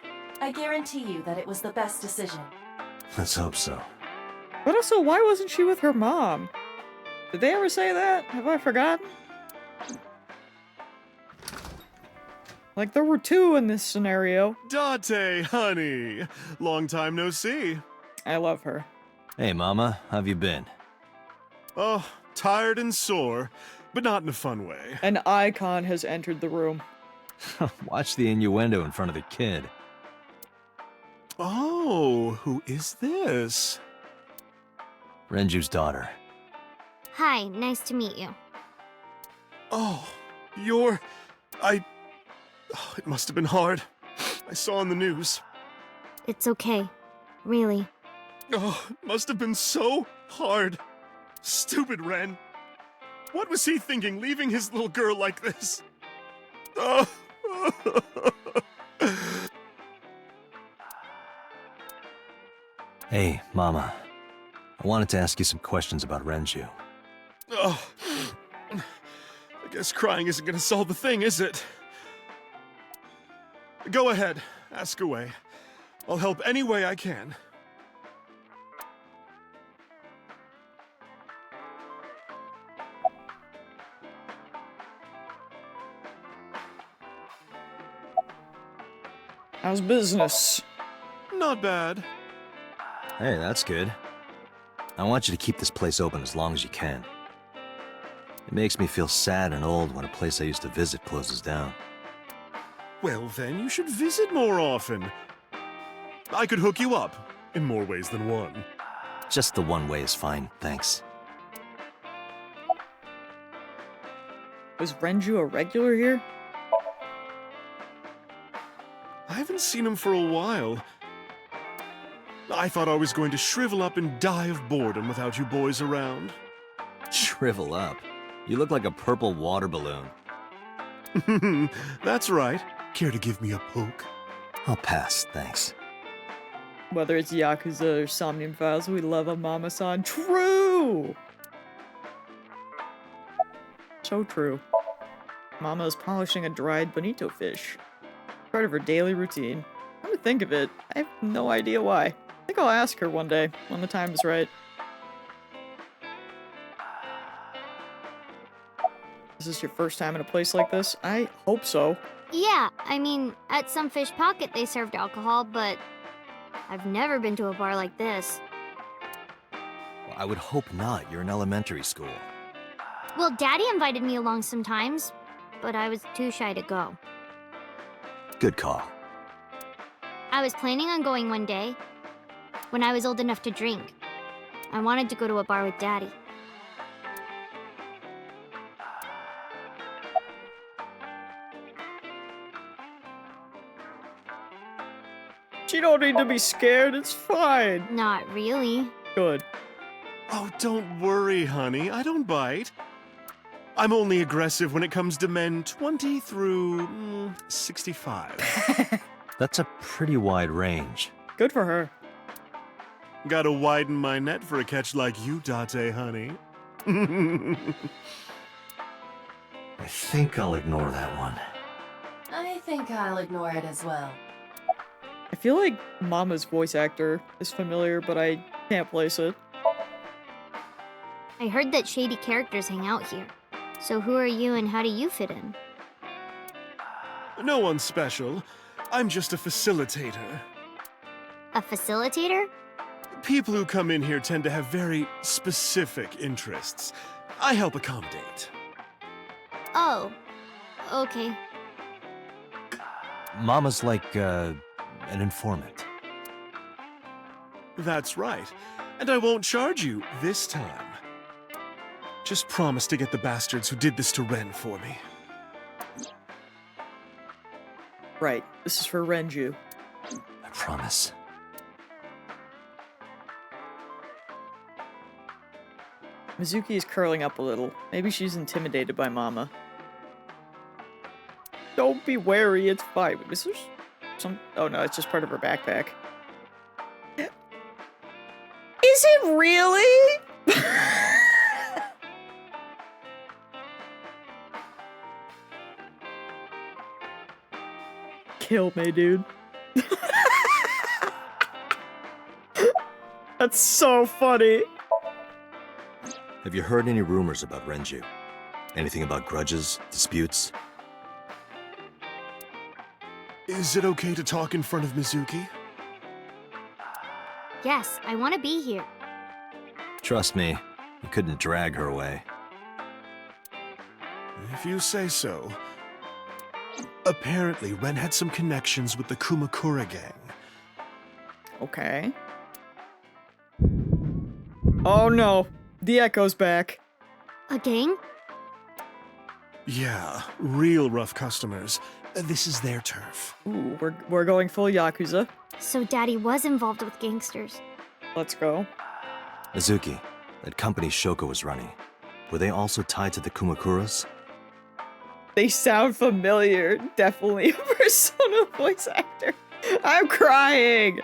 I guarantee you that it was the best decision. Let's hope so. But also, why wasn't she with her mom? Did they ever say that? Have I forgotten? Like, there were two in this scenario. Date, honey. Long time no see. I love her. Hey, Mama, how have you been? Oh, tired and sore, but not in a fun way. An icon has entered the room. Watch the innuendo in front of the kid. Oh, who is this? Renju's daughter. Hi, nice to meet you. Oh, you're... Oh, it must have been hard. I saw on the news. It's okay. Really. Oh, it must have been so hard. Stupid Ren. What was he thinking, leaving his little girl like this? Oh. Hey, Mama. I wanted to ask you some questions about Renju. Oh. I guess crying isn't gonna solve the thing, is it? Go ahead. Ask away. I'll help any way I can. How's business? Not bad. Hey, that's good. I want you to keep this place open as long as you can. It makes me feel sad and old when a place I used to visit closes down. Well, then you should visit more often. I could hook you up, in more ways than one. Just the one way is fine, thanks. Was Renju a regular here? I haven't seen him for a while. I thought I was going to shrivel up and die of boredom without you boys around. Shrivel up. You look like a purple water balloon. That's right. Care to give me a poke? I'll pass, thanks. Whether it's Yakuza or Somnium Files, we love a Mama-san. True! So true. Mama is polishing a dried bonito fish. Part of her daily routine. Come to think of it, I have no idea why. I think I'll ask her one day, when the time is right. Is this your first time in a place like this? I hope so. Yeah, I mean, at some fish pocket they served alcohol, but I've never been to a bar like this. Well, I would hope not. You're in elementary school. Well, Daddy invited me along sometimes, but I was too shy to go. Good call. I was planning on going one day, when I was old enough to drink. I wanted to go to a bar with Daddy. She don't need to be scared, it's fine. Not really. Good. Oh, don't worry, honey. I don't bite. I'm only aggressive when it comes to men 20 through 65. That's a pretty wide range. Good for her. Gotta widen my net for a catch like you, Date, honey. I think I'll ignore that one. I think I'll ignore it as well. I feel like Mama's voice actor is familiar, but I can't place it. I heard that shady characters hang out here. So who are you and how do you fit in? No one special. I'm just a facilitator. A facilitator? People who come in here tend to have very specific interests. I help accommodate. Oh, okay. Mama's like, an informant. That's right. And I won't charge you this time. Just promise to get the bastards who did this to Ren for me. Right, this is for Renju. I promise. Mizuki is curling up a little. Maybe she's intimidated by Mama. Don't be wary, it's fine. Is there some... Oh no, it's just part of her backpack. Is it really? Kill me, dude. That's so funny. Have you heard any rumors about Renju? Anything about grudges, disputes? Is it okay to talk in front of Mizuki? Yes, I want to be here. Trust me, you couldn't drag her away. If you say so. Apparently, Ren had some connections with the Kumakura gang. Okay. Oh no, the echo's back. A gang? Yeah, real rough customers. This is their turf. Ooh, we're going full Yakuza. So Daddy was involved with gangsters. Let's go. Mizuki, that company Shoko was running, were they also tied to the Kumakuras? They sound familiar. Definitely a Persona voice actor. I'm crying.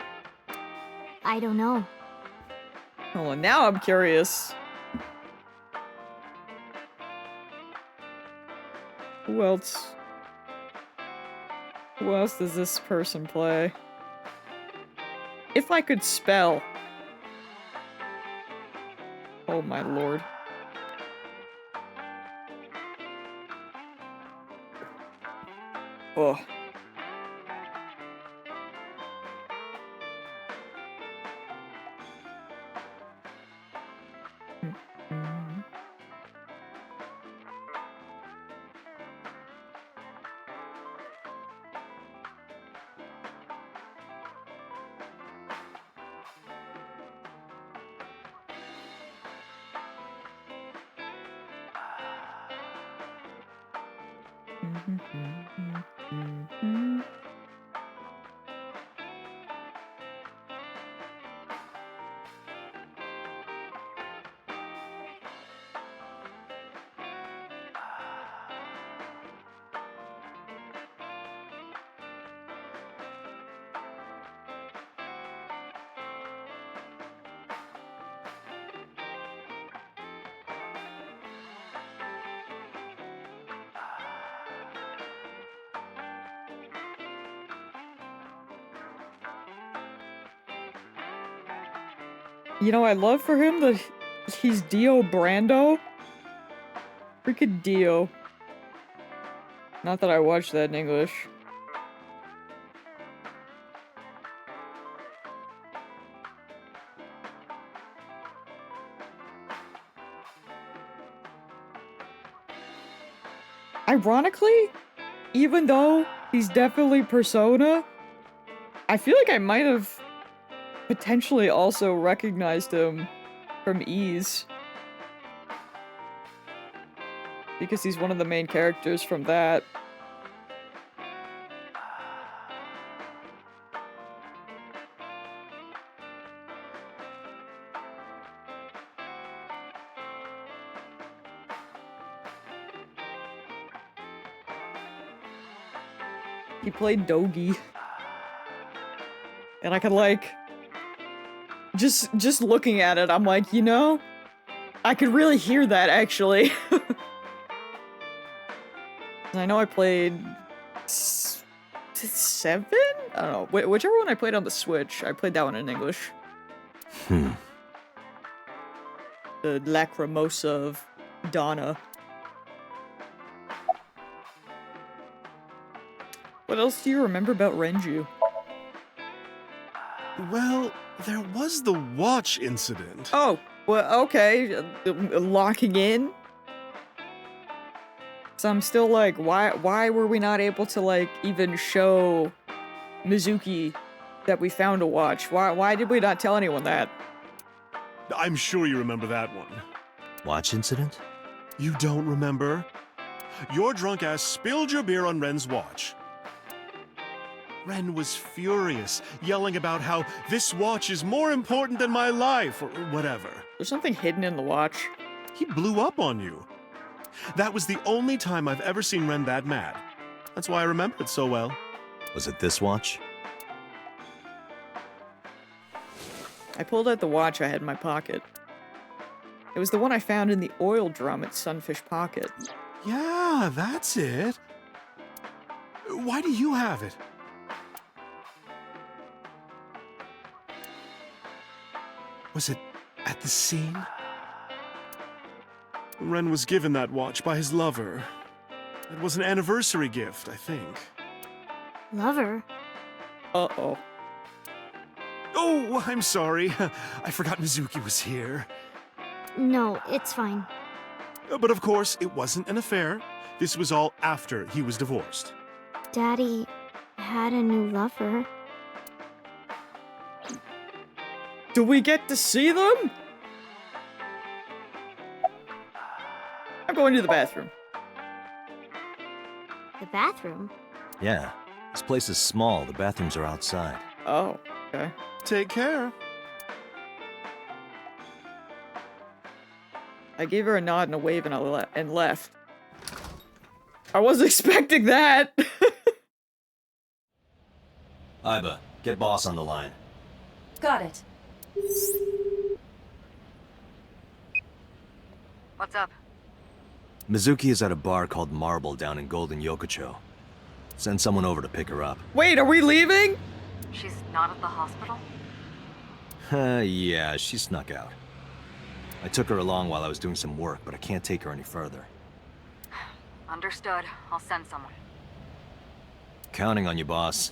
I don't know. Oh, now I'm curious. Who else? Who else does this person play? If I could spell. Oh my lord. Oh. You know, I love for him that he's Dio Brando. Freaking Dio. Not that I watched that in English. Ironically, even though he's definitely Persona, I feel like I might have potentially also recognized him from Ease. Because he's one of the main characters from that. He played Dogi. And I could like... Just looking at it, I'm like, you know? I could really hear that, actually. I know I played... 7? I don't know. Whichever one I played on the Switch, I played that one in English. The Lacrimosa of Donna. What else do you remember about Renju? Well, there was the watch incident. Oh, well, okay. Locking in? So I'm still like, why were we not able to, like, even show Mizuki that we found a watch? Why did we not tell anyone that? I'm sure you remember that one. Watch incident? You don't remember? Your drunk ass spilled your beer on Ren's watch. Ren was furious, yelling about how this watch is more important than my life, or whatever. There's something hidden in the watch. He blew up on you. That was the only time I've ever seen Ren that mad. That's why I remember it so well. Was it this watch? I pulled out the watch I had in my pocket. It was the one I found in the oil drum at Sunfish Pocket. Yeah, that's it. Why do you have it? Was it at the scene? Ren was given that watch by his lover. It was an anniversary gift, I think. Lover? Uh-oh. Oh, I'm sorry. I forgot Mizuki was here. No, it's fine. But of course, it wasn't an affair. This was all after he was divorced. Daddy had a new lover. Do we get to see them? I'm going to the bathroom. The bathroom? Yeah. This place is small. The bathrooms are outside. Oh, okay. Take care. I gave her a nod and a wave and left. I wasn't expecting that! Iba, get boss on the line. Got it. What's up? Mizuki is at a bar called Marble down in Golden Yokocho. Send someone over to pick her up. Wait, are we leaving? She's not at the hospital? Yeah, she snuck out. I took her along while I was doing some work, but I can't take her any further. Understood. I'll send someone. Counting on you, boss.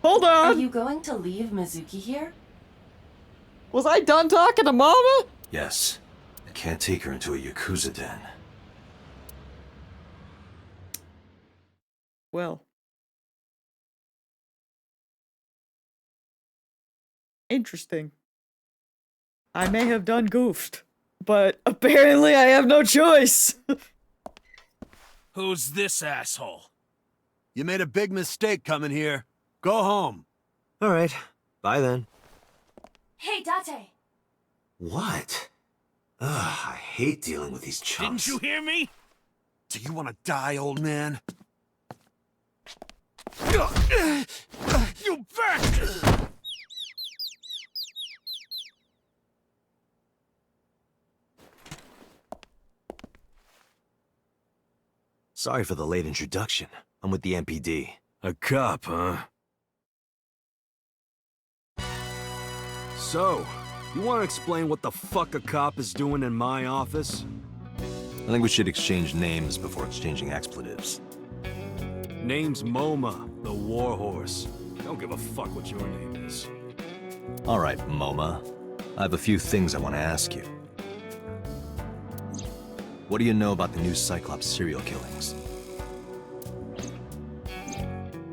Hold Are on! you going to leave Mizuki here? Was I done talking to Mama? Yes. I can't take her into a Yakuza den. Well. Interesting. I may have done goofed, but apparently I have no choice. Who's this asshole? You made a big mistake coming here. Go home. All right. Bye then. Hey, Date! What? Ugh, I hate dealing with these chumps. Didn't you hear me? Do you want to die, old man? You bastard! Sorry for the late introduction. I'm with the MPD. A cop, huh? So, You want to explain what the fuck a cop is doing in my office? I think we should exchange names before exchanging expletives. Name's MoMA, the warhorse. Don't give a fuck what your name is. All right, MoMA. I have a few things I want to ask you. What do you know about the new Cyclops serial killings?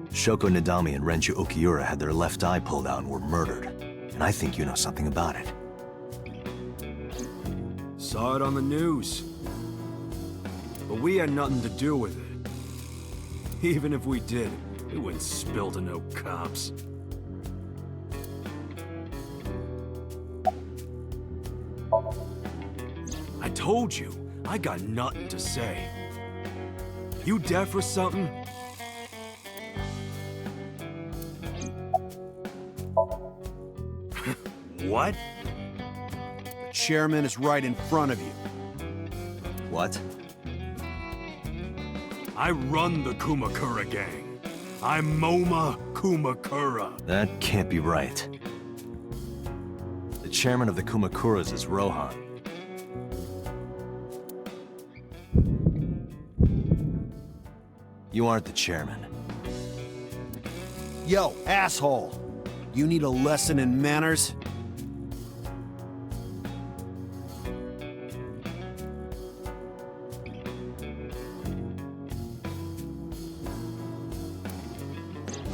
Shoko Nadami and Renju Okiura had their left eye pulled out and were murdered. And I think you know something about it. Saw it on the news. But we had nothing to do with it. Even if we did, it wouldn't spill to no cops. I told you, I got nothing to say. You deaf or something? What? The chairman is right in front of you. What? I run the Kumakura gang. I'm MoMA Kumakura. That can't be right. The chairman of the Kumakuras is Rohan. You aren't the chairman. Yo, asshole! You need a lesson in manners?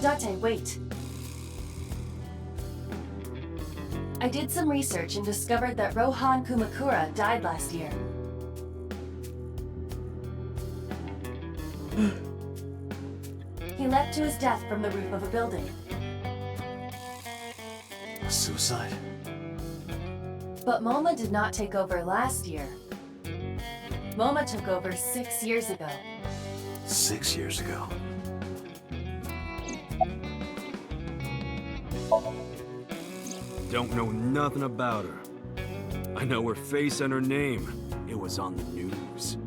Date, wait. I did some research and discovered that Rohan Kumakura died last year. He leapt to his death from the roof of a building. Suicide? But MoMA did not take over last year. MoMA took over 6 years ago. 6 years ago. Don't know nothing about her. I know her face and her name. It was on the news.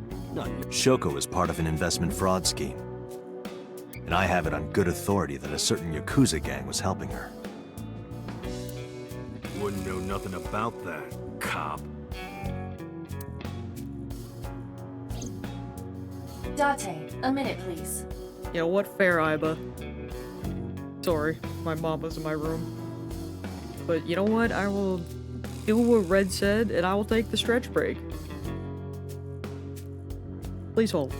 Shoko is part of an investment fraud scheme. And I have it on good authority that a certain Yakuza gang was helping her. Wouldn't know nothing about that, cop. Date, a minute please. Yeah, what fair, Iba? Sorry, my mom was in my room. But you know what? I will do what Red said, and I will take the stretch break. Please hold.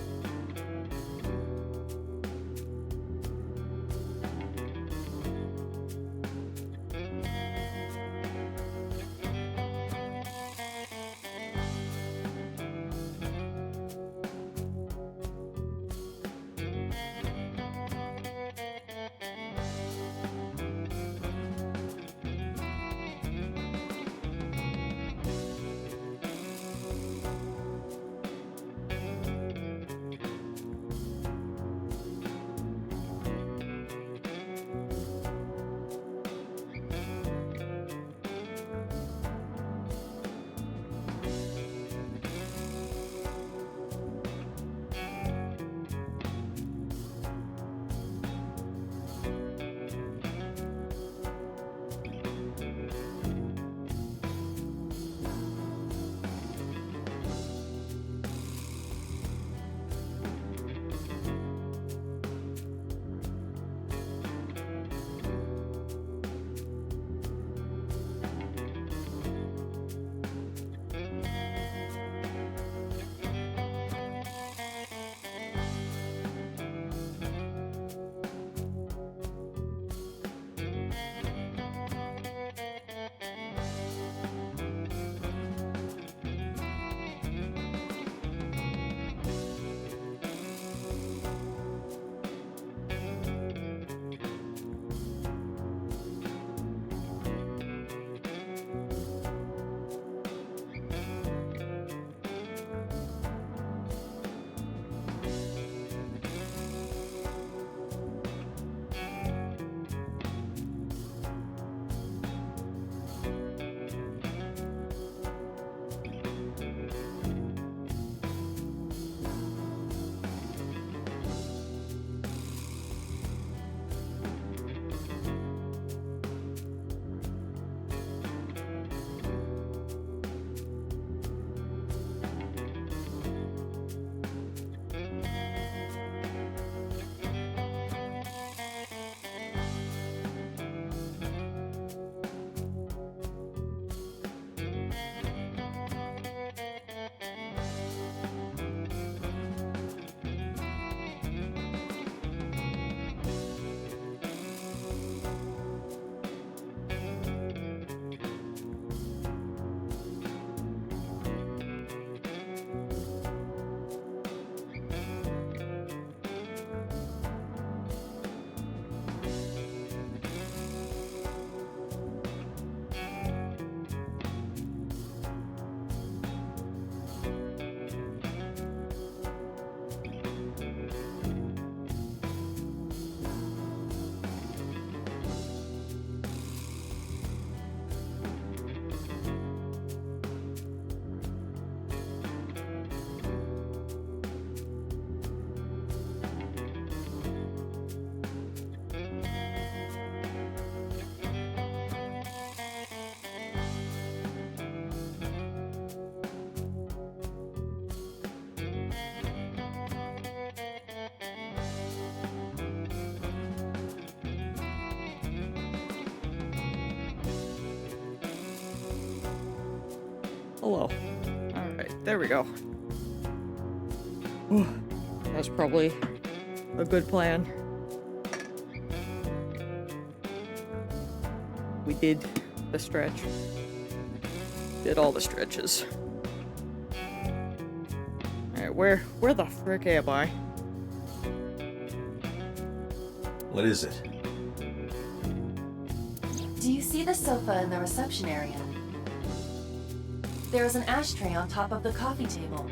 Hello. Alright, there we go. Whew. That's probably a good plan. We did the stretch. Did all the stretches. Alright, where the frick am I? What is it? Do you see the sofa in the reception area? There is an ashtray on top of the coffee table.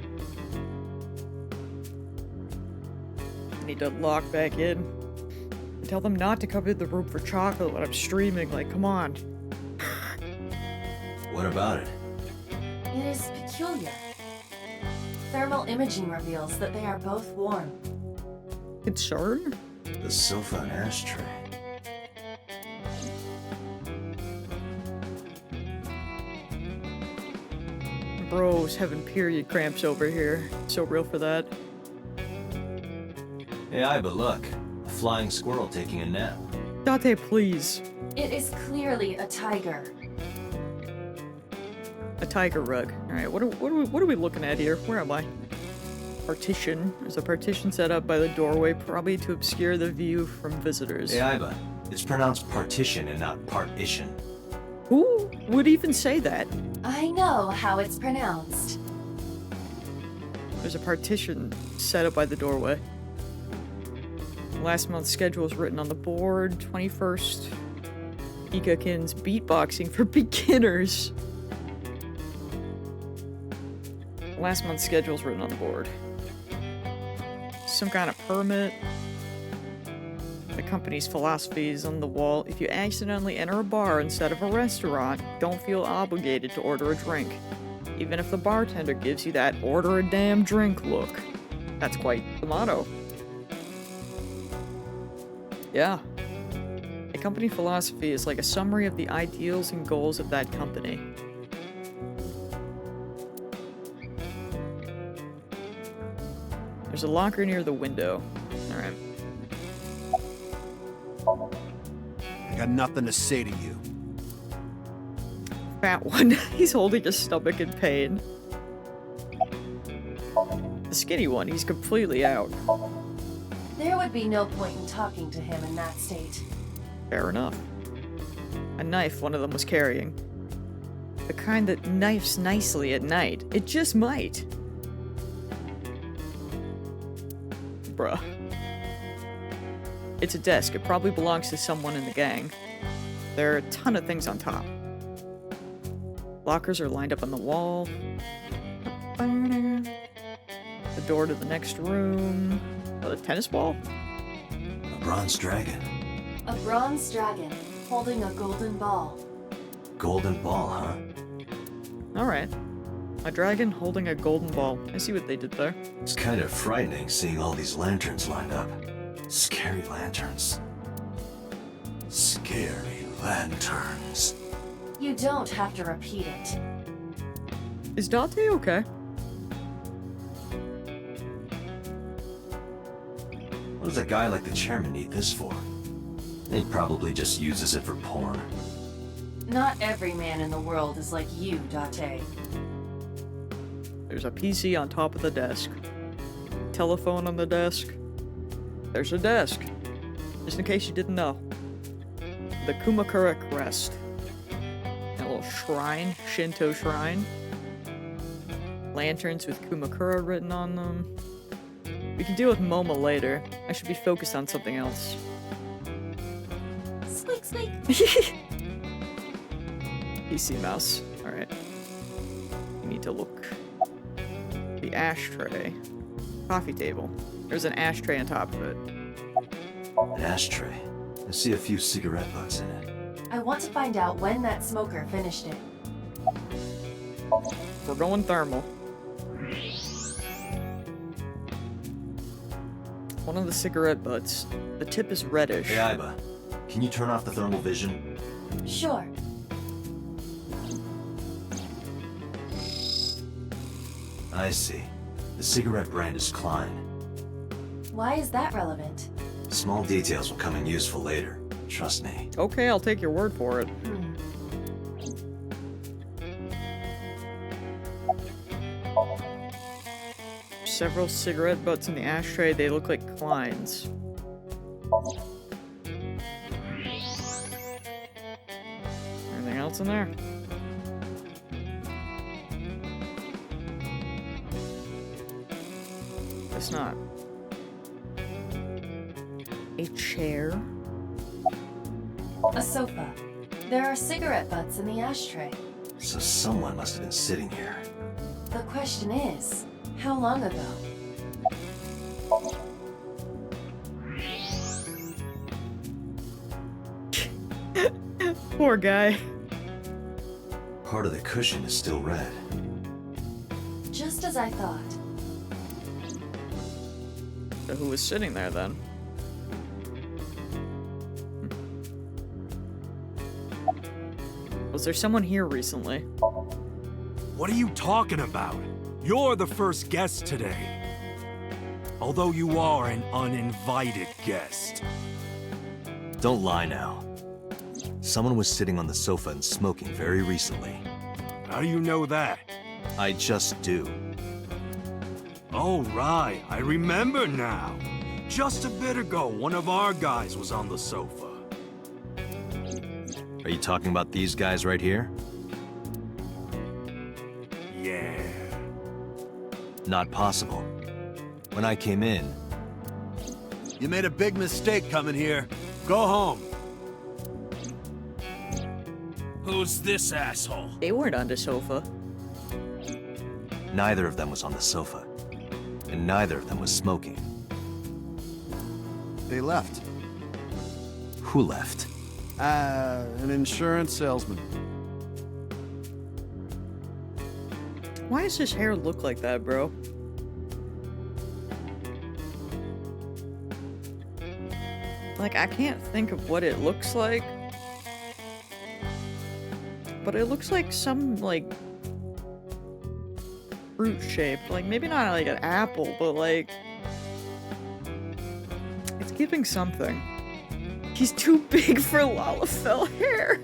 I need to log back in. And tell them not to cover the room for chocolate when I'm streaming, like, come on. What about it? It is peculiar. Thermal imaging reveals that they are both warm. Concern? The sofa and ashtray. Bro's having period cramps over here. So real for that. Hey, Iba, look. A flying squirrel taking a nap. Date, please. It is clearly a tiger. A tiger rug. Alright, what are we looking at here? Where am I? Partition. There's a partition set up by the doorway, probably to obscure the view from visitors. Hey, Iba. It's pronounced partition and not partition. Who would even say that? I know how it's pronounced. There's a partition set up by the doorway. Last month's schedule is written on the board. 21st. Ikakin's beatboxing for beginners. Last month's schedule is written on the board. Some kind of permit. The company's philosophy is on the wall. If you accidentally enter a bar instead of a restaurant, don't feel obligated to order a drink. Even if the bartender gives you that order a damn drink look. That's quite the motto. Yeah. A company philosophy is like a summary of the ideals and goals of that company. There's a locker near the window. Alright. I got nothing to say to you. Fat one. He's holding his stomach in pain. The skinny one, he's completely out. There would be no point in talking to him in that state. Fair enough. A knife one of them was carrying. The kind that knifes nicely at night. It just might. Bruh. It's a desk. It probably belongs to someone in the gang. There are a ton of things on top. Lockers are lined up on the wall. The door to the next room. Oh, the tennis ball? A bronze dragon. A bronze dragon holding a golden ball. Golden ball, huh? Alright. A dragon holding a golden ball. I see what they did there. It's kind of frightening seeing all these lanterns lined up. Scary lanterns. Scary lanterns. You don't have to repeat it. Is Dante okay? What does a guy like the chairman need this for? He probably just uses it for porn. Not every man in the world is like you, Date. There's a PC on top of the desk. Telephone on the desk. There's a desk. Just in case you didn't know. The Kumakura crest. A little shrine, Shinto shrine. Lanterns with Kumakura written on them. We can deal with Momo later. I should be focused on something else. Squeak, squeak. PC mouse. Alright. You need to look. The ashtray. Coffee table. There's an ashtray on top of it. An ashtray. I see a few cigarette butts in it. I want to find out when that smoker finished it. We're going thermal. One of the cigarette butts. The tip is reddish. Hey, Iba. Can you turn off the thermal vision? Sure. I see. The cigarette brand is Klein. Why is that relevant? Small details will come in useful later. Trust me. Okay, I'll take your word for it. several cigarette butts in the ashtray. They look like Klein's. Anything else in there? It's not. A chair? A sofa. There are cigarette butts in the ashtray. So someone must have been sitting here. The question is, how long ago? Poor guy. Part of the cushion is still red. Just as I thought. So who was sitting there then? Was there someone here recently? What are you talking about? You're the first guest today. Although you are an uninvited guest. Don't lie now. Someone was sitting on the sofa and smoking very recently. How do you know that? I just do. Oh, right. I remember now. Just a bit ago, one of our guys was on the sofa. Are you talking about these guys right here? Yeah. Not possible. When I came in... You made a big mistake coming here. Go home. Who's this asshole? They weren't on the sofa. Neither of them was on the sofa. And neither of them was smoking. They left. Who left? An insurance salesman. Why does his hair look like that, bro? Like, I can't think of what it looks like. But it looks like some, like, fruit shape. Like, maybe not like an apple, but like... It's giving something. He's too big for Lalafell hair.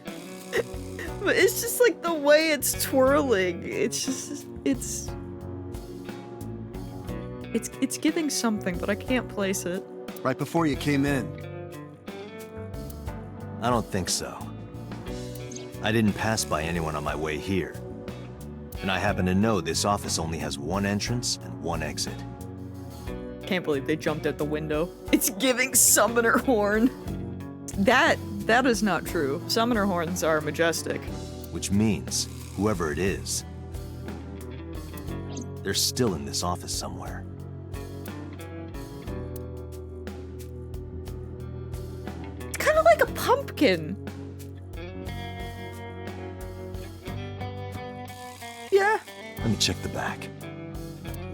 But it's just like the way it's twirling. It's just... It's giving something, but I can't place it. Right before you came in. I don't think so. I didn't pass by anyone on my way here. And I happen to know this office only has one entrance and one exit. Can't believe they jumped at the window. It's giving summoner horn. That is not true. Summoner horns are majestic. Which means, whoever it is, they're still in this office somewhere. It's kind of like a pumpkin. Yeah. Let me check the back.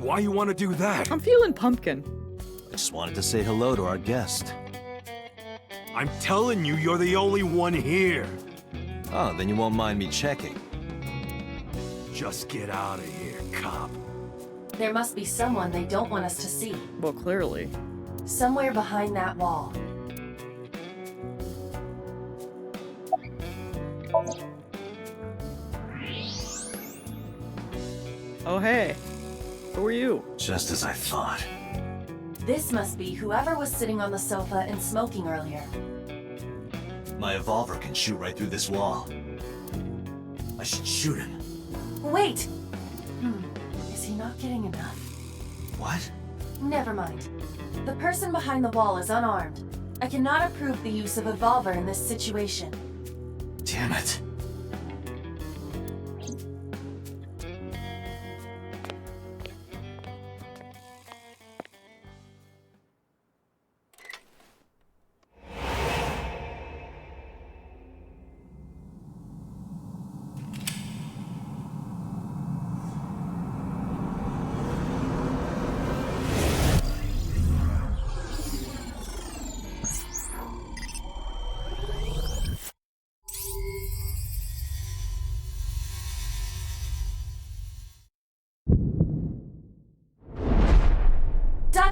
Why you want to do that? I'm feeling pumpkin. I just wanted to say hello to our guest. I'm telling you, you're the only one here. Oh, then you won't mind me checking. Just get out of here, cop. There must be someone they don't want us to see. Well, clearly. Somewhere behind that wall. Oh, hey. Who are you? Just as I thought. This must be whoever was sitting on the sofa and smoking earlier. My evolver can shoot right through this wall. I should shoot him. Wait! Is he not getting enough? What? Never mind. The person behind the wall is unarmed. I cannot approve the use of evolver in this situation. Damn it.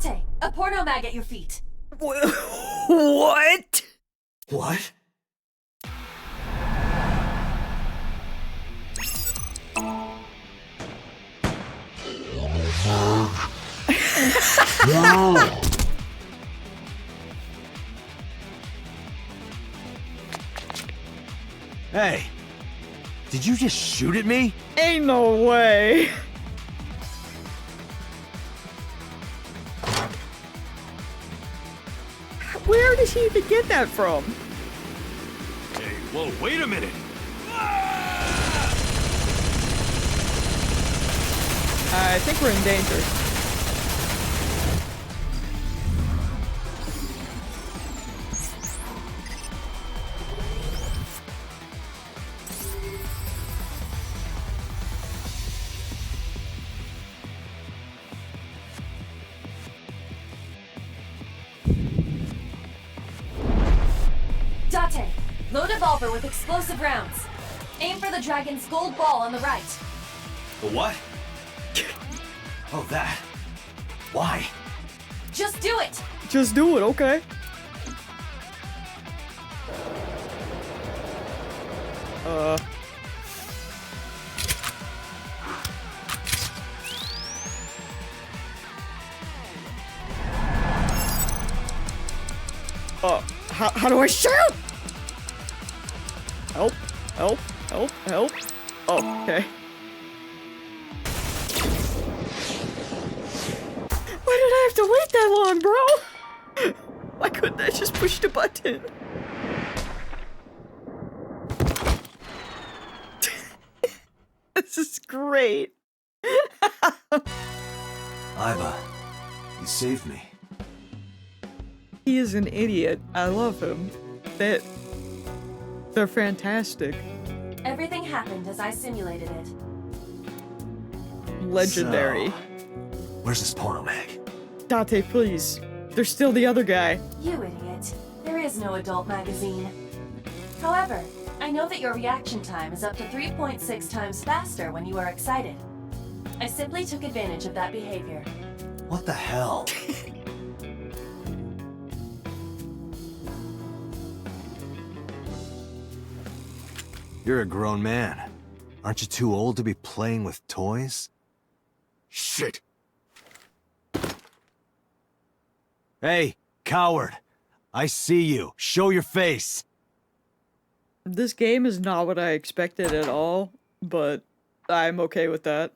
Date, a porno mag at your feet. What? What? Hey, did you just shoot at me? Ain't no way. Where did he even get that from? Hey, whoa, wait a minute! I think we're in danger. Date, load a revolver with explosive rounds. Aim for the dragon's gold ball on the right. The what? Oh, that. Why? Just do it! Just do it, okay. How do I shoot? Help, help, help, help. Oh, okay. Why did I have to wait that long, bro? Why couldn't I just push the button? This is great. Iva, you saved me. He is an idiot. I love him. They're fantastic. Everything happened as I simulated it. Legendary. So, where's this porno mag? Date, please. There's still the other guy. You idiot. There is no adult magazine. However, I know that your reaction time is up to 3.6 times faster when you are excited. I simply took advantage of that behavior. What the hell? You're a grown man. Aren't you too old to be playing with toys? Shit! Hey, coward! I see you. Show your face! This game is not what I expected at all, but I'm okay with that.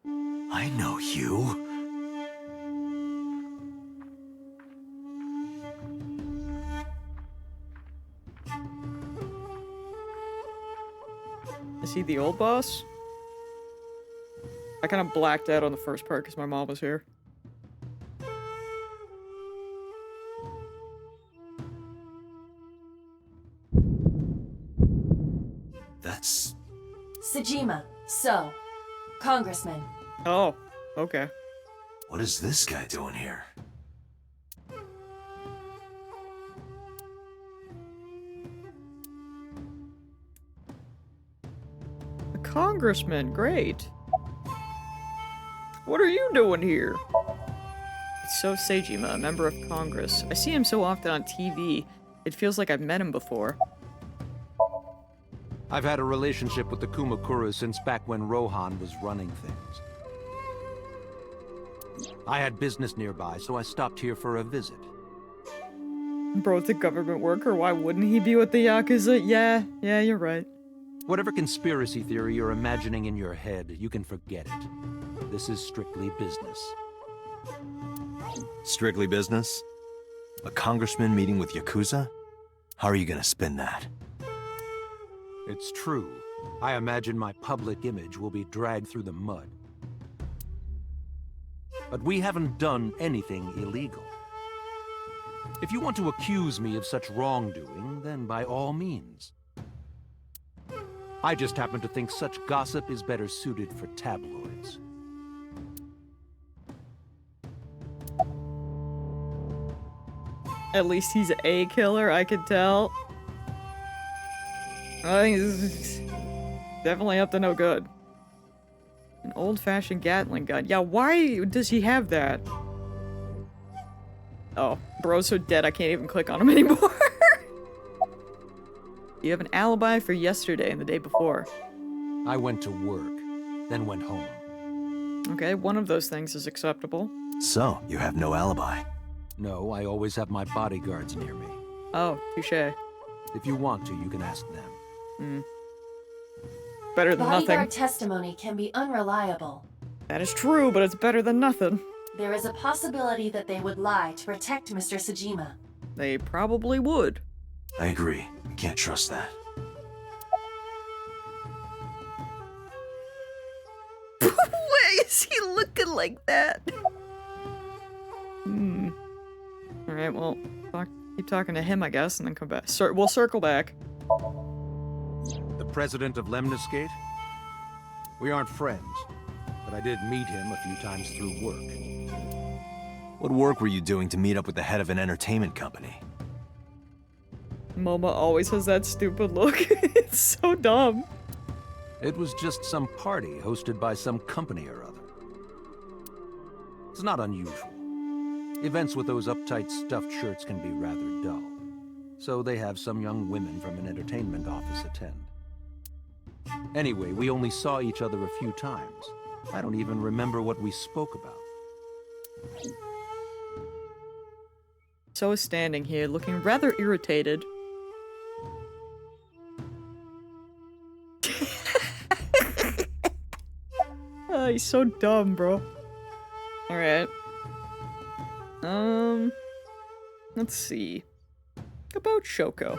I know you. Is he the old boss? I kind of blacked out on the first part because my mom was here. That's... Sejima, so, Congressman. Oh, okay. What is this guy doing here? A congressman, great. What are you doing here? So Sejima, a member of Congress. I see him so often on TV. It feels like I've met him before. I've had a relationship with the Kumakura since back when Rohan was running things. I had business nearby, so I stopped here for a visit. Bro, the government worker, why wouldn't he be with the Yakuza? Yeah, you're right. Whatever conspiracy theory you're imagining in your head, you can forget it. This is strictly business. Strictly business? A congressman meeting with Yakuza? How are you gonna spin that? It's true. I imagine my public image will be dragged through the mud. But we haven't done anything illegal. If you want to accuse me of such wrongdoing, then by all means. I just happen to think such gossip is better suited for tabloids. At least he's a killer, I could tell. I think this is definitely up to no good. An old-fashioned Gatling gun. Yeah, why does he have that? Oh, bro's so dead I can't even click on him anymore. You have an alibi for yesterday and the day before. I went to work, then went home. Okay, one of those things is acceptable. So, you have no alibi. No, I always have my bodyguards near me. Oh, touche. If you want to, you can ask them. Better than nothing. Bodyguard testimony can be unreliable. That is true, but it's better than nothing. There is a possibility that they would lie to protect Mr. Sajima. They probably would. I agree. Can't trust that. Why is he looking like that? Alright, well, keep talking to him, I guess, and then come back. We'll circle back. The president of Lemniscate? We aren't friends, but I did meet him a few times through work. What work were you doing to meet up with the head of an entertainment company? Moma always has that stupid look. It's so dumb. It was just some party hosted by some company or other. It's not unusual. Events with those uptight stuffed shirts can be rather dull. So they have some young women from an entertainment office attend. Anyway, we only saw each other a few times. I don't even remember what we spoke about. So is standing here, looking rather irritated. He's so dumb, bro. Alright. Let's see. About Shoko.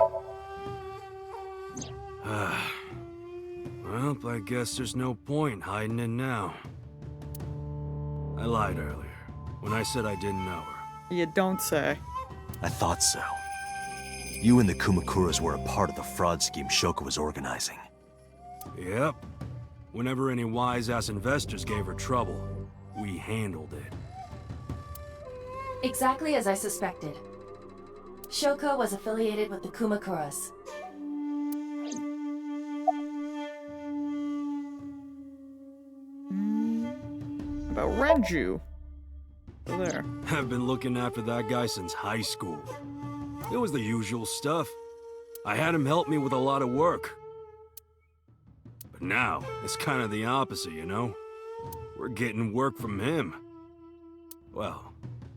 Well, I guess there's no point hiding it now. I lied earlier, when I said I didn't know her. You don't say. I thought so. You and the Kumakuras were a part of the fraud scheme Shoko was organizing. Yep. Whenever any wise-ass investors gave her trouble, we handled it. Exactly as I suspected. Shoko was affiliated with the Kumakuras. About Renju. Oh, there. I've been looking after that guy since high school. It was the usual stuff. I had him help me with a lot of work. But now, it's kind of the opposite, you know? We're getting work from him. Well,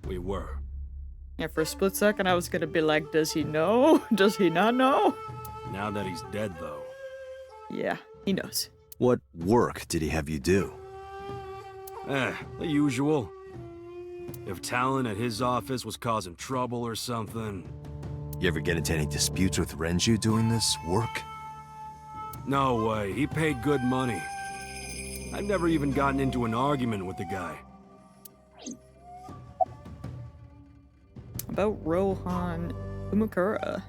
we were. Yeah, for a split second I was gonna be like, does he know? Does he not know? Now that he's dead, though. Yeah, he knows. What work did he have you do? The usual. If talent at his office was causing trouble or something. You ever get into any disputes with Renju doing this work? No way, he paid good money. I've never even gotten into an argument with the guy. About Rohan Kumakura.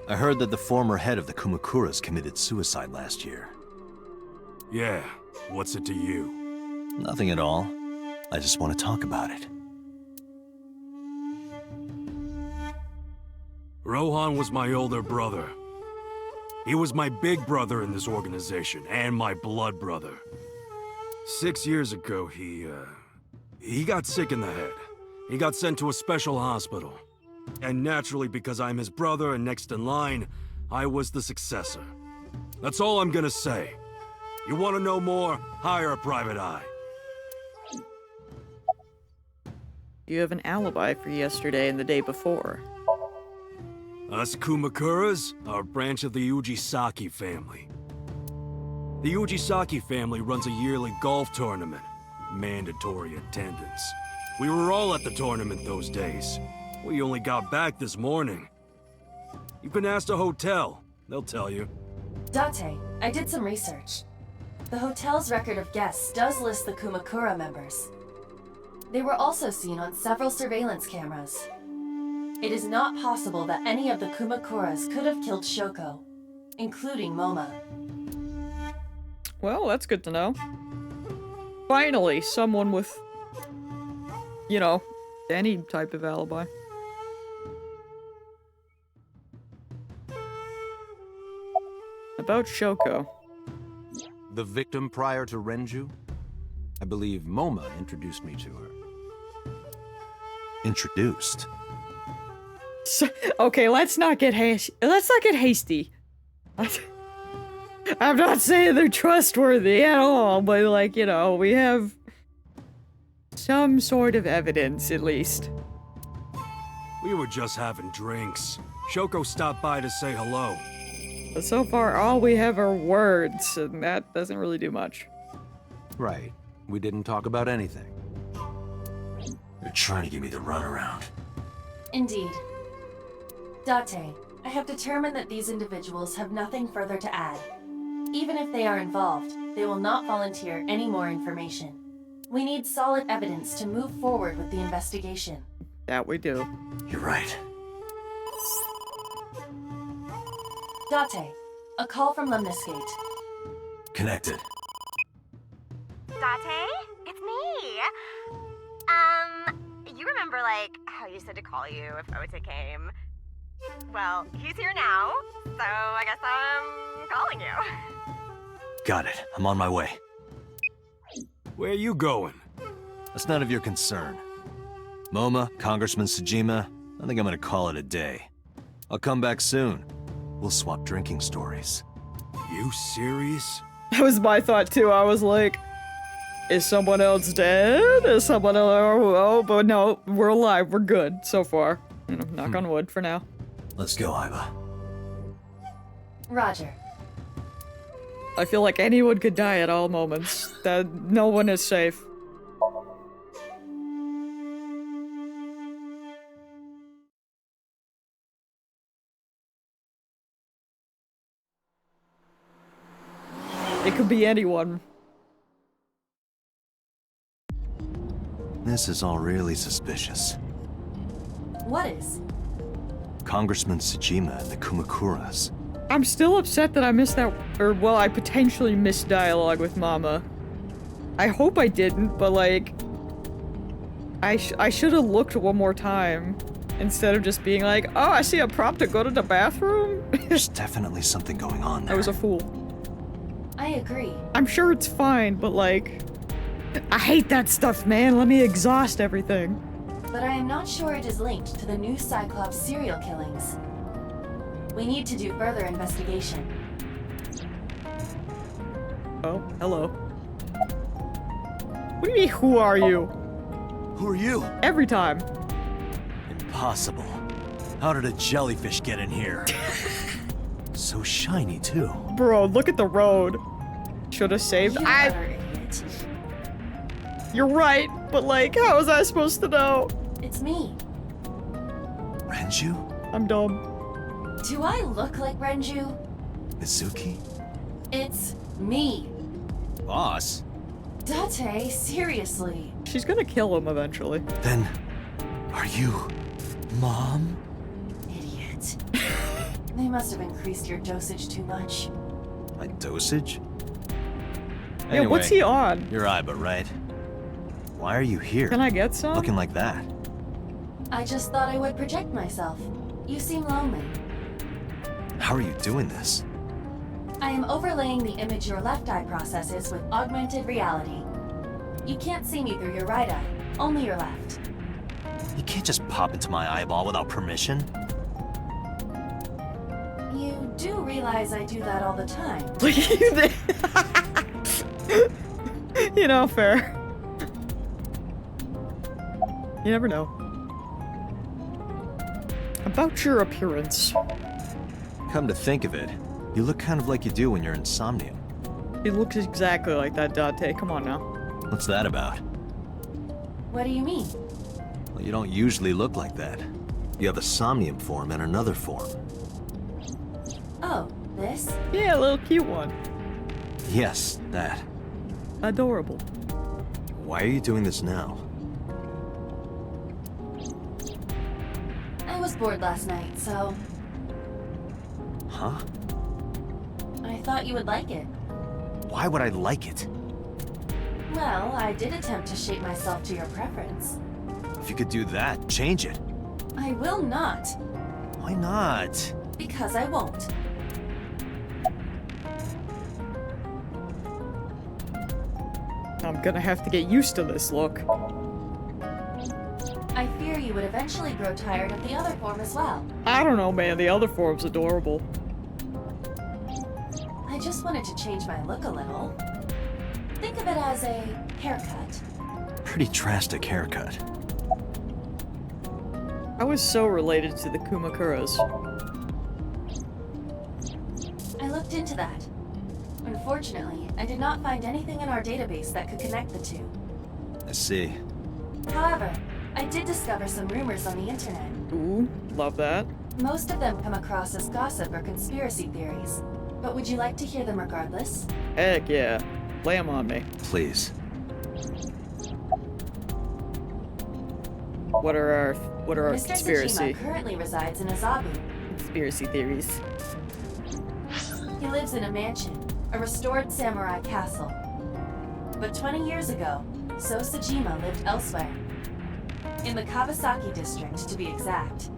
I heard that the former head of the Kumakuras committed suicide last year. Yeah, what's it to you? Nothing at all. I just want to talk about it. Rohan was my older brother. He was my big brother in this organization, and my blood brother. 6 years ago, he got sick in the head. He got sent to a special hospital. And naturally, because I'm his brother and next in line, I was the successor. That's all I'm gonna say. You want to know more? Hire a private eye. You have an alibi for yesterday and the day before. Us Kumakuras are a branch of the Ujisaki family. The Ujisaki family runs a yearly golf tournament. Mandatory attendance. We were all at the tournament those days. We only got back this morning. You can ask the hotel. They'll tell you. Date, I did some research. The hotel's record of guests does list the Kumakura members. They were also seen on several surveillance cameras. It is not possible that any of the Kumakuras could have killed Shoko, including Moma. Well, that's good to know. Finally, someone with, you know, any type of alibi. About Shoko. The victim prior to Renju? I believe Moma introduced me to her. Introduced? Okay, let's not get hasty. I'm not saying they're trustworthy at all, but like, you know, we have some sort of evidence, at least. We were just having drinks. Shoko stopped by to say hello. But so far, all we have are words, and that doesn't really do much. Right. We didn't talk about anything. You're trying to give me the runaround. Indeed. Date, I have determined that these individuals have nothing further to add. Even if they are involved, they will not volunteer any more information. We need solid evidence to move forward with the investigation. That we do. You're right. Date, a call from Lemniscate. Connected. Date? It's me! You remember, like, how you said to call you if Ota came? Well, he's here now, so I guess I'm calling you. Got it. I'm on my way. Where you going? That's none of your concern. Moma, Congressman Tsujima, I think I'm gonna call it a day. I'll come back soon. We'll swap drinking stories. You serious? That was my thought too. I was like, is someone else dead? Is someone else? Oh, but no, we're alive. We're good so far. You know, knock on wood for now. Let's go, Iba. Roger. I feel like anyone could die at all moments. That no one is safe. It could be anyone. This is all really suspicious. What is? Congressman Tsujima and the Kumakuras. I'm still upset that I missed that, or well, I potentially missed dialogue with Mama. I hope I didn't, but like, I should have looked one more time instead of just being like, oh, I see a prompt to go to the bathroom. There's definitely something going on there. I was a fool. I agree. I'm sure it's fine, but like, I hate that stuff, man. Let me exhaust everything. But I am not sure it is linked to the new Cyclops serial killings. We need to do further investigation. Oh, hello. What do you mean, who are you? Who are you? Every time. Impossible. How did a jellyfish get in here? So shiny, too. Bro, look at the road. Should have saved. You utter idiot. You're right, but like, how was I supposed to know? It's me. Renju? I'm dumb. Do I look like Renju? Mizuki? It's me. Boss? Date, seriously. She's gonna kill him eventually. Then, are you Mom? Idiot. They must have increased your dosage too much. My dosage? Yeah, what's he on? You're Iba, right? Why are you here? Can I get some? Looking like that. I just thought I would project myself. You seem lonely. How are you doing this? I am overlaying the image your left eye processes with augmented reality. You can't see me through your right eye, only your left. You can't just pop into my eyeball without permission. You do realize I do that all the time. You know, fair. You never know. About your appearance. Come to think of it, you look kind of like you do when you're in Somnium. He looks exactly like that, Date. Come on now. What's that about? What do you mean? Well, you don't usually look like that. You have a Somnium form and another form. Oh, this? Yeah, a little cute one. Yes, that. Adorable. Why are you doing this now? I was bored last night, so Huh? I thought you would like it. Why would I like it? Well, I did attempt to shape myself to your preference. If you could do that, change it. I will not. Why not? Because I won't. I'm gonna have to get used to this look. I fear you would eventually grow tired of the other form as well. I don't know, man. The other form's adorable. I just wanted to change my look a little. Think of it as a haircut. Are Pretty drastic haircut. I was so related to the Kumakuras. I looked into that. Unfortunately, I did not find anything in our database that could connect the two. I see. However, I did discover some rumors on the internet. Ooh, love that. Most of them come across as gossip or conspiracy theories. But would you like to hear them regardless? Heck yeah. Lay 'em on me. Please. What are our Mr. conspiracy? Tsujima currently resides in Azabu. Conspiracy theories. He lives in a mansion, a restored samurai castle. But 20 years ago, So Tsujima lived elsewhere. In the Kawasaki district, to be exact.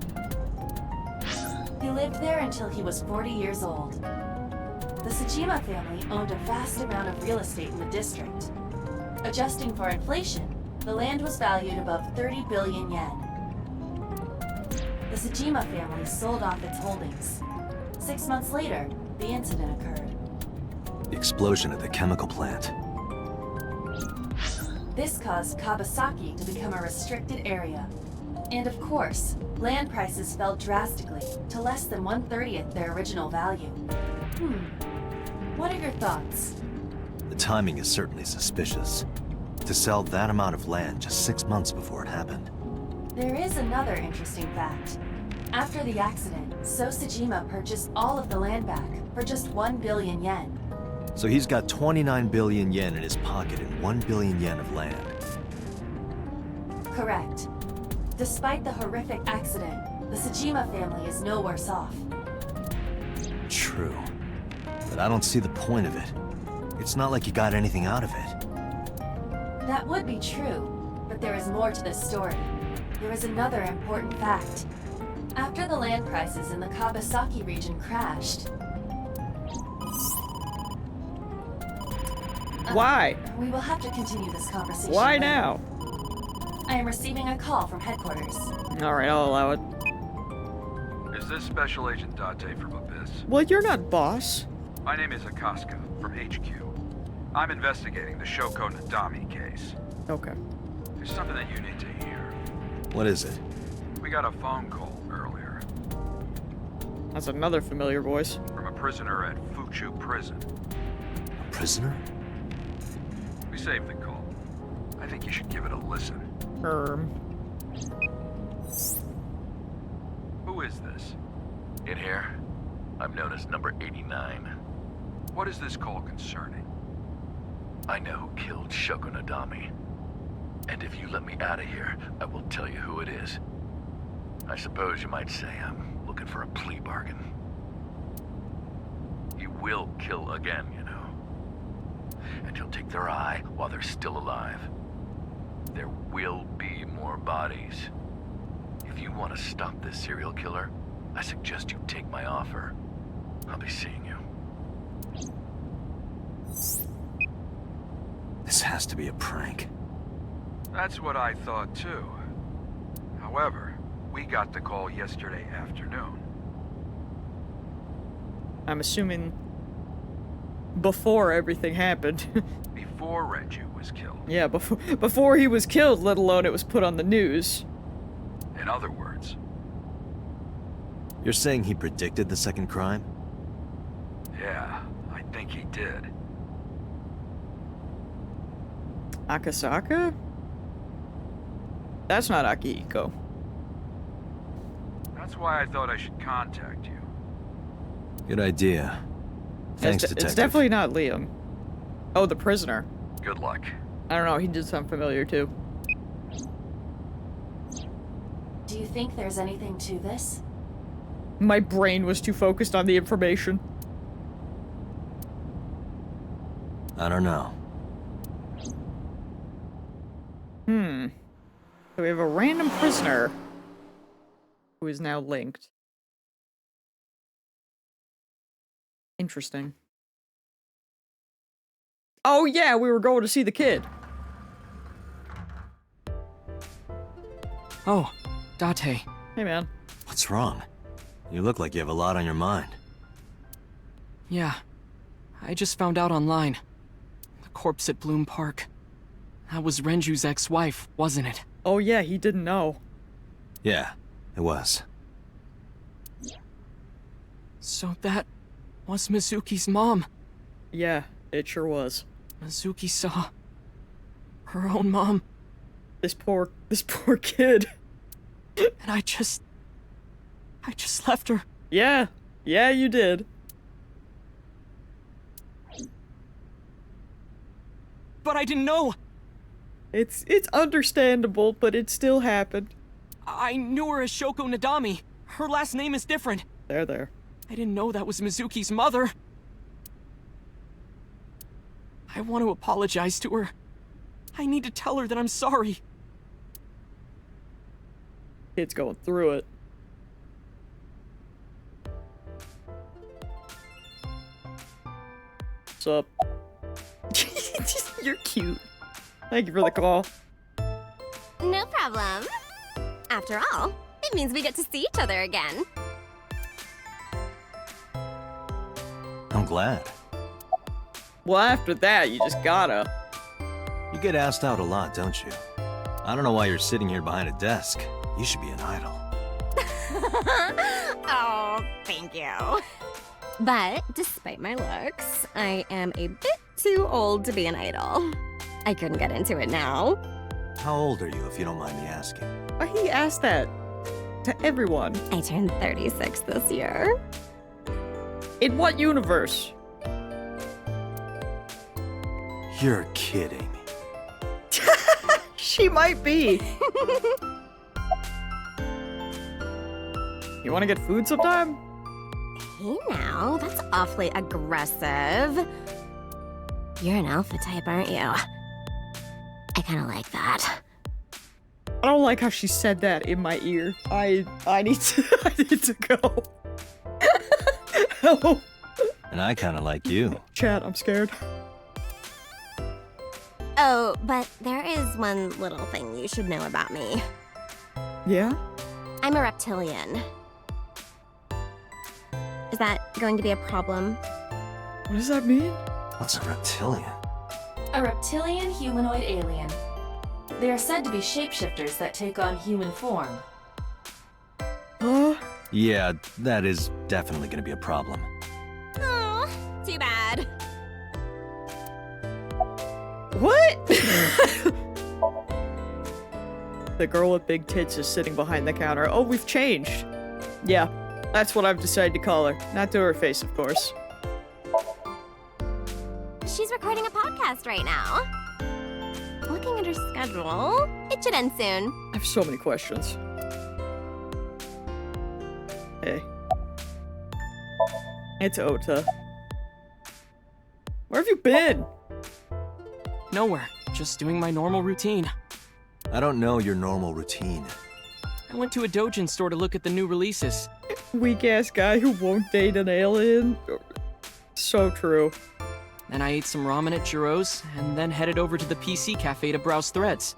He lived there until he was 40 years old. The Tsujima family owned a vast amount of real estate in the district. Adjusting for inflation, the land was valued above 30 billion yen. The Tsujima family sold off its holdings. 6 months later, the incident occurred. The explosion at the chemical plant. This caused Kawasaki to become a restricted area. And of course, land prices fell drastically to less than 1/30th their original value. What are your thoughts? The timing is certainly suspicious. To sell that amount of land just 6 months before it happened. There is another interesting fact. After the accident, So Tsujima purchased all of the land back for just 1 billion yen. So he's got 29 billion yen in his pocket and 1 billion yen of land. Correct. Despite the horrific accident, the Tsujima family is no worse off. True. But I don't see the point of it. It's not like you got anything out of it. That would be true, but there is more to this story. There is another important fact. After the land prices in the Kawasaki region crashed... Why? We will have to continue this conversation Why later. now? I am receiving a call from headquarters. Alright, I'll allow it. Is this Special Agent Date from Abyss? Well, you're not boss. My name is Akaska, from HQ. I'm investigating the Shoko Nadami case. Okay. There's something that you need to hear. What is it? We got a phone call earlier. That's another familiar voice. From a prisoner at Fuchu Prison. A prisoner? We saved the call. I think you should give it a listen. Who is this? In here, I'm known as number 89. What is this call concerning? I know who killed Shoko Nadami. And if you let me out of here, I will tell you who it is. I suppose you might say I'm looking for a plea bargain. He will kill again, you know. And he'll take their eye while they're still alive. There will be more bodies. If you want to stop this serial killer, I suggest you take my offer. I'll be seeing you. This has to be a prank. That's what I thought too. However, we got the call yesterday afternoon. I'm assuming before everything happened. Before Renju was killed. Yeah, before he was killed, let alone it was put on the news. In other words, You're saying he predicted the second crime? yeah, I think he did. Akasaka? That's not Akihiko. That's why I thought I should contact you. Good idea. Thanks, It's Detective. definitely not Liam. Oh, the prisoner. Good luck. I don't know, he did sound familiar too. Do you think there's anything to this? My brain was too focused on the information. I don't know. So we have a random prisoner who is now linked. Interesting. Oh yeah, we were going to see the kid. Oh, Date. Hey man. What's wrong? You look like you have a lot on your mind. Yeah, I just found out online. The corpse at Bloom Park. That was Renju's ex-wife, wasn't it? Oh yeah, he didn't know. Yeah, it was. So that was Mizuki's mom. Yeah, it sure was. Mizuki saw her own mom. This poor kid. And I just left her. Yeah, you did. But I didn't know. It's understandable, but it still happened. I knew her as Shoko Nadami. Her last name is different. There. I didn't know that was Mizuki's mother. I want to apologize to her. I need to tell her that I'm sorry. Kid's going through it. What's up? You're cute. Thank you for the call. No problem. After all, it means we get to see each other again. I'm glad. Well, after that, you just gotta. You get asked out a lot, don't you? I don't know why you're sitting here behind a desk. You should be an idol. Oh, thank you. But despite my looks, I am a bit too old to be an idol. I couldn't get into it now. How old are you, if you don't mind me asking? Why he asked that to everyone? I turned 36 this year. In what universe? You're kidding. She might be. You want to get food sometime? Hey now, that's awfully aggressive. You're an alpha type, aren't you? I kind of like that. I don't like how she said that in my ear. I need to go. Help. And I kind of like you. Chat, I'm scared. Oh, but there is one little thing you should know about me. Yeah? I'm a reptilian. Is that going to be a problem? What does that mean? What's a reptilian? A reptilian humanoid alien. They are said to be shapeshifters that take on human form. Huh? Yeah, that is definitely gonna be a problem. Oh, too bad. What? The girl with big tits is sitting behind the counter. Oh, we've changed. Yeah, that's what I've decided to call her. Not to her face, of course. She's recording a podcast right now. Looking at her schedule, it should end soon. I have so many questions. Hey. It's Ota. Where have you been? Nowhere. Just doing my normal routine. I don't know your normal routine. I went to a doujin store to look at the new releases. Weak-ass guy who won't date an alien. So true. Then I ate some ramen at Jiro's, and then headed over to the PC cafe to browse threads.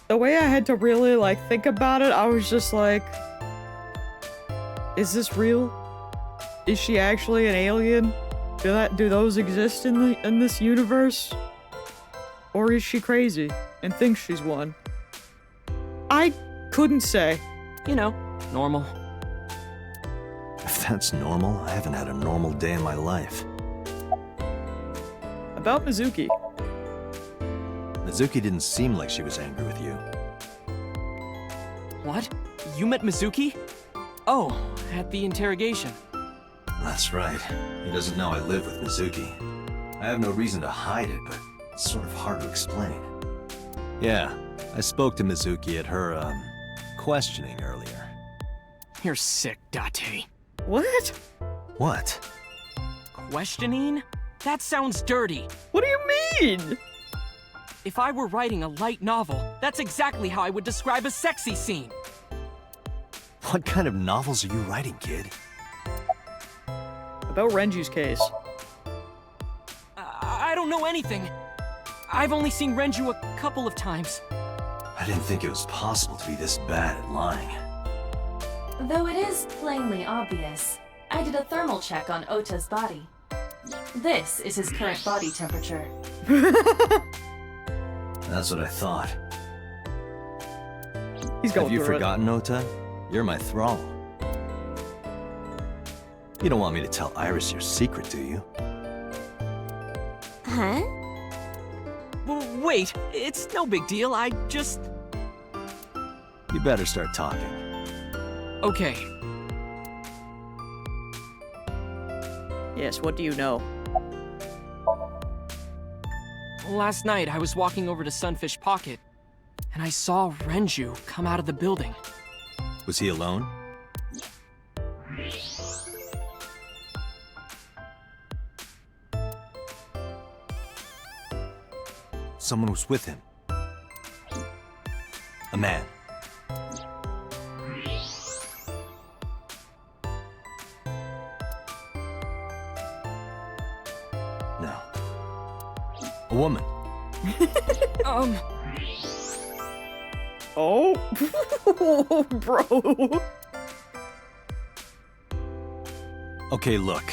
The way I had to really, think about it, I was just like... Is this real? Is she actually an alien? Do those exist in this universe? Or is she crazy and thinks she's one? I couldn't say. You know, normal. If that's normal, I haven't had a normal day in my life. About Mizuki. Mizuki didn't seem like she was angry with you. What? You met Mizuki? Oh, at the interrogation. That's right. He doesn't know I live with Mizuki. I have no reason to hide it, but it's sort of hard to explain. Yeah, I spoke to Mizuki at her, questioning earlier. You're sick, Date. What? What? Questioning? That sounds dirty. What do you mean? If I were writing a light novel, that's exactly how I would describe a sexy scene. What kind of novels are you writing, kid? About Renju's case. I don't know anything. I've only seen Renju a couple of times. I didn't think it was possible to be this bad at lying. Though it is plainly obvious, I did a thermal check on Ota's body. This is his current body temperature. That's what I thought. He's going Have you through forgotten, Ota? You're my thrall. You don't want me to tell Iris your secret, do you? Huh? Wait, it's no big deal. I just... You better start talking. Okay. Yes, what do you know? Last night, I was walking over to Sunfish Pocket, and I saw Renju come out of the building. Was he alone? Someone was with him. A man. No. A woman. Oh? Bro. Okay, look.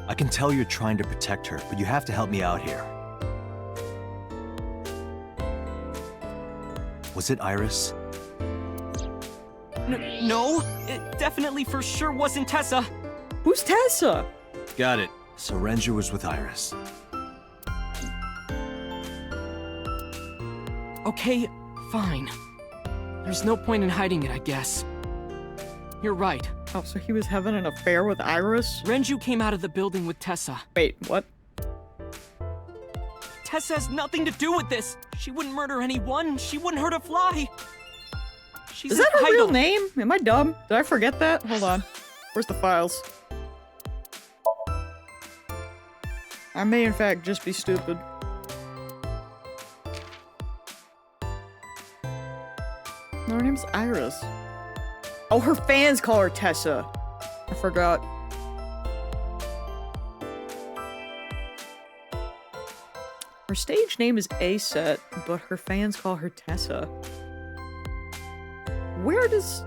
I can tell you're trying to protect her, but you have to help me out here. Was it Iris? No, it definitely for sure wasn't Tessa. Who's Tessa? Got it. So Renju was with Iris. Okay, fine. There's no point in hiding it, I guess. You're right. Oh, so he was having an affair with Iris? Renju came out of the building with Tessa. Wait, what? Tessa has nothing to do with this. She wouldn't murder anyone. She wouldn't hurt a fly. She's Is that her idol. real name? Am I dumb? Did I forget that? Hold on. Where's the files? I may in fact just be stupid. No, her name's Iris. Oh, her fans call her Tessa. I forgot. Her stage name is A-Set, but her fans call her Tessa. Where does...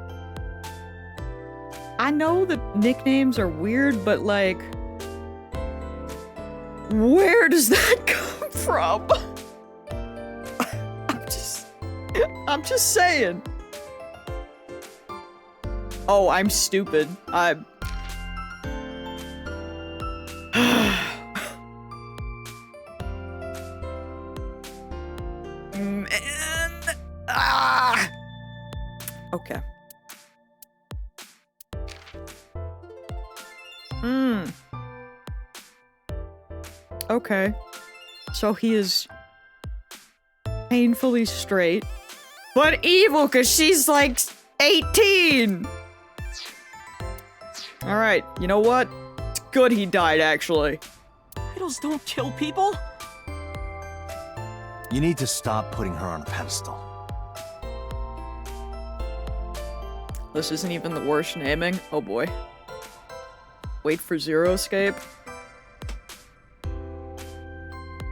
I know that nicknames are weird, but like... Where does that come from? I'm just saying. Oh, I'm stupid. I'm... Man. Ah! Okay. Okay. So he is painfully straight, but evil because she's like 18! Alright, you know what? It's good he died, actually. Idols don't kill people. You need to stop putting her on a pedestal. This isn't even the worst naming. Oh boy. Wait for Zero Escape.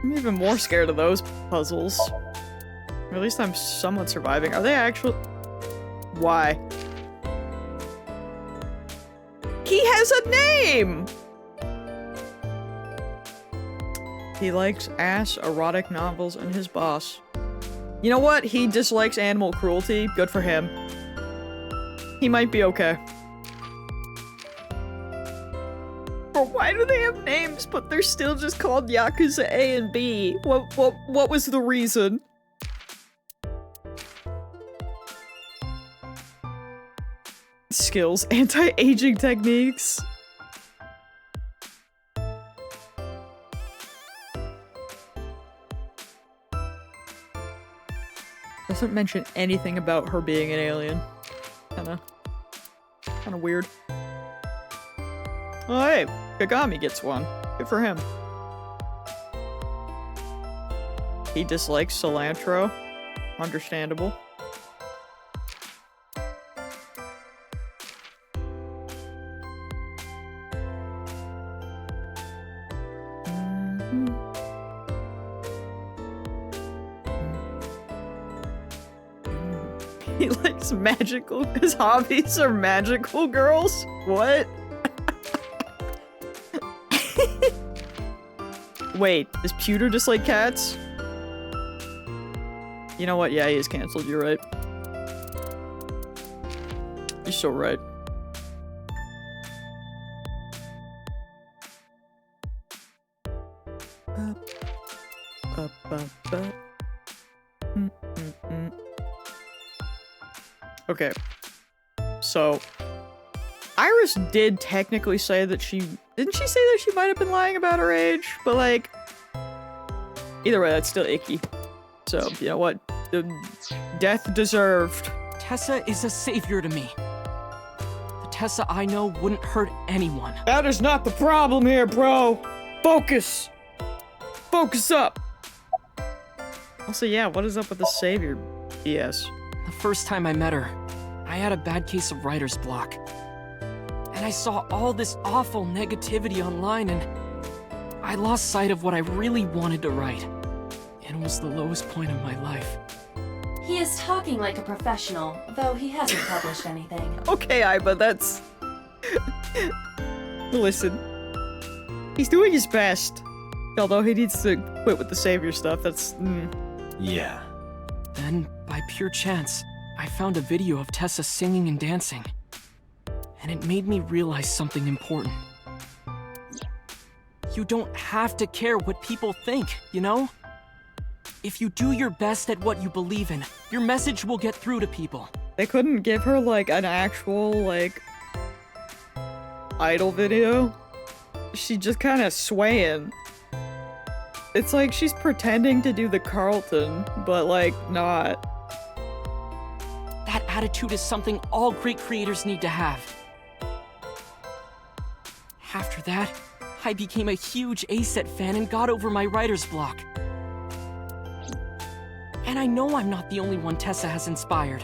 I'm even more scared of those puzzles. Or at least I'm somewhat surviving. Are they actual? Why? He has a name! He likes ass, erotic novels, and his boss. You know what? He dislikes animal cruelty. Good for him. He might be okay. But why do they have names, but they're still just called Yakuza A and B? What was the reason? Skills, anti-aging techniques. Doesn't mention anything about her being an alien. Kinda weird. Oh hey, Kagami gets one. Good for him. He dislikes cilantro. Understandable. He likes magical. His hobbies are magical girls? What? Wait, does Pewter dislike cats? You know what? Yeah, he is canceled. You're right. You're so right. Okay. So, Iris did technically say that didn't she say that she might have been lying about her age? But like, either way, that's still icky. So, you know what? The death deserved. Tessa is a savior to me. The Tessa I know wouldn't hurt anyone. That is not the problem here, bro. Focus. Focus up. Also, yeah, what is up with the savior BS? The first time I met her, I had a bad case of writer's block. And I saw all this awful negativity online, and I lost sight of what I really wanted to write. It was the lowest point of my life. He is talking like a professional, though he hasn't published anything. Okay, Iba, that's... Listen. He's doing his best. Although he needs to quit with the savior stuff, that's... Yeah. Then, by pure chance, I found a video of Tessa singing and dancing. And it made me realize something important. You don't have to care what people think, you know? If you do your best at what you believe in, your message will get through to people. They couldn't give her, like, an actual, like... idol video? She's just kind of swaying. It's like she's pretending to do the Carlton, but, like, not. That attitude is something all great creators need to have. After that, I became a huge ASET fan and got over my writer's block. And I know I'm not the only one Tessa has inspired.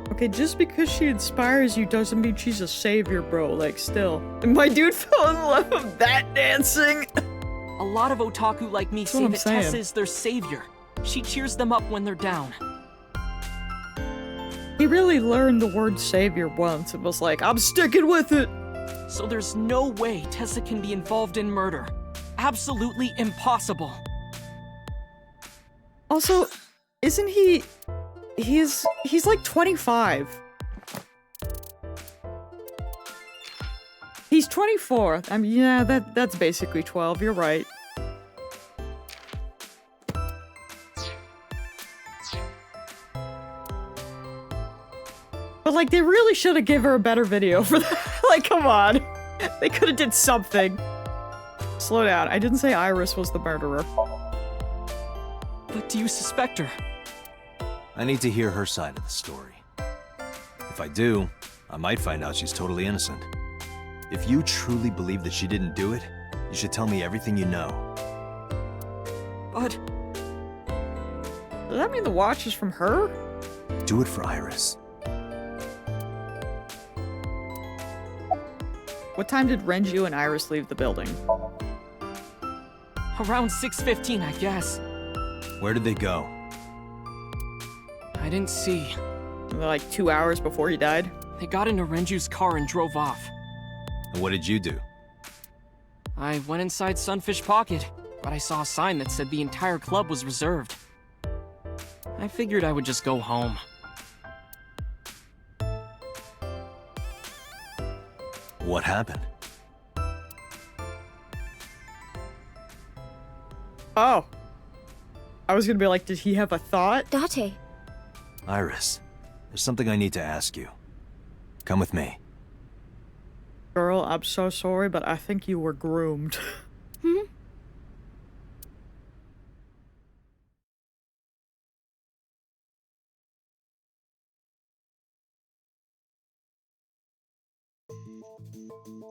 Okay, just because she inspires you doesn't mean she's a savior, bro. Like, still. And my dude fell in love with that dancing! A lot of otaku like me say that Tessa is their savior. She cheers them up when they're down. He really learned the word savior once and was like, I'm sticking with it! So there's no way Tessa can be involved in murder. Absolutely impossible. Also, isn't he... He's like 25. He's 24. I mean, yeah, that's basically 12. You're right. But like, they really should have given her a better video for that. Like, come on. They could have did something. Slow down. I didn't say Iris was the murderer. But do you suspect her? I need to hear her side of the story. If I do, I might find out she's totally innocent. If you truly believe that she didn't do it, you should tell me everything you know. But... Does that mean the watch is from her? Do it for Iris. What time did Renju and Iris leave the building? Around 6:15, I guess. Where did they go? I didn't see. Like 2 hours before he died? They got into Renju's car and drove off. And what did you do? I went inside Sunfish Pocket, but I saw a sign that said the entire club was reserved. I figured I would just go home. What happened? Oh. I was gonna be like, did he have a thought? Date. Iris, there's something I need to ask you. Come with me. Girl, I'm so sorry, but I think you were groomed.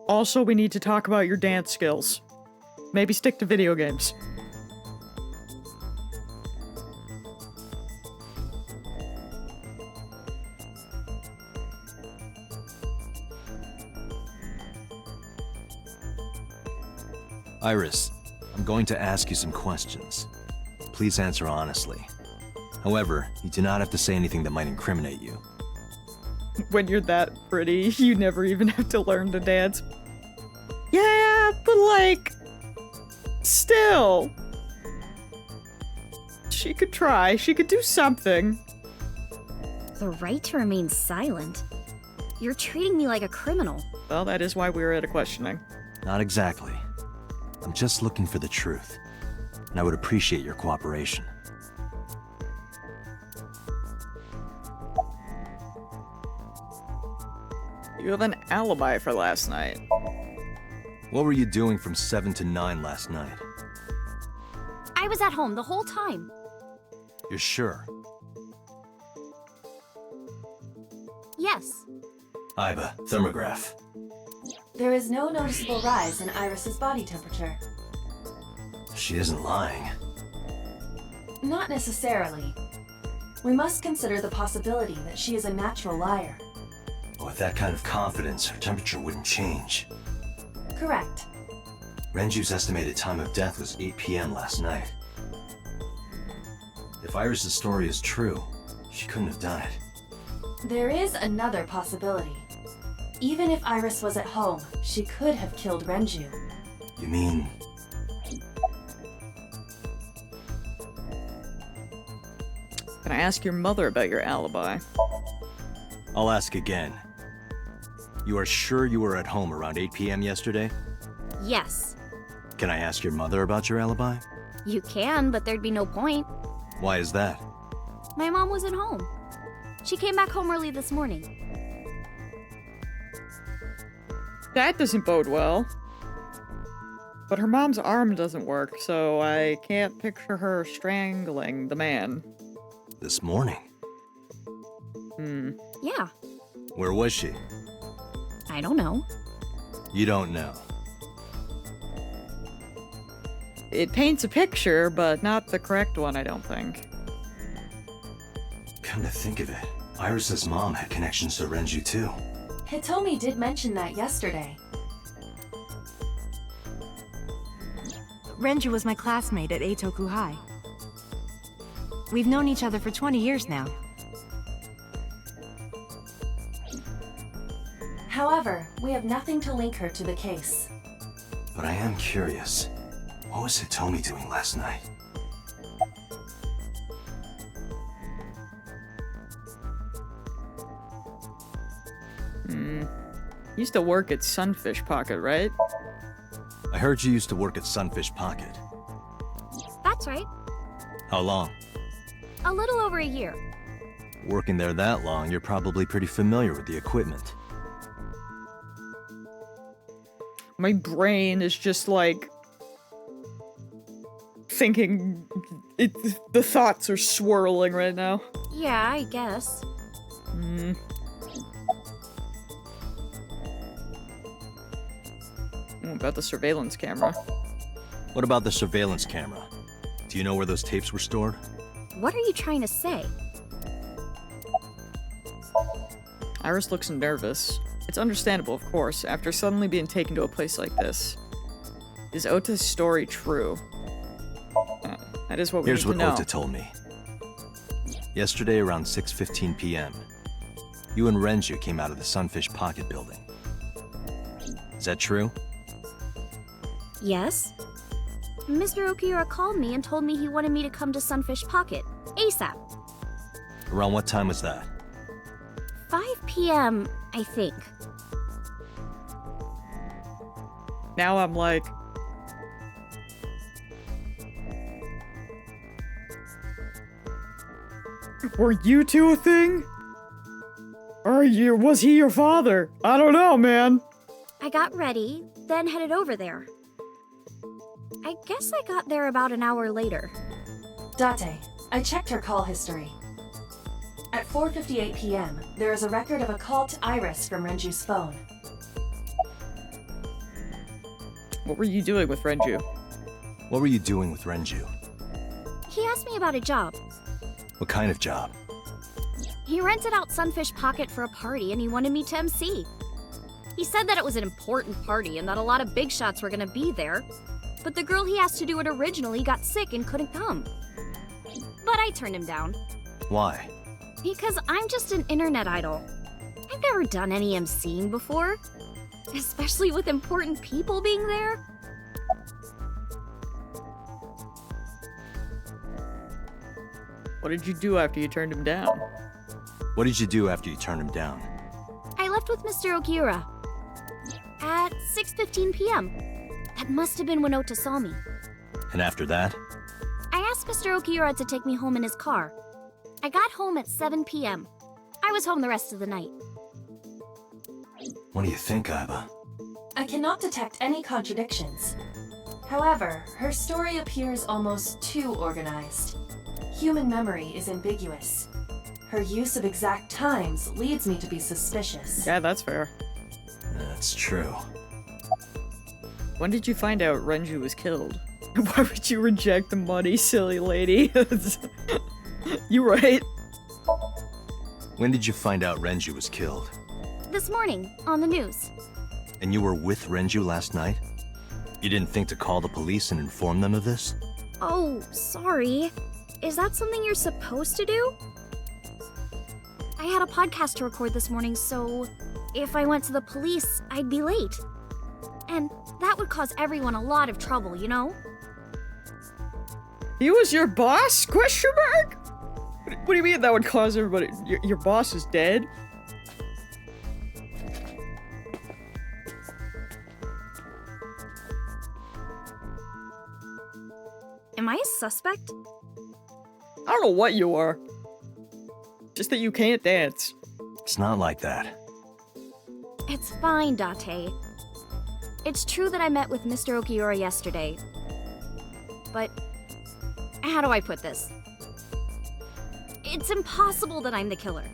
Also, we need to talk about your dance skills. Maybe stick to video games. Iris, I'm going to ask you some questions. Please answer honestly. However, you do not have to say anything that might incriminate you. When you're that pretty, you never even have to learn to dance. Yeah, but like... Still. She could try. She could do something. The right to remain silent? You're treating me like a criminal. Well, that is why we were at a questioning. Not exactly. I'm just looking for the truth, and I would appreciate your cooperation. You have an alibi for last night. What were you doing from 7 to 9 last night? I was at home the whole time. You're sure? Yes. Iba, thermograph. There is no noticeable rise in Iris's body temperature. She isn't lying. Not necessarily. We must consider the possibility that she is a natural liar. With that kind of confidence, her temperature wouldn't change. Correct. Renju's estimated time of death was 8 p.m. last night. If Iris's story is true, she couldn't have done it. There is another possibility. Even if Iris was at home, she could have killed Renju. You mean... Can I ask your mother about your alibi? I'll ask again. You are sure you were at home around 8 p.m. yesterday? Yes. Can I ask your mother about your alibi? You can, but there'd be no point. Why is that? My mom wasn't home. She came back home early this morning. That doesn't bode well. But her mom's arm doesn't work, so I can't picture her strangling the man. This morning? Yeah. Where was she? I don't know. You don't know. It paints a picture, but not the correct one, I don't think. Come to think of it, Iris's mom had connections to Renju too. Hitomi did mention that yesterday. Renju was my classmate at Eitoku High. We've known each other for 20 years now. However, we have nothing to link her to the case. But I am curious. What was Hitomi doing last night? Used to work at Sunfish Pocket, right? I heard you used to work at Sunfish Pocket. That's right. How long? A little over a year. Working there that long, you're probably pretty familiar with the equipment. My brain is just like... thinking... the thoughts are swirling right now. Yeah, I guess. What about the surveillance camera? What about the surveillance camera? Do you know where those tapes were stored? What are you trying to say? Iris looks nervous. It's understandable, of course, after suddenly being taken to a place like this. Is Ota's story true? That is what we Here's need to what know. Ota told me. Yesterday around 6:15 p.m., you and Renju came out of the Sunfish Pocket building. Is that true? Yes. Mr. Okiura called me and told me he wanted me to come to Sunfish Pocket, ASAP. Around what time was that? 5 p.m., I think. Now I'm like... Were you two a thing? Or was he your father? I don't know, man. I got ready, then headed over there. I guess I got there about an hour later. Date, I checked her call history. At 4:58 p.m., there is a record of a call to Iris from Renju's phone. What were you doing with Renju? What were you doing with Renju? He asked me about a job. What kind of job? He rented out Sunfish Pocket for a party and he wanted me to MC. He said that it was an important party and that a lot of big shots were gonna be there, but the girl he asked to do it originally got sick and couldn't come. But I turned him down. Why? Because I'm just an internet idol. I've never done any MCing before, especially with important people being there. What did you do after you turned him down? What did you do after you turned him down? I left with Mr. Okiura at 6:15 p.m. That must have when Ota saw me. And after that? I asked Mr. Okiura to take me home in his car. I got home at 7 p.m. I was home the rest of the night. What do you think, Iba? I cannot detect any contradictions. However, her story appears almost too organized. Human memory is ambiguous. Her use of exact times leads me to be suspicious. Yeah, that's fair. That's true. When did you find out Renju was killed? Why would you reject the money, silly lady? You right. When did you find out Renju was killed? This morning, on the news. And you were with Renju last night? You didn't think to call the police and inform them of this? Oh, sorry. Is that something you're supposed to do? I had a podcast to record this morning, so if I went to the police, I'd be late. And that would cause everyone a lot of trouble, you know? He was your boss? Question mark? What do you mean that would cause everybody? Your boss is dead? Am I a suspect? I don't know what you are. Just that you can't dance. It's not like that. It's fine, Date. It's true that I met with Mr. Okiura yesterday. But how do I put this? It's impossible that I'm the killer.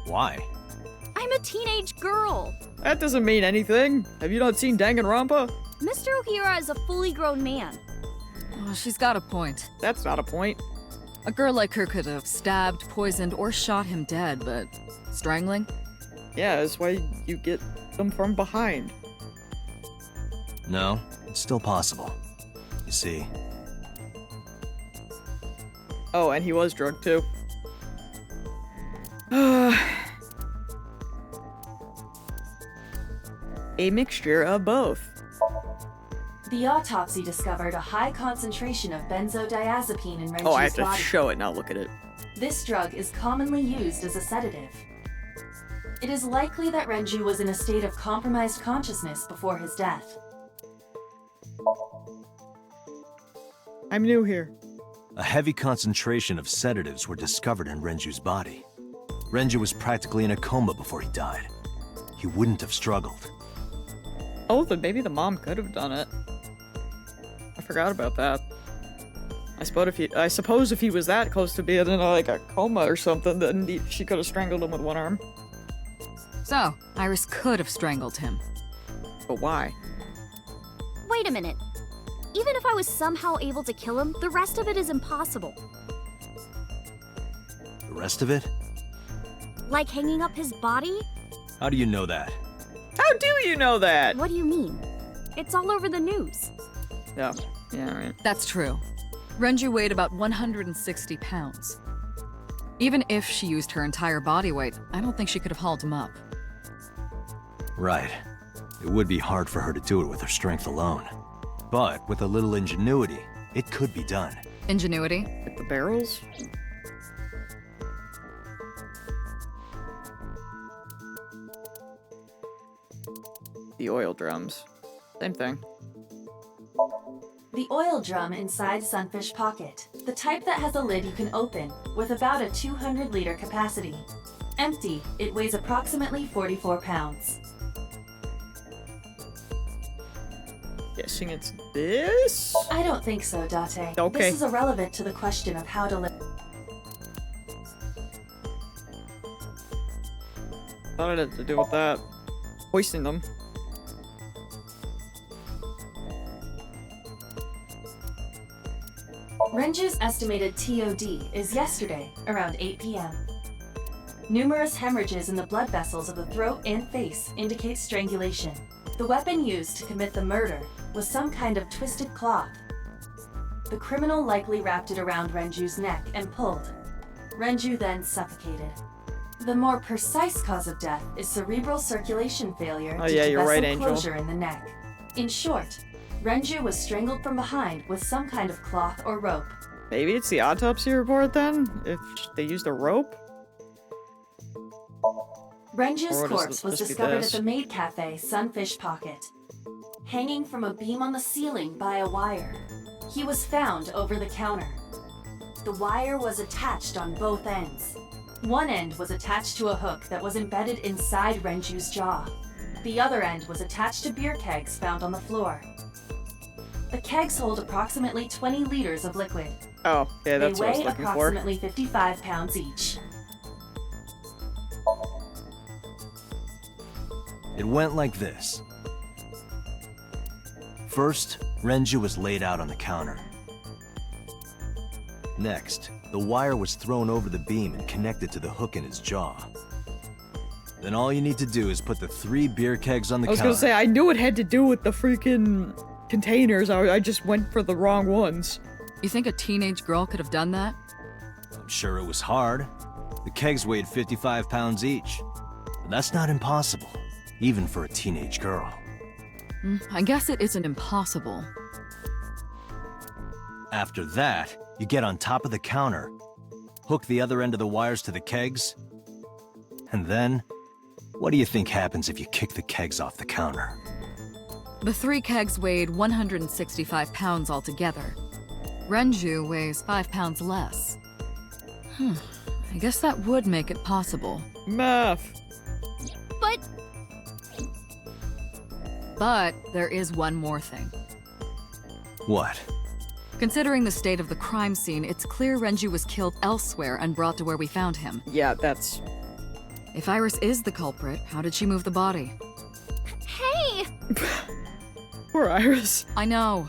Why? I'm a teenage girl. That doesn't mean anything. Have you not seen Danganronpa? Mr. Okiura is a fully grown man. Oh, she's got a point. That's not a point. A girl like her could have stabbed, poisoned, or shot him dead, but strangling? Yeah, that's why you get them from behind. No, it's still possible. You see. Oh, and he was drugged too. A mixture of both. The autopsy discovered a high concentration of benzodiazepine in Renju's Oh, I have to body. show it, now look at it. This drug is commonly used as a sedative. It is likely that Renju was in a state of compromised consciousness before his death. I'm new here. A heavy concentration of sedatives were discovered in Renju's body. Renju was practically in a coma before he died. He wouldn't have struggled. Oh, then maybe the mom could have done it. I forgot about that. I suppose if he was that close to being in like a coma or something, then she could have strangled him with one arm. So, Iris could have strangled him. But why? Wait a minute. Even if I was somehow able to kill him, the rest of it is impossible. The rest of it? Like hanging up his body? How do you know that? How do you know that? What do you mean? It's all over the news. Yeah, right. That's true. Renju weighed about 160 pounds. Even if she used her entire body weight, I don't think she could have hauled him up. Right. It would be hard for her to do it with her strength alone. But with a little ingenuity, it could be done. Ingenuity? Like the barrels? The oil drums. Same thing. The oil drum inside Sunfish Pocket, the type that has a lid you can open, with about a 200-liter capacity. Empty, it weighs approximately 44 pounds. Guessing it's this? I don't think so, Date. Okay. This is irrelevant to the question of how to live. Thought it had to do with that. Hoisting them. Renju's estimated TOD is yesterday, around 8 p.m. Numerous hemorrhages in the blood vessels of the throat and face indicate strangulation. The weapon used to commit the murder was some kind of twisted cloth. The criminal likely wrapped it around Renju's neck and pulled. Renju then suffocated. The more precise cause of death is cerebral circulation failure Oh, due yeah, to you're vessel right, Angel. closure in the neck. In short, Renju was strangled from behind with some kind of cloth or rope. Maybe it's the autopsy report then? If they used a rope? Renju's Or does corpse this was just be discovered at this? the maid cafe Sunfish Pocket, hanging from a beam on the ceiling by a wire. He was found over the counter. The wire was attached on both ends. One end was attached to a hook that was embedded inside Renju's jaw. The other end was attached to beer kegs found on the floor. The kegs hold approximately 20 liters of liquid. Oh, yeah, that's they what I was weigh looking for. approximately 55 pounds each. It went like this. First, Renju was laid out on the counter. Next, the wire was thrown over the beam and connected to the hook in his jaw. Then all you need to do is put the 3 beer kegs on the I was counter. gonna say, I knew it had to do with the freaking containers. I just went for the wrong ones. You think a teenage girl could have done that? I'm sure it was hard. The kegs weighed 55 pounds each. But that's not impossible, even for a teenage girl. I guess it isn't impossible. After that, you get on top of the counter, hook the other end of the wires to the kegs, and then, what do you think happens if you kick the kegs off the counter? The 3 kegs weighed 165 pounds altogether. Renju weighs 5 pounds less. I guess that would make it possible. Math. But there is one more thing. What? Considering the state of the crime scene, it's clear Renju was killed elsewhere and brought to where we found him. Yeah, that's... If Iris is the culprit, how did she move the body? Hey! Poor Iris. I know.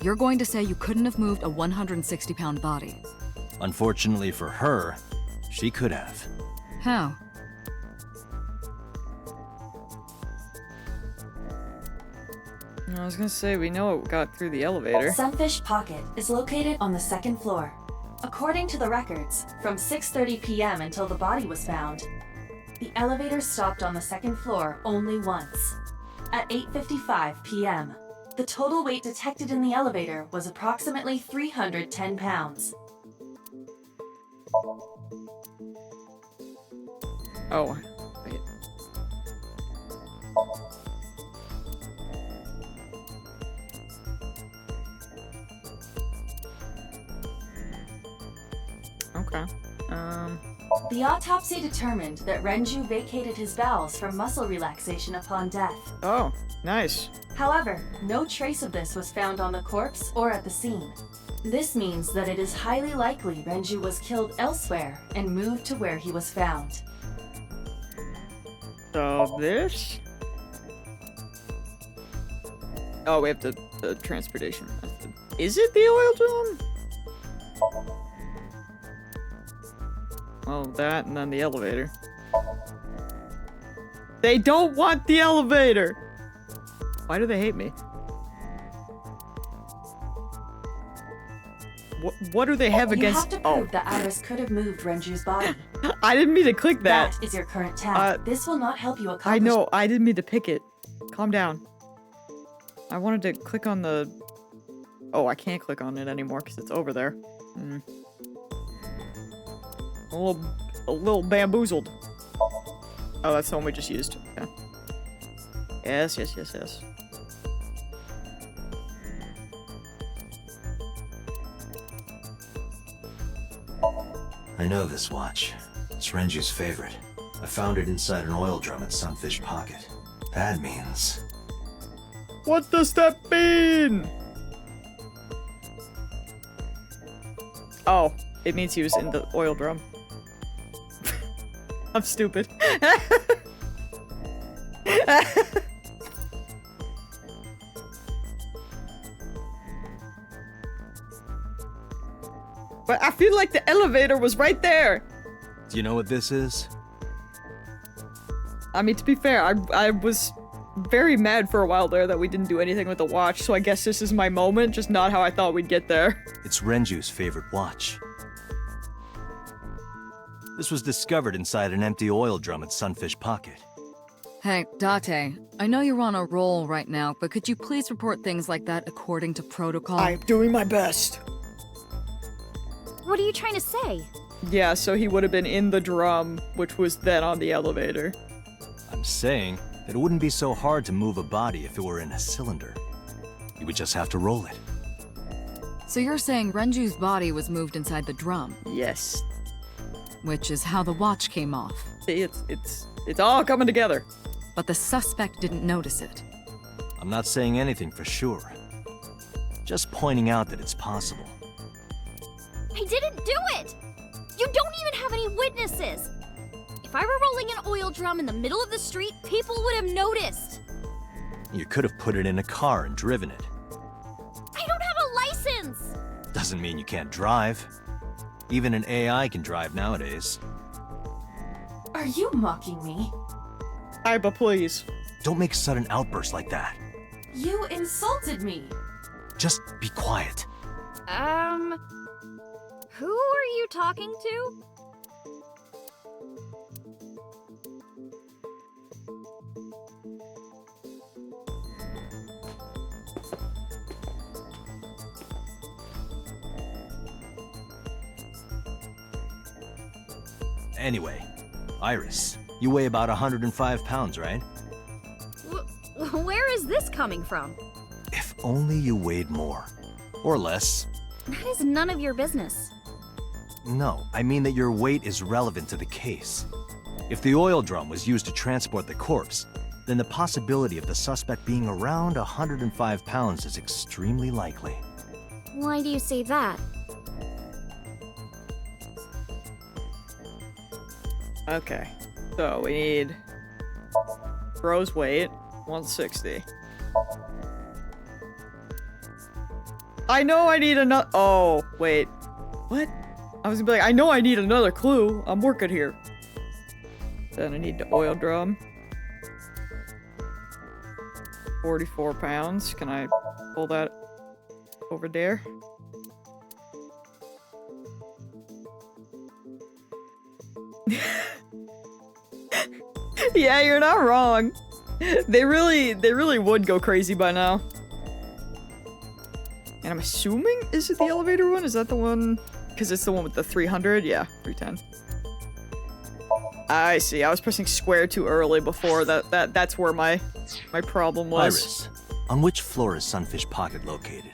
You're going to say you couldn't have moved a 160-pound body. Unfortunately for her, she could have. How? I was gonna say, we know it got through the elevator. Sunfish Pocket is located on the 2nd floor. According to the records, from 6:30 p.m. until the body was found, the elevator stopped on the 2nd floor only once. At 8:55 p.m., the total weight detected in the elevator was approximately 310 pounds. Oh, wait. Okay. The autopsy determined that Renju vacated his bowels for muscle relaxation upon death. Oh, nice. However, no trace of this was found on the corpse or at the scene. This means that it is highly likely Renju was killed elsewhere and moved to where he was found. So this? Oh, we have the transportation method. Is it the oil drum? Well, that and then the elevator. They don't want the elevator! Why do they hate me? What do they have against- You have to prove that Iris could have moved Renju's body. I didn't mean to click that. That is your current task. This will not help you accomplish- I know, I didn't mean to pick it. Calm down. I wanted to click on the... Oh, I can't click on it anymore because it's over there. A little bamboozled. Oh, that's the one we just used. Okay. Yes. I know this watch. It's Renju's favorite. I found it inside an oil drum at Sunfish Pocket. That means... What does that mean? Oh, it means he was in the oil drum. I'm stupid. But I feel like the elevator was right there. Do you know what this is? I mean, to be fair, I was very mad for a while there that we didn't do anything with the watch, so I guess this is my moment, just not how I thought we'd get there. It's Renju's favorite watch. This was discovered inside an empty oil drum at Sunfish Pocket. Hey, Date, I know you're on a roll right now, but could you please report things like that according to protocol? I'm doing my best. What are you trying to say? Yeah, so he would have been in the drum, which was then on the elevator. I'm saying that it wouldn't be so hard to move a body if it were in a cylinder. You would just have to roll it. So you're saying Renju's body was moved inside the drum? Yes. Which is how the watch came off. See, it's all coming together. But the suspect didn't notice it. I'm not saying anything for sure. Just pointing out that it's possible. I didn't do it! You don't even have any witnesses! If I were rolling an oil drum in the middle of the street, people would have noticed! You could have put it in a car and driven it. I don't have a license! Doesn't mean you can't drive. Even an AI can drive nowadays. Are you mocking me? Iba, please. Don't make sudden outbursts like that. You insulted me. Just be quiet. Who are you talking to? Anyway, Iris, you weigh about 105 pounds, right? Where is this coming from? If only you weighed more. Or less. That is none of your business. No, I mean that your weight is relevant to the case. If the oil drum was used to transport the corpse, then the possibility of the suspect being around 105 pounds is extremely likely. Why do you say that? Okay, so we need Rose weight, 160. I know I need another. Oh, wait. What? I was gonna be like, I know I need another clue. I'm working here. Then I need the oil drum. 44 pounds. Can I pull that over there? Yeah, you're not wrong. They really would go crazy by now. And I'm assuming, is it the elevator one? Is that the one? Because it's the one with the 300? Yeah, 310. I see. I was pressing square too early before. That's where my problem was. Iris, on which floor is Sunfish Pocket located?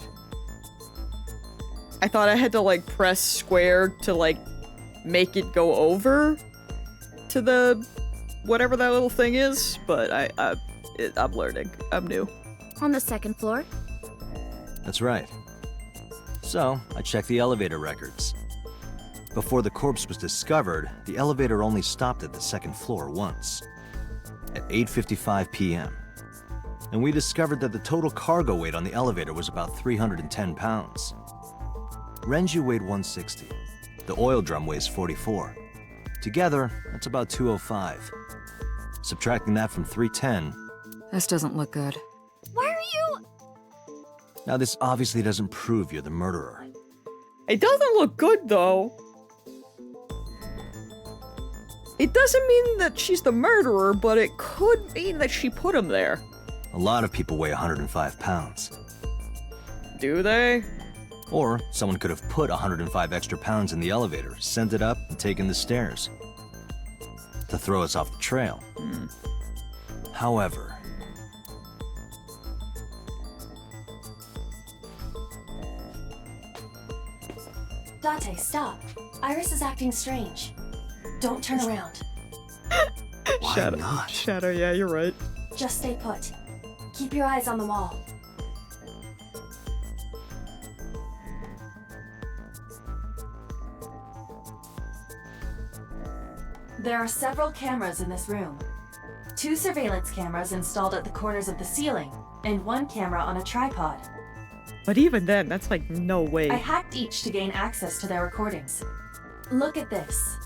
I thought I had to, like, press square to, like, make it go over to the whatever that little thing is, but I'm learning. I'm new. On the second floor? That's right. So, I checked the elevator records. Before the corpse was discovered, the elevator only stopped at the second floor once, at 8:55 p.m. And we discovered that the total cargo weight on the elevator was about 310 pounds. Renju weighed 160. The oil drum weighs 44. Together, that's about 205. Subtracting that from 310... This doesn't look good. Why are you... Now this obviously doesn't prove you're the murderer. It doesn't look good, though. It doesn't mean that she's the murderer, but it could mean that she put him there. A lot of people weigh 105 pounds. Do they? Or someone could have put 105 extra pounds in the elevator, sent it up, and taken the stairs. To throw us off the trail. However... Date, stop. Iris is acting strange. Don't turn around. Why not? Shadow, yeah, you're right. Just stay put. Keep your eyes on the wall. There are several cameras in this room. 2 surveillance cameras installed at the corners of the ceiling, and 1 camera on a tripod. But even then, that's like no way. I hacked each to gain access to their recordings. Look at this.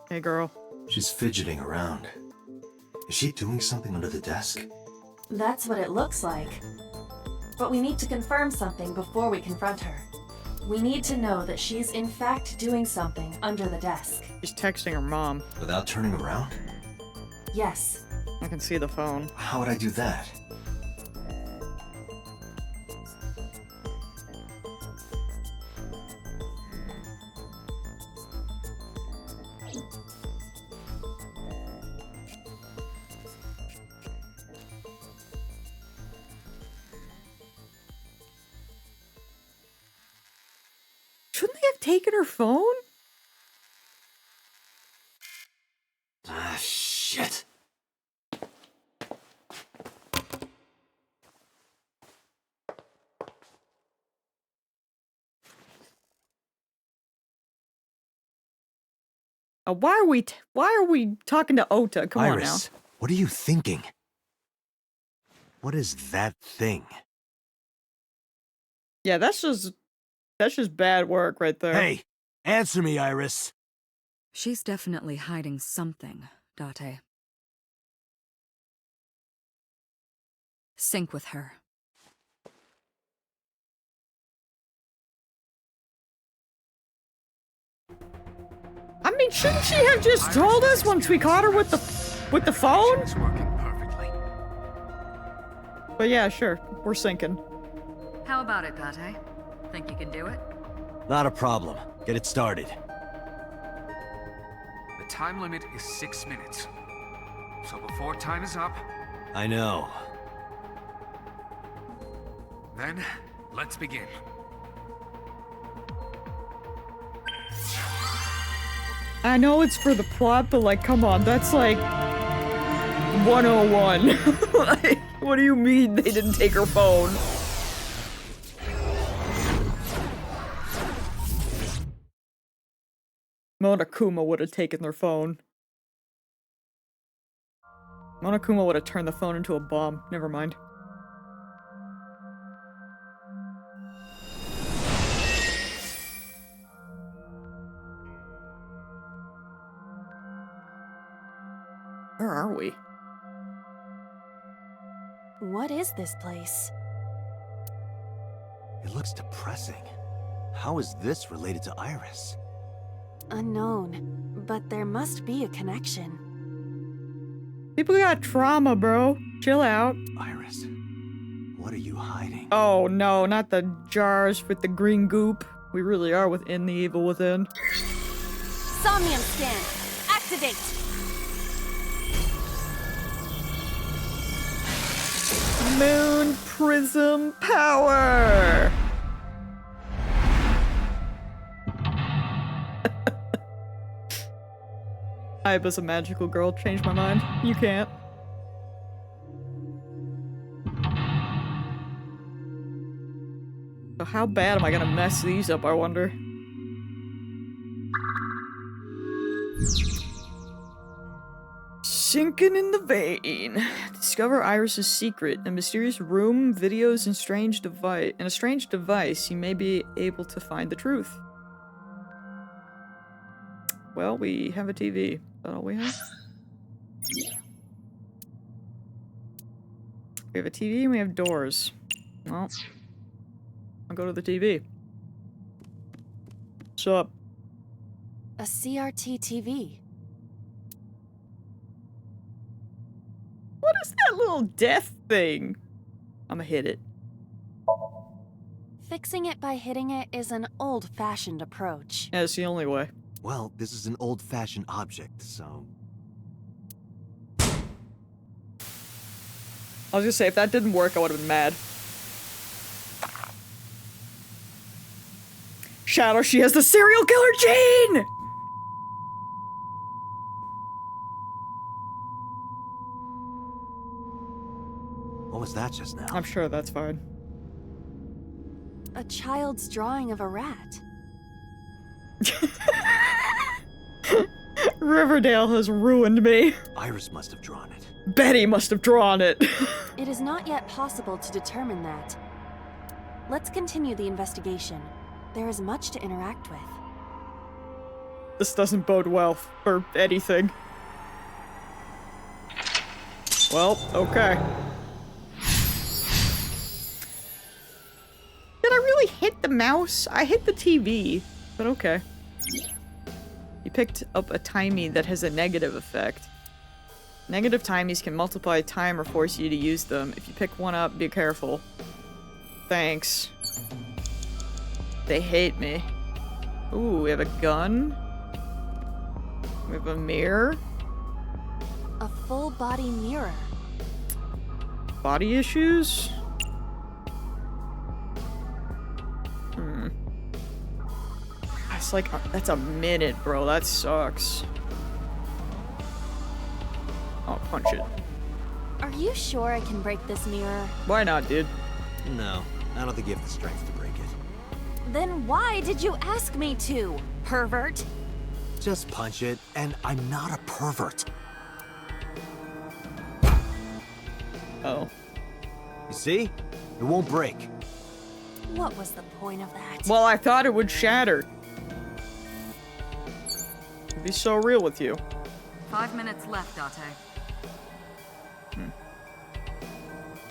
Hey, girl. She's fidgeting around. Is she doing something under the desk? That's what it looks like. But we need to confirm something before we confront her. We need to know that she's in fact doing something under the desk. She's texting her mom. Without turning around? Yes. I can see the phone. How would I do that? Shouldn't they have taken her phone? Ah, shit. Why are we talking to Ota? Come on now. Iris, what are you thinking? What is that thing? Yeah, that's just bad work right there. Hey, answer me, Iris. She's definitely hiding something, Date. Sync with her. I mean, shouldn't she have just told us once we caught her with the phone? It's working perfectly. But yeah, sure, we're sinking. How about it, Date? Think you can do it? Not a problem. Get it started. The time limit is 6 minutes. So before time is up, I know. then let's begin. I know it's for the plot, but like, come on, that's like 101. Like, what do you mean they didn't take her phone? Monokuma would have taken their phone. Monokuma would have turned the phone into a bomb. Never mind. Where are we? What is this place? It looks depressing. How is this related to Iris? Unknown, but there must be a connection. People got trauma, bro. Chill out. Iris, what are you hiding? Oh no, not the jars with the green goop. We really are within the evil within. Somnium scan. Activate. Moon prism power! I was a magical girl. Changed my mind. You can't. So how bad am I gonna mess these up, I wonder? Sinking in the vein. Discover Iris's secret. A mysterious room, videos, and strange device. In a strange device, you may be able to find the truth. Well, we have a TV. Is that all we have? We have a TV and we have doors. Well, I'll go to the TV. What's up? A CRT TV. What is that little death thing? I'ma hit it. Fixing it by hitting it is an old-fashioned approach. Yeah, it's the only way. Well, this is an old-fashioned object, so... I was gonna say, if that didn't work, I would have been mad. Shadow, she has the serial killer gene! What was that just now? I'm sure that's fine. A child's drawing of a rat. Riverdale has ruined me. Iris must have drawn it. Betty must have drawn it. It is not yet possible to determine that. Let's continue the investigation. There is much to interact with. This doesn't bode well for anything. Well, okay. Did I really hit the mouse? I hit the TV, but okay. You picked up a timie that has a negative effect. Negative timies can multiply time or force you to use them. If you pick one up, be careful. Thanks. They hate me. Ooh, we have a gun. We have a mirror. A full body mirror. Body issues? It's like, that's a minute, bro. That sucks. I'll punch it. Are you sure I can break this mirror? Why not, dude? No, I don't think you have the strength to break it. Then why did you ask me to, pervert? Just punch it, and I'm not a pervert. Oh. You see? It won't break. What was the point of that? Well, I thought it would shatter. I'd be so real with you. 5 minutes left, Date.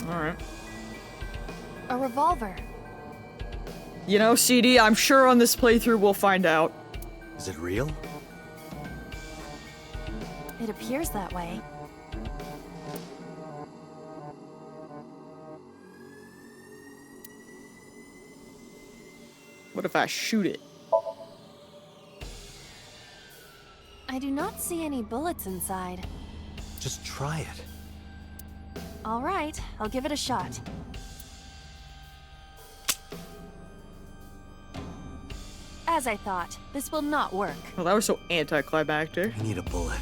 Alright. A revolver. You know, CD, I'm sure on this playthrough we'll find out. Is it real? It appears that way. What if I shoot it? I do not see any bullets inside. Just try it. All right, I'll give it a shot. As I thought, this will not work. Well, that was so anticlimactic. I need a bullet.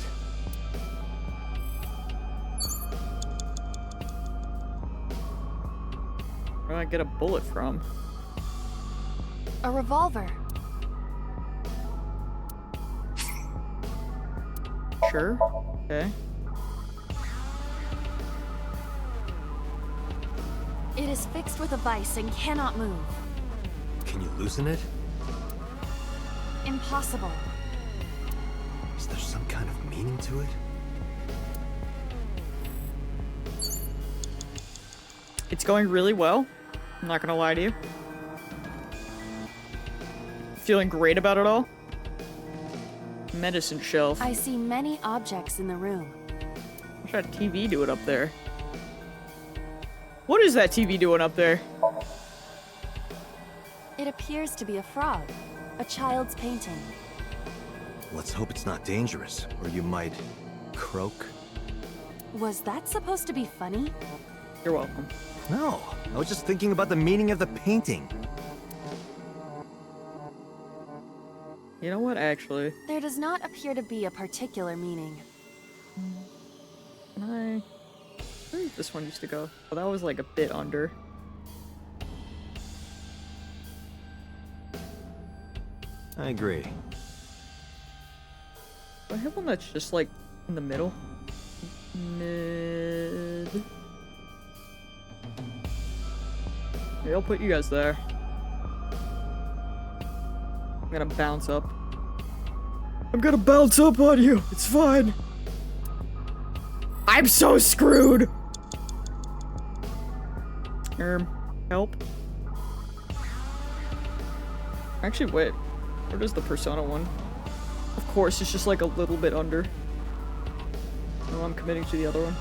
Where do I get a bullet from? A revolver. Sure. Okay. It is fixed with a vise and cannot move. Can you loosen it? Impossible. Is there some kind of meaning to it? It's going really well. I'm not gonna lie to you. Feeling great about it all. Medicine shelf. I see many objects in the room. What's that TV doing up there? What is that TV doing up there? It appears to be a frog. A child's painting. Let's hope it's not dangerous, or you might croak. Was that supposed to be funny? You're welcome. No, I was just thinking about the meaning of the painting. You know what, actually? There does not appear to be a particular meaning. Can I... Where did this one used to go? Oh, that was like a bit under. I agree. Do I have one that's just like in the middle? Mid. Maybe I'll put you guys there. I'm gonna bounce up. I'm gonna bounce up on you. It's fine. I'm so screwed. Help. Actually, wait. Where does the Persona one? Of course, it's just like a little bit under. No, I'm committing to the other one.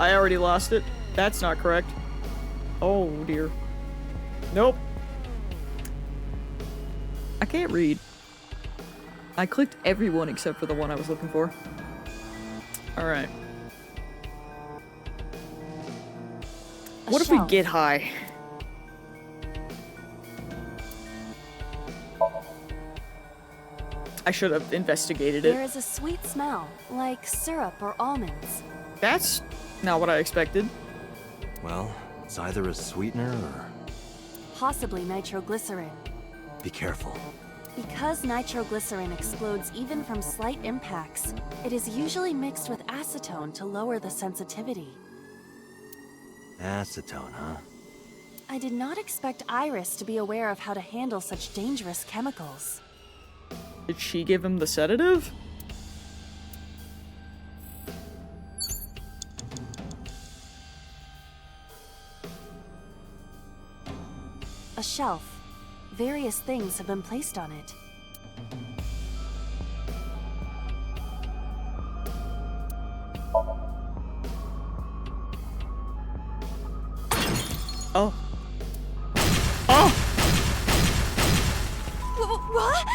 I already lost it. That's not correct. Oh dear. Nope. I can't read. I clicked everyone except for the one I was looking for. Alright. What if we get high? I should have investigated it. There is a sweet smell, like syrup or almonds. That's not what I expected. Well, it's either a sweetener or... Possibly nitroglycerin. Be careful. Because nitroglycerin explodes even from slight impacts, it is usually mixed with acetone to lower the sensitivity. Acetone, huh? I did not expect Iris to be aware of how to handle such dangerous chemicals. Did she give him the sedative? A shelf. Various things have been placed on it. Oh. Oh! What?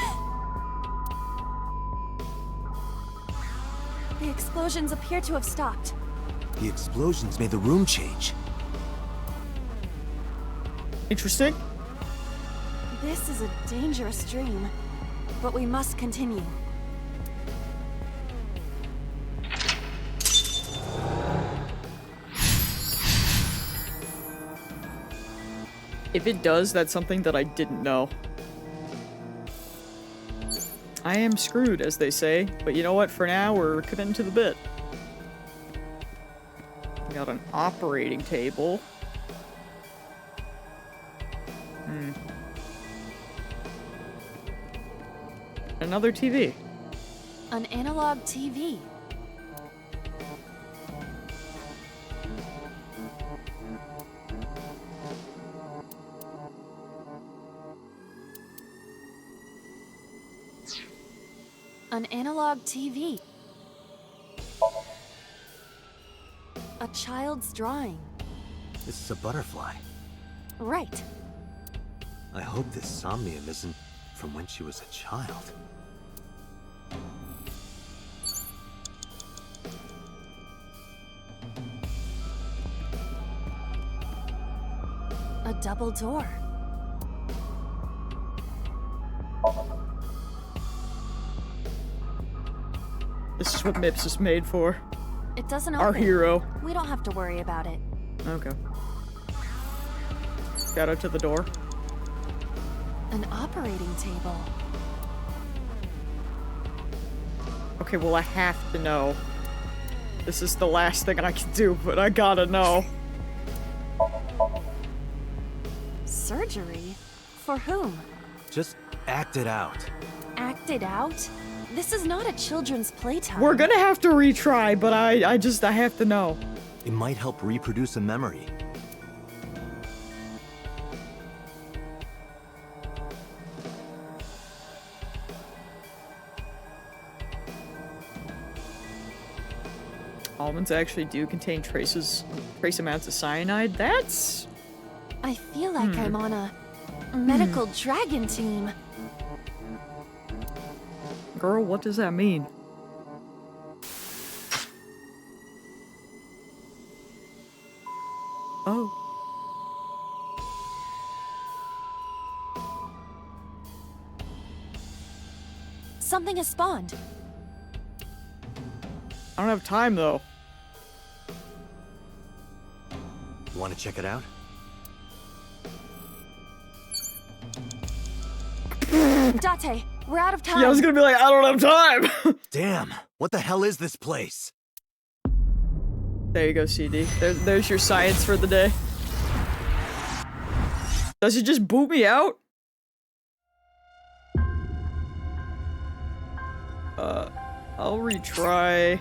The explosions appear to have stopped. The explosions made the room change. Interesting. This is a dangerous dream, but we must continue. If it does, that's something that I didn't know. I am screwed, as they say, but you know what? For now, we're committing to the bit. We got an operating table. Another TV. An analog TV. An analog TV. A child's drawing. This is a butterfly. Right. I hope this Somnium isn't from when she was a child. A double door. This is what Mips is made for. It doesn't open. Our hero. We don't have to worry about it. Okay. Shout out to the door. An operating table. Okay, well I have to know. This is the last thing I can do, but I gotta know. Surgery? For whom? Just act it out. Act it out? This is not a children's playtime. We're gonna have to retry, but I have to know. It might help reproduce a memory. Almonds actually do contain trace amounts of cyanide. That's... I feel like I'm on a medical dragon team. Girl, what does that mean? Oh. Something has spawned. I don't have time, though. Want to check it out? Date, we're out of time. Yeah, I was gonna be like, I don't have time! Damn, what the hell is this place? There you go, CD. There's your science for the day. Does it just boot me out? I'll retry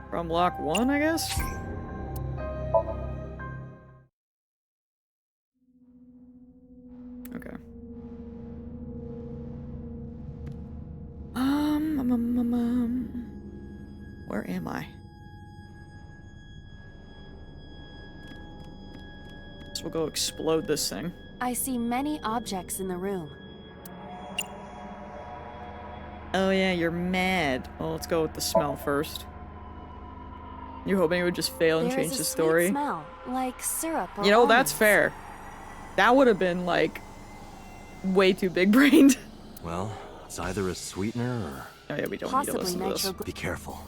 from lock 1, I guess? Okay. Where am I? So we'll go explode this thing. I see many objects in the room. Oh yeah, you're mad. Well, let's go with the smell first. You hoping it would just fail and change the story? Sweet smell, like syrup or You know, that's almonds. fair. That would have been, like, way too big-brained. Well, it's either a sweetener or... Oh yeah, we don't Possibly need to listen to this. Be careful.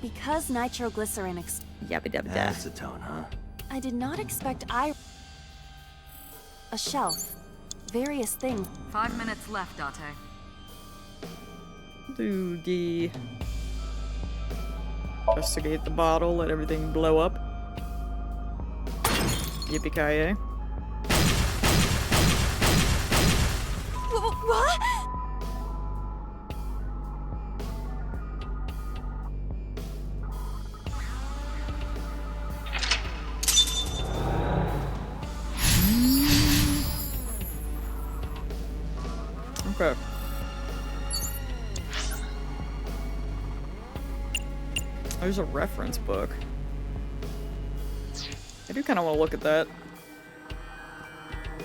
Because nitroglycerin That's the tone, huh? I did not expect a shelf. Various things. 5 minutes left, Date. Doogie. Investigate the bottle, let everything blow up. Yippee-ki-yay. What? Okay. There's a reference book. I do kind of want to look at that.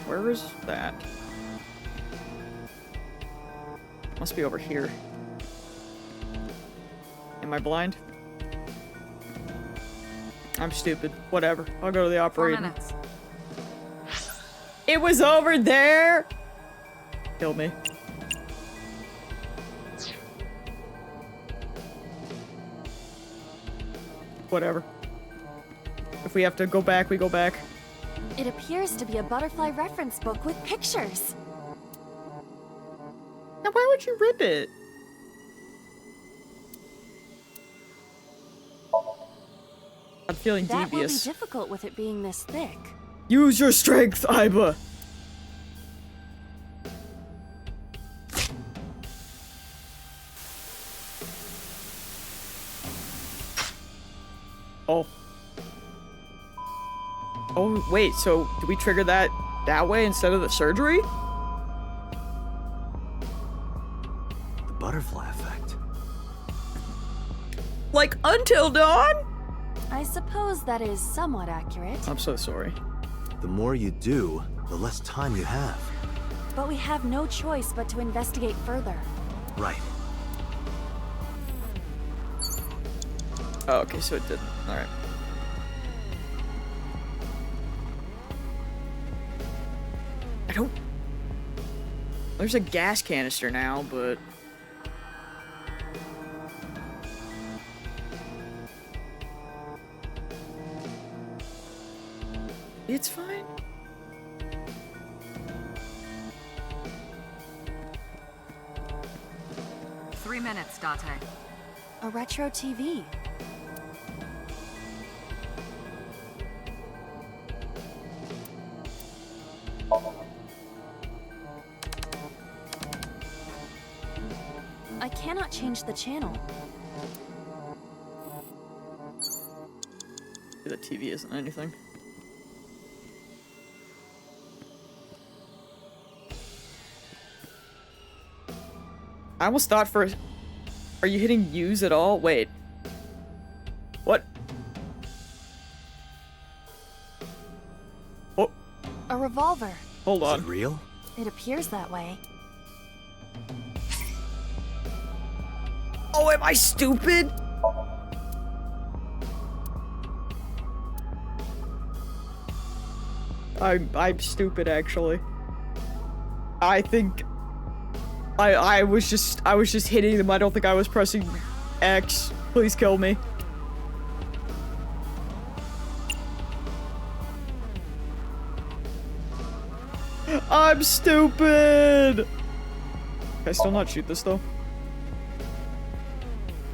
Where is that? Must be over here. Am I blind? I'm stupid. Whatever. I'll go to the operating. 4 minutes. It was over there! Kill me. Whatever. If we have to go back, we go back. It appears to be a butterfly reference book with pictures. Now why would you rip it? I'm feeling That will be devious. difficult with it being this thick. Use your strength, Iba! Oh. Oh, wait, so do we trigger that way instead of the surgery? The butterfly effect. Like, until dawn? I suppose that is somewhat accurate. I'm so sorry. The more you do, the less time you have. But we have no choice but to investigate further. Right. Oh, okay, so it didn't. Alright. I don't... There's a gas canister now, but... It's fine. Three minutes, Date. A retro TV. I cannot change the channel. The TV isn't anything. I almost thought for... Are you hitting use at all? Wait. What? Oh. A revolver. Hold on. Is it real? It appears that way. Oh, am I stupid? I'm stupid, actually. I think... I was just hitting them. I don't think I was pressing X. Please kill me. I'm stupid! Can I still not shoot this, though?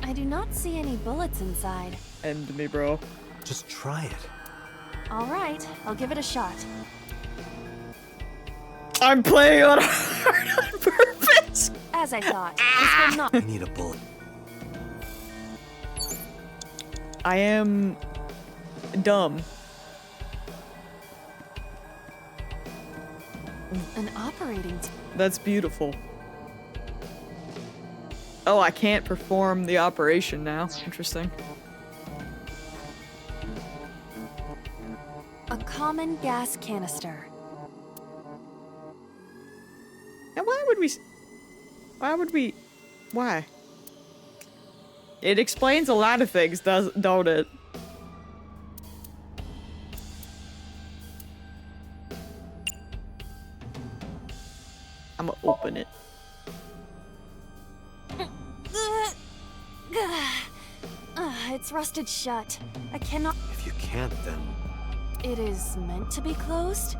I do not see any bullets inside. End me, bro. Just try it. Alright, I'll give it a shot. I'm playing on hard on purpose! As I thought, this will not- I need a bullet. I am... dumb. An operating That's beautiful. Oh, I can't perform the operation now. Interesting. A common gas canister. And why would we... Why would we... Why? It explains a lot of things, don't it? I'm gonna open it. It's rusted shut. I cannot- If you can't, then It is meant to be closed?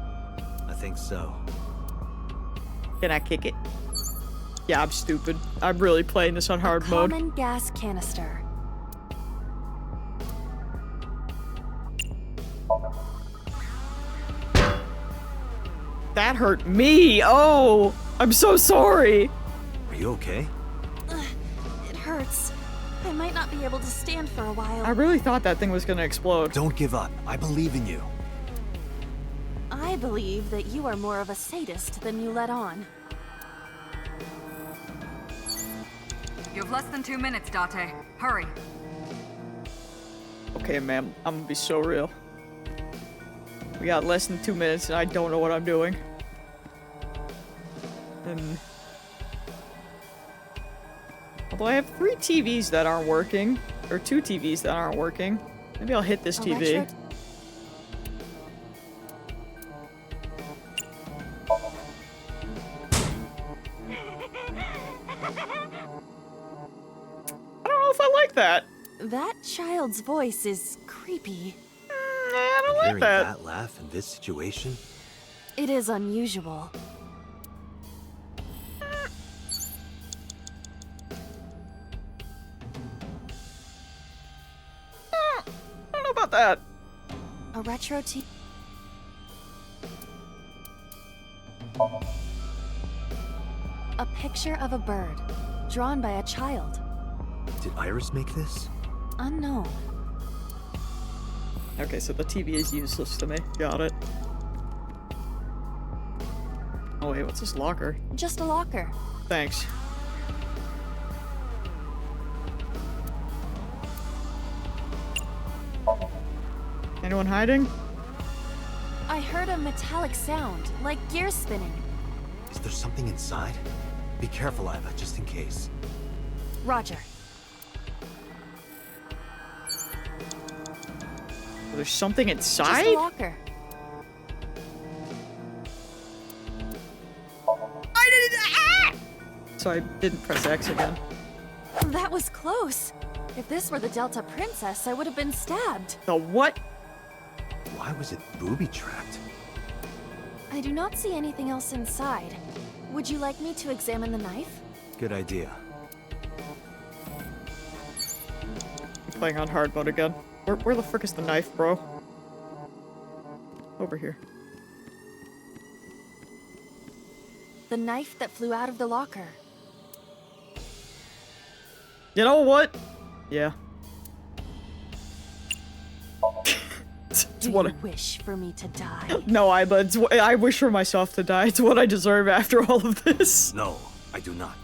I think so. Can I kick it? Yeah, I'm stupid. I'm really playing this on hard mode. Common gas canister. That hurt me! Oh! I'm so sorry! Are you okay? It hurts. I might not be able to stand for a while. I really thought that thing was gonna explode. Don't give up. I believe in you. I believe that you are more of a sadist than you let on. You have less than 2 minutes, Date. Hurry. Okay, ma'am. I'm gonna be so real. We got less than 2 minutes and I don't know what I'm doing. And... Although I have 3 TVs that aren't working. Or 2 TVs that aren't working. Maybe I'll hit this TV. I don't know if I like that. That child's voice is creepy. I don't like Hearing that. that laugh in this situation? It is unusual. I don't know about that. A retro TV. A picture of a bird, drawn by a child. Did Iris make this? Unknown. Okay, so the TV is useless to me. Got it. Oh wait, what's this locker? Just a locker. Thanks. Anyone hiding? I heard a metallic sound, like gears spinning. Is there something inside? Be careful, Iva, just in case. Roger. There's something inside? Just a locker. So I didn't press X again. That was close. If this were the Delta Princess, I would have been stabbed. The what? Why was it booby-trapped? I do not see anything else inside. Would you like me to examine the knife? Good idea. I'm playing on hard mode again. Where the frick is the knife, bro? Over here. The knife that flew out of the locker. You know what? Yeah. Do you wish for me to die? No, I wish for myself to die. It's what I deserve after all of this. No, I do not.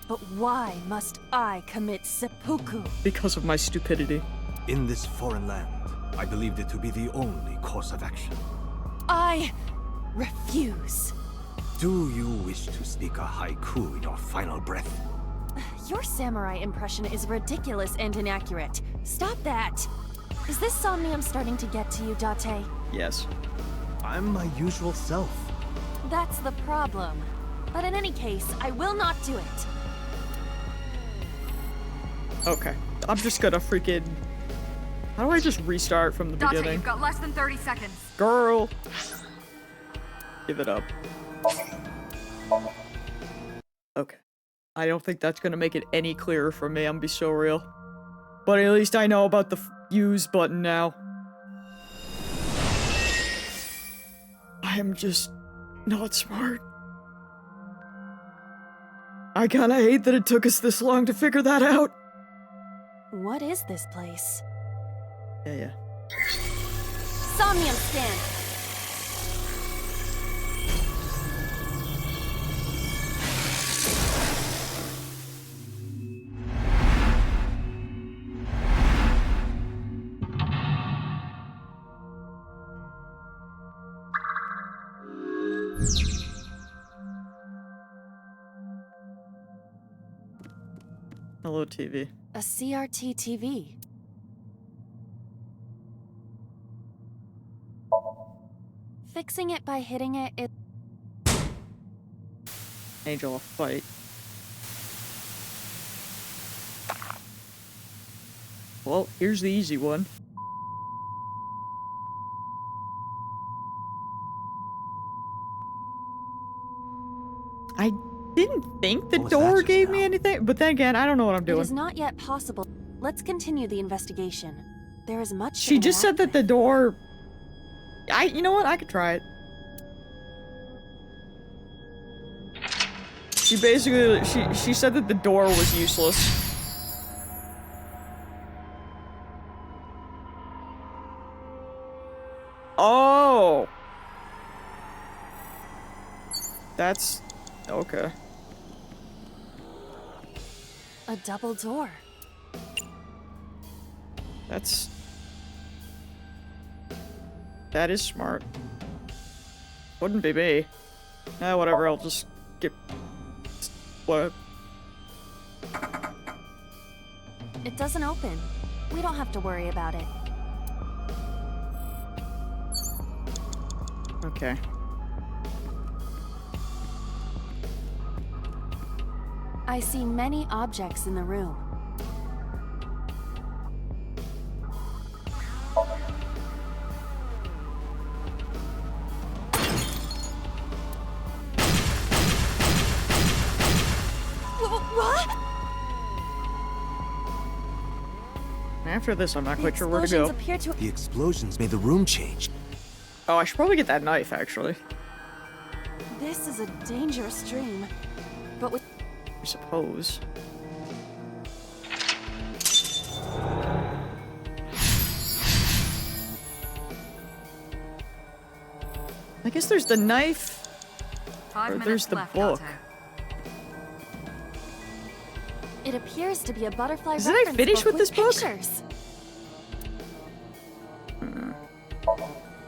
But why must I commit seppuku? Because of my stupidity. In this foreign land, I believed it to be the only course of action. I refuse. Do you wish to speak a haiku in your final breath? Your samurai impression is ridiculous and inaccurate. Stop that! Is this Somnium starting to get to you, Date? Yes. I'm my usual self. That's the problem. But in any case, I will not do it. Okay. I'm just gonna freaking... How do I just restart from the beginning? You've got less than 30 seconds. Girl! Give it up. Okay. I don't think that's gonna make it any clearer for me, I'm gonna be so real. But at least I know about the use button now. I am just not smart. I kinda hate that it took us this long to figure that out. What is this place? Yeah. Somnium stand! Hello, TV. A CRT TV. Fixing it by hitting it. Angel will fight. Well, here's the easy one. I didn't think the door gave me anything, but then again, I don't know what I'm It doing. is not yet possible. Let's continue the investigation. There is much. She just said that the door... You know what? I could try it. She basically... She said that the door was useless. Oh! That's... okay. A double door. That's... That is smart. Wouldn't be me. Whatever, I'll just get... What? It doesn't open. We don't have to worry about it. Okay. I see many objects in the room. What? After this, I'm not quite sure where to go. The explosions made the room change. Oh, I should probably get that knife, actually. This is a dangerous dream. But with... I suppose. I guess there's the knife. Or there's the book. It appears to be a butterfly Did I reference finish book with this book? pictures.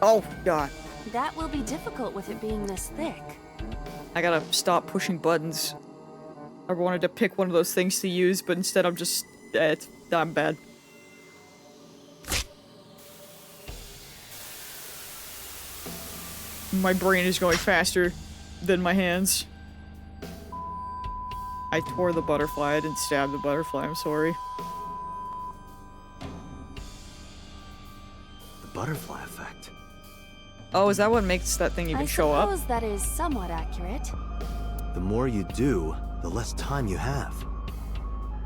Oh, God. That will be difficult with it being this thick. I gotta stop pushing buttons. I wanted to pick one of those things to use, but instead I'm just... I'm bad. My brain is going faster than my hands. I tore the butterfly. I didn't stab the butterfly. I'm sorry. The butterfly effect. Oh, is that what makes that thing even show up? I suppose that is somewhat accurate. The more you do, the less time you have.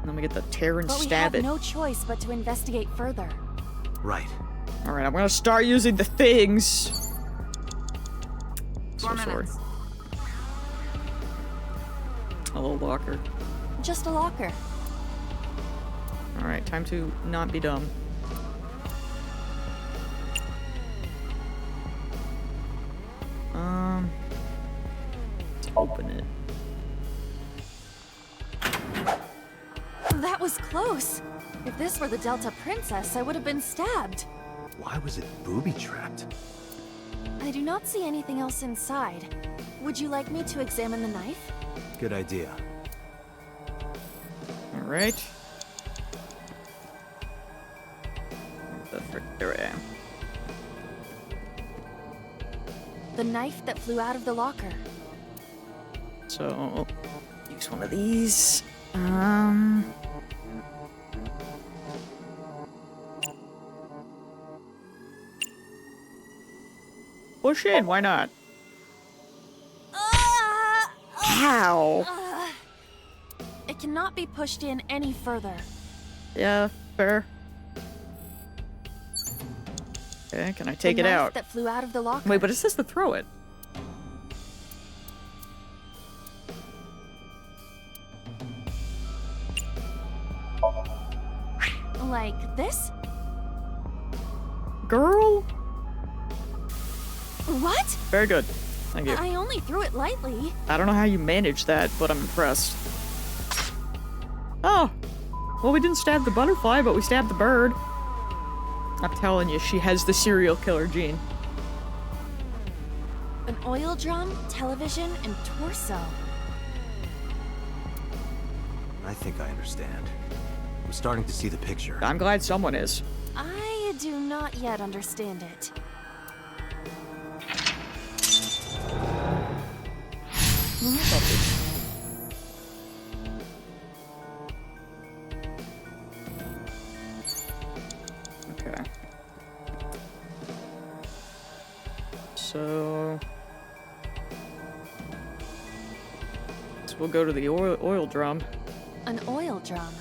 Let me get the tear and But we stab have it. no choice but to investigate further. Right. Alright, I'm gonna start using the things. So sorry. A little locker. Just a locker. Alright, time to not be dumb. Let's open it. That was close. If this were the Delta Princess, I would have been stabbed. Why was it booby-trapped? I do not see anything else inside. Would you like me to examine the knife? Good idea. Alright. The frick, there I am. The knife that flew out of the locker. So, use one of these. Push in, why not? How? It cannot be pushed in any further. Yeah, fair. Okay, can I take the it knife out? that flew out of the locker. Wait, but it says to throw it. Like this? Girl? What? Very good. Thank you. I only threw it lightly. I don't know how you managed that, but I'm impressed. Oh! Well, we didn't stab the butterfly, but we stabbed the bird. I'm telling you, she has the serial killer gene. An oil drum, television, and torso. I think I understand. I'm starting to see the picture. I'm glad someone is. I do not yet understand it. Okay. So we'll go to the oil drum. An oil drum.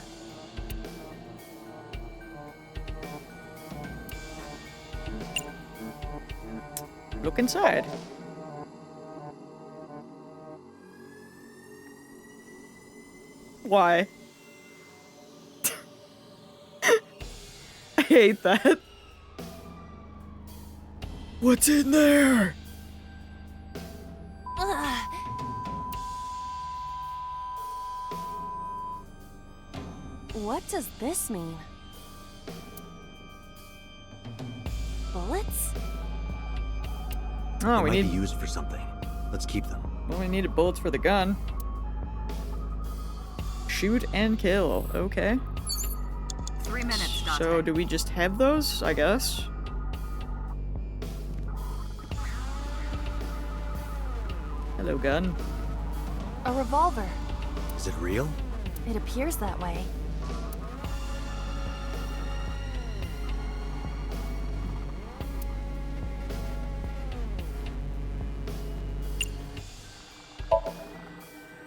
Look inside. Why? I hate that. What's in there? What does this mean? Bullets? Oh, They we might need be used for something. Let's keep them. well, we needed bullets for the gun. Shoot and kill. Okay. 3 minutes, Dante. So do we just have those, I guess? Hello, gun. A revolver. Is it real? It appears that way.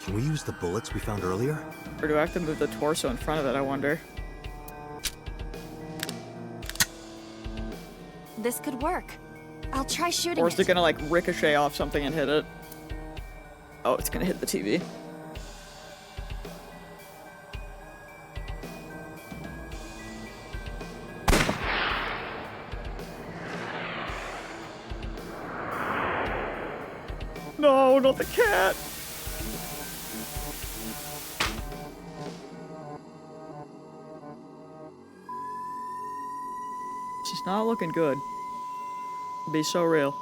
Can we use the bullets we found earlier? Or do I have to move the torso in front of it, I wonder? This could work. I'll try shooting Or is it gonna, like, ricochet off something and hit it? Oh, it's gonna hit the TV. No, not the cat! This is not looking good. It'll be so real.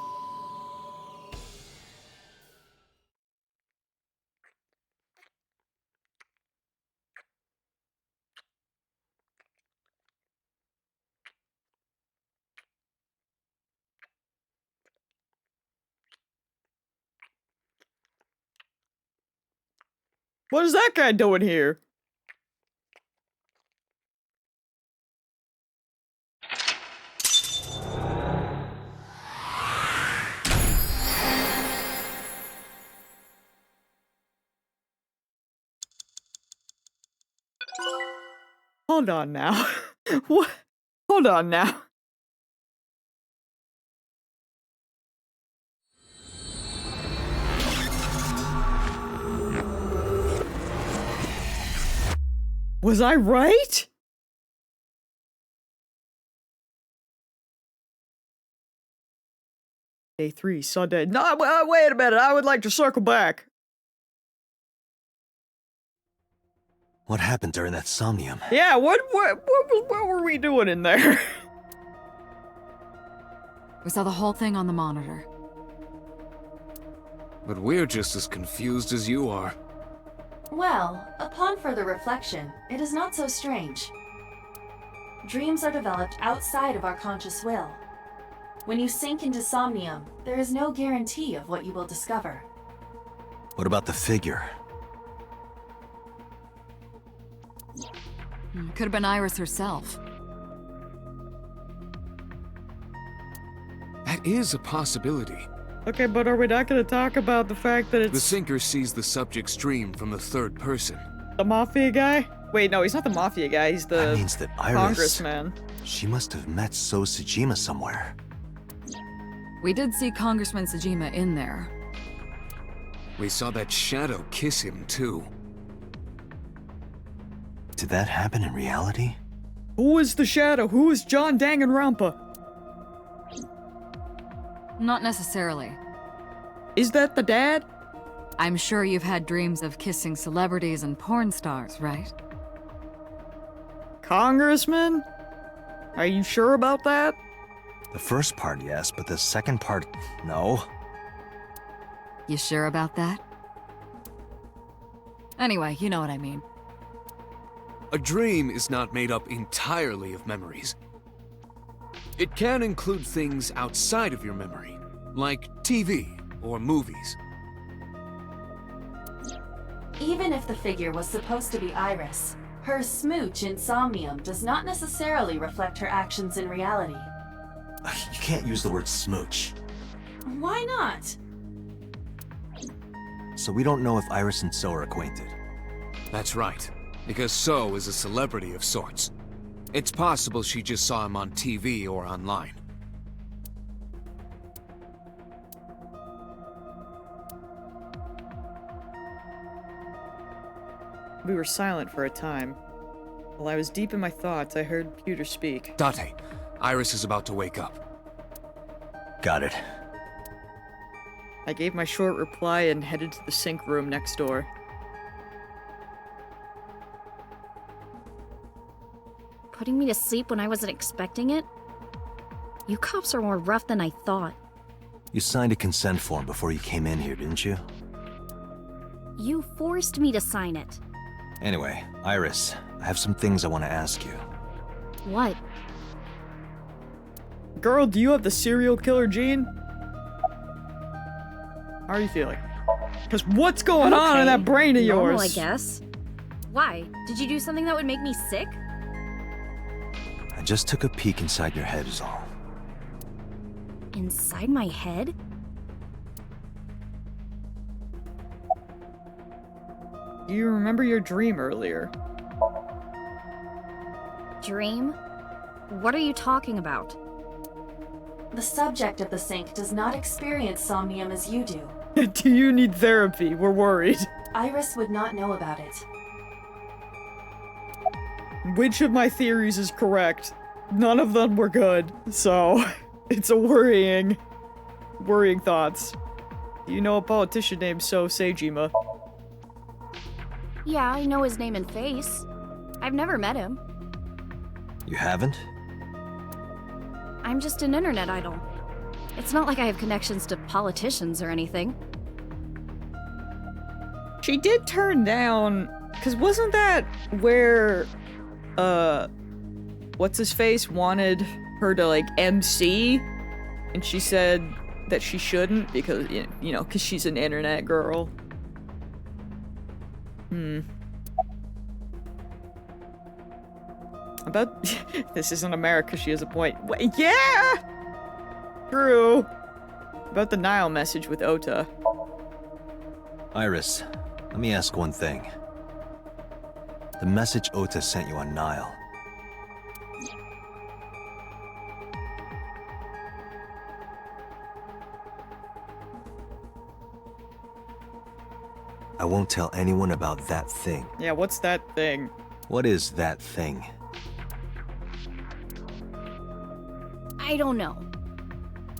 What is that guy doing here? Hold on now. What? Hold on now. Was I right? Day 3, Sunday. No, wait a minute. I would like to circle back. What happened during that Somnium? Yeah, what were we doing in there? We saw the whole thing on the monitor. But we're just as confused as you are. Well, upon further reflection, it is not so strange. Dreams are developed outside of our conscious will. When you sink into Somnium, there is no guarantee of what you will discover. What about the figure? Could have been Iris herself. That is a possibility. Okay, but are we not going to talk about the fact that it's... The sinker sees the subject's dream from the third person. The Mafia guy? Wait, no, he's not the Mafia guy, he's the That means that Iris... Congressman. She must have met So Sejima somewhere. We did see Congressman Sejima in there. We saw that shadow kiss him, too. Did that happen in reality? Who is the Shadow? Who is John Danganronpa? Not necessarily. Is that the dad? I'm sure you've had dreams of kissing celebrities and porn stars, right? Congressman? Are you sure about that? The first part, yes, but the second part, no. You sure about that? Anyway, you know what I mean. A dream is not made up entirely of memories. It can include things outside of your memory, like TV or movies. Even if the figure was supposed to be Iris, her smooch in Somnium does not necessarily reflect her actions in reality. You can't use the word smooch. Why not? So we don't know if Iris and So are acquainted. That's right, because So is a celebrity of sorts. It's possible she just saw him on TV or online. We were silent for a time. While I was deep in my thoughts, I heard Pewter speak. Date, Iris is about to wake up. Got it. I gave my short reply and headed to the sink room next door. Putting me to sleep when I wasn't expecting it? You cops are more rough than I thought. You signed a consent form before you came in here, didn't you? You forced me to sign it. Anyway, Iris, I have some things I want to ask you. What? Girl, do you have the serial killer gene? How are you feeling? Because what's going on in that brain of Normal, yours? I guess. Why? Did you do something that would make me sick? I just took a peek inside your head is all. Inside my head? Do you remember your dream earlier? Dream? What are you talking about? The subject of the sync does not experience somnium as you do. Do you need therapy? We're worried. Iris would not know about it. Which of my theories is correct? None of them were good, so it's a worrying thoughts. Do you know a politician named So Seijima? Yeah, I know his name and face. I've never met him. You haven't? I'm just an internet idol. It's not like I have connections to politicians or anything. She did turn down, cause wasn't that where, what's his face wanted her to like MC, and she said that she shouldn't because you know, cause she's an internet girl. About this isn't America. She has a point. Wait, yeah, true. About the Nile message with Ota. Iris, let me ask one thing. The message Ota sent you on Nile. I won't tell anyone about that thing. Yeah, what's that thing? What is that thing? I don't know.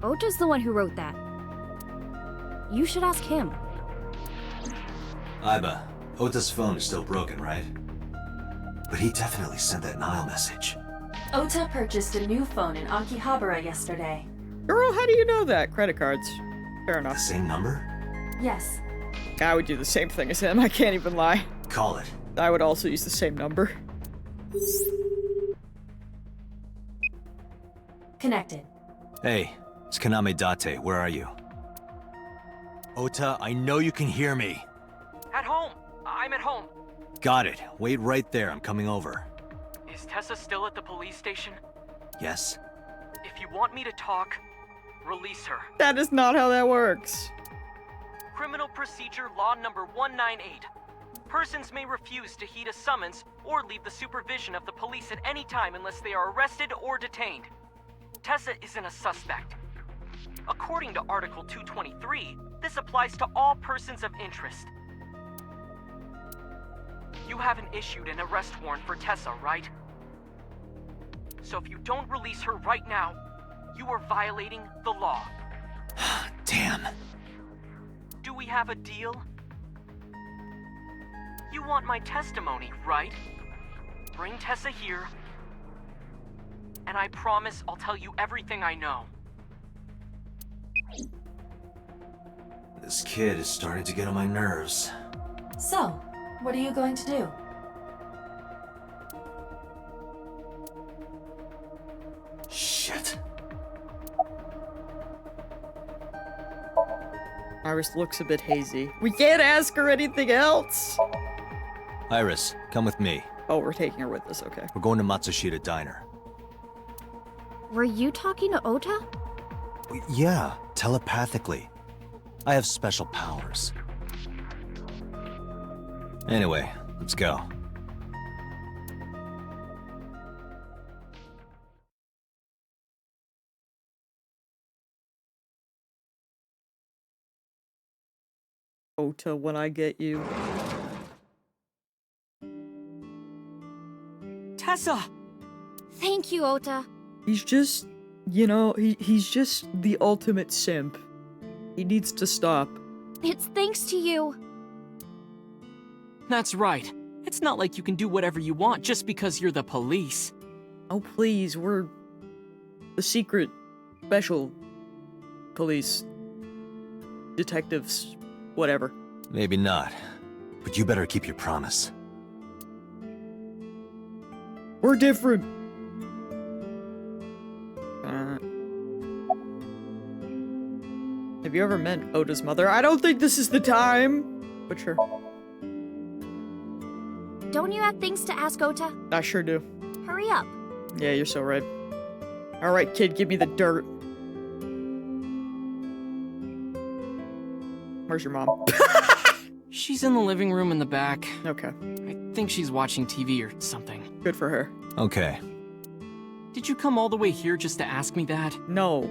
Ota's the one who wrote that. You should ask him. Iba, Ota's phone is still broken, right? But he definitely sent that Nile message. Ota purchased a new phone in Akihabara yesterday. Girl, how do you know that? Credit cards. Fair enough. The same number? Yes. I would do the same thing as him, I can't even lie. Call it. I would also use the same number. Connected. Hey, it's Kaname Date, where are you? Ota, I know you can hear me. At home. I'm at home. Got it. Wait right there, I'm coming over. Is Tessa still at the police station? Yes? If you want me to talk, release her. That is not how that works. Criminal Procedure Law Number 198. Persons may refuse to heed a summons or leave the supervision of the police at any time unless they are arrested or detained. Tessa isn't a suspect. According to Article 223, this applies to all persons of interest. You haven't issued an arrest warrant for Tessa, right? So if you don't release her right now, you are violating the law. Damn. Do we have a deal? You want my testimony, right? Bring Tessa here, and I promise I'll tell you everything I know. This kid is starting to get on my nerves. So, what are you going to do? Shit. Iris looks a bit hazy. We can't ask her anything else! Iris, come with me. Oh, we're taking her with us, okay. We're going to Matsushita Diner. Were you talking to Ota? Yeah, telepathically. I have special powers. Anyway, let's go. Ota, when I get you. Tessa! Thank you, Ota. He's just, you know, he's just the ultimate simp. He needs to stop. It's thanks to you. That's right. It's not like you can do whatever you want just because you're the police. Oh, please, we're the secret, special police, detectives, whatever. Maybe not, but you better keep your promise. We're different. Have you ever met Oda's mother? I don't think this is the time, but sure. Don't you have things to ask Ota? I sure do. Hurry up. Yeah, you're so right. Alright, kid, give me the dirt. Where's your mom? She's in the living room in the back. Okay. I think she's watching TV or something. Good for her. Okay. Did you come all the way here just to ask me that? No.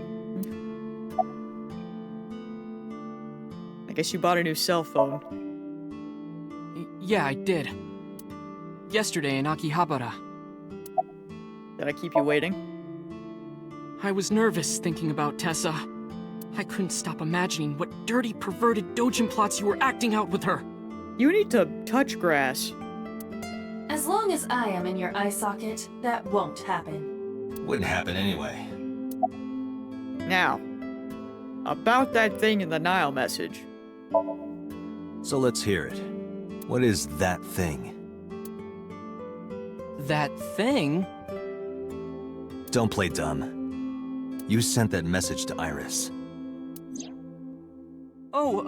I guess you bought a new cell phone. Yeah, I did. Yesterday in Akihabara. Did I keep you waiting? I was nervous thinking about Tessa. I couldn't stop imagining what dirty, perverted dojin plots you were acting out with her. You need to touch grass. As long as I am in your eye socket, that won't happen. Wouldn't happen anyway. Now, about that thing in the Nile message. So let's hear it. What is that thing? That thing? Don't play dumb. You sent that message to Iris. Oh,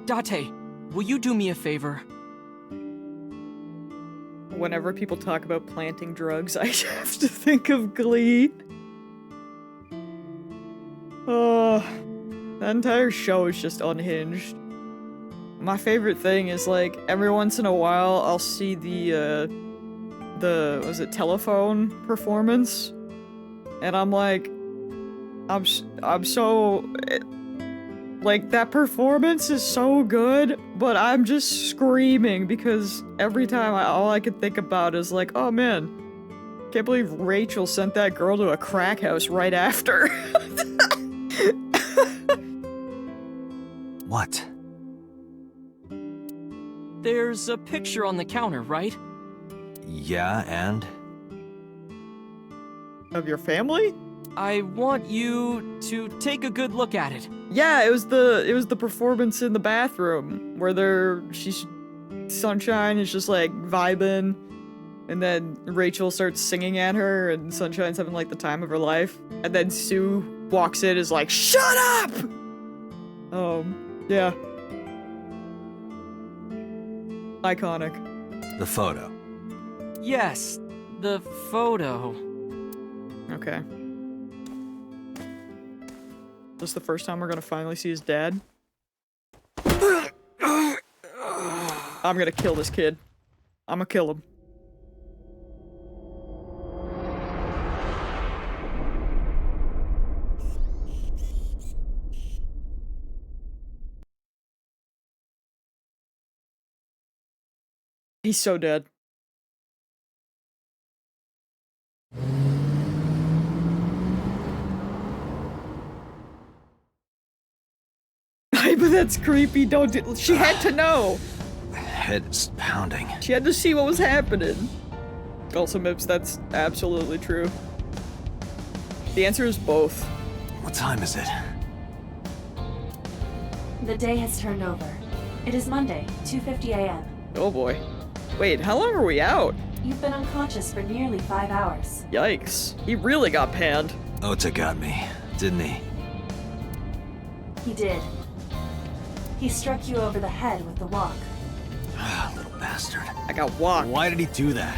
Date, will you do me a favor? Whenever people talk about planting drugs, I have to think of Glee. Oh, the entire show is just unhinged. My favorite thing is, like, every once in a while I'll see the was it telephone performance? And I'm like, I'm so, like, that performance is so good, but I'm just screaming because every time all I can think about is like, oh man, can't believe Rachel sent that girl to a crack house right after. What? There's a picture on the counter, right? Yeah, and? Of your family? I want you to take a good look at it. Yeah, it was the performance in the bathroom where Sunshine is just like vibing, and then Rachel starts singing at her, and Sunshine's having like the time of her life, and then Sue walks in, is like, "Shut up!" Yeah. Iconic. The photo. Yes, the photo. Okay. This is the first time we're gonna finally see his dad. I'm gonna kill this kid. I'm gonna kill him. He's so dead. But that's creepy. Don't do— She had to know. Head is pounding. She had to see what was happening. Also, Mips, that's absolutely true. The answer is both. What time is it? The day has turned over. It is Monday, 2:50 a.m. Oh boy. Wait, how long are we out? You've been unconscious for nearly 5 hours. Yikes. He really got panned. Ota got me, didn't he? He did. He struck you over the head with the walk. Little bastard. I got walked. Why did he do that?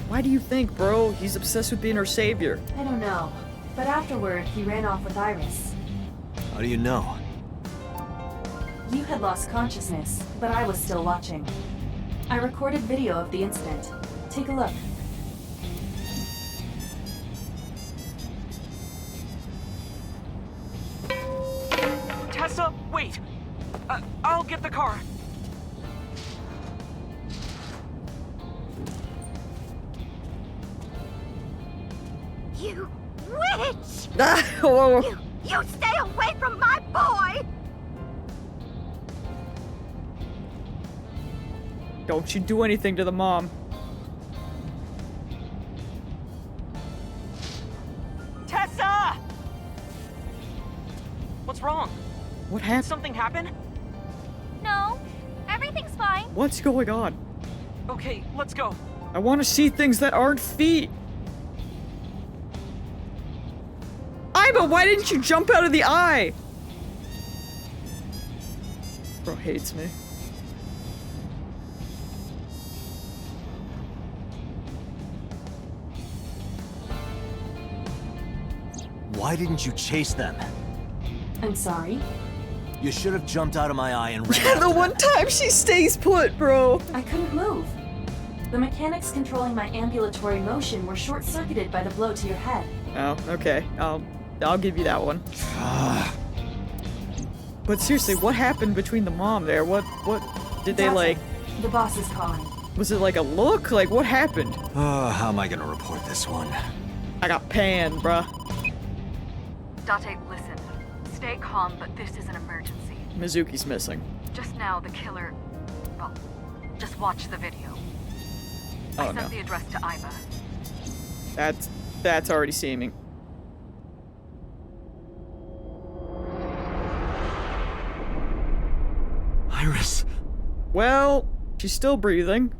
Why do you think, bro? He's obsessed with being her savior. I don't know. But afterward, he ran off with Iris. How do you know? You had lost consciousness, but I was still watching. I recorded video of the incident. Take a look. Tessa, wait! I'll get the car. You witch! Whoa. You stay away from my boy! Don't you do anything to the mom. Tessa! What's wrong? What Did happened? something happen? No, everything Everything's fine. What's going on? Okay, let's go. I want to see things that aren't feet. Iba, why didn't you jump out of the eye? Bro hates me. Why didn't you chase them? I'm sorry? You should have jumped out of my eye and ran. Yeah, the after one them. time she stays put, bro. I couldn't move. The mechanics controlling my ambulatory motion were short-circuited by the blow to your head. Oh, okay. I'll give you that one. But seriously, what happened between the mom there? What did they like? The boss is calling. Was it like a look? Like what happened? Oh, how am I gonna report this one? I got panned, bruh. Date, listen. Stay calm, but this is an emergency. Mizuki's missing. Just now, the killer... Well, just watch the video. Oh, I sent no. the address to Iba. That's already seeming. Iris. Well, she's still breathing,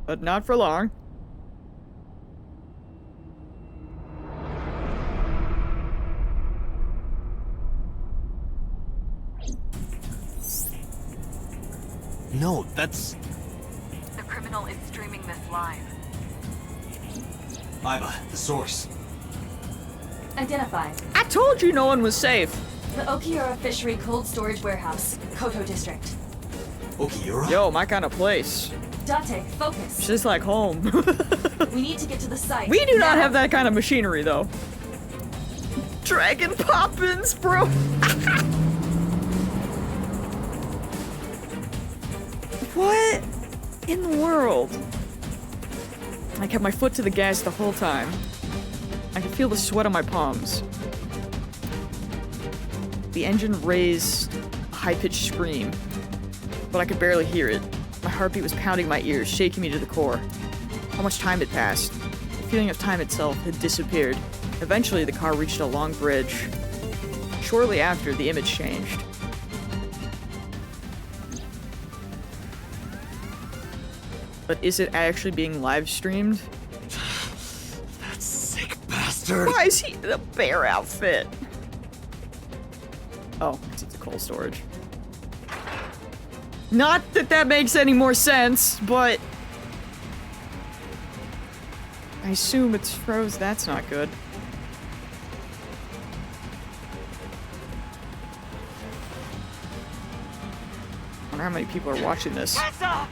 but not for long. No, that's... The criminal is streaming this live. Iba, the source. Identified. I told you no one was safe. The Okiura Fishery Cold Storage Warehouse, Koto District. Okiura? Yo, my kind of place. Date, focus. It's just like home. We need to get to the site. We do not now. have that kind of machinery, though. Dragon Poppins, bro. What in the world? I kept my foot to the gas the whole time. I could feel the sweat on my palms. The engine raised a high-pitched scream, but I could barely hear it. My heartbeat was pounding my ears, shaking me to the core. How much time had passed? The feeling of time itself had disappeared. Eventually, the car reached a long bridge. Shortly after, the image changed. But is it actually being live streamed? That sick bastard. Why is he in a bear outfit? Oh, it's a cold storage. Not that that makes any more sense, but I assume it's froze. That's not good. I wonder how many people are watching this. Tessa!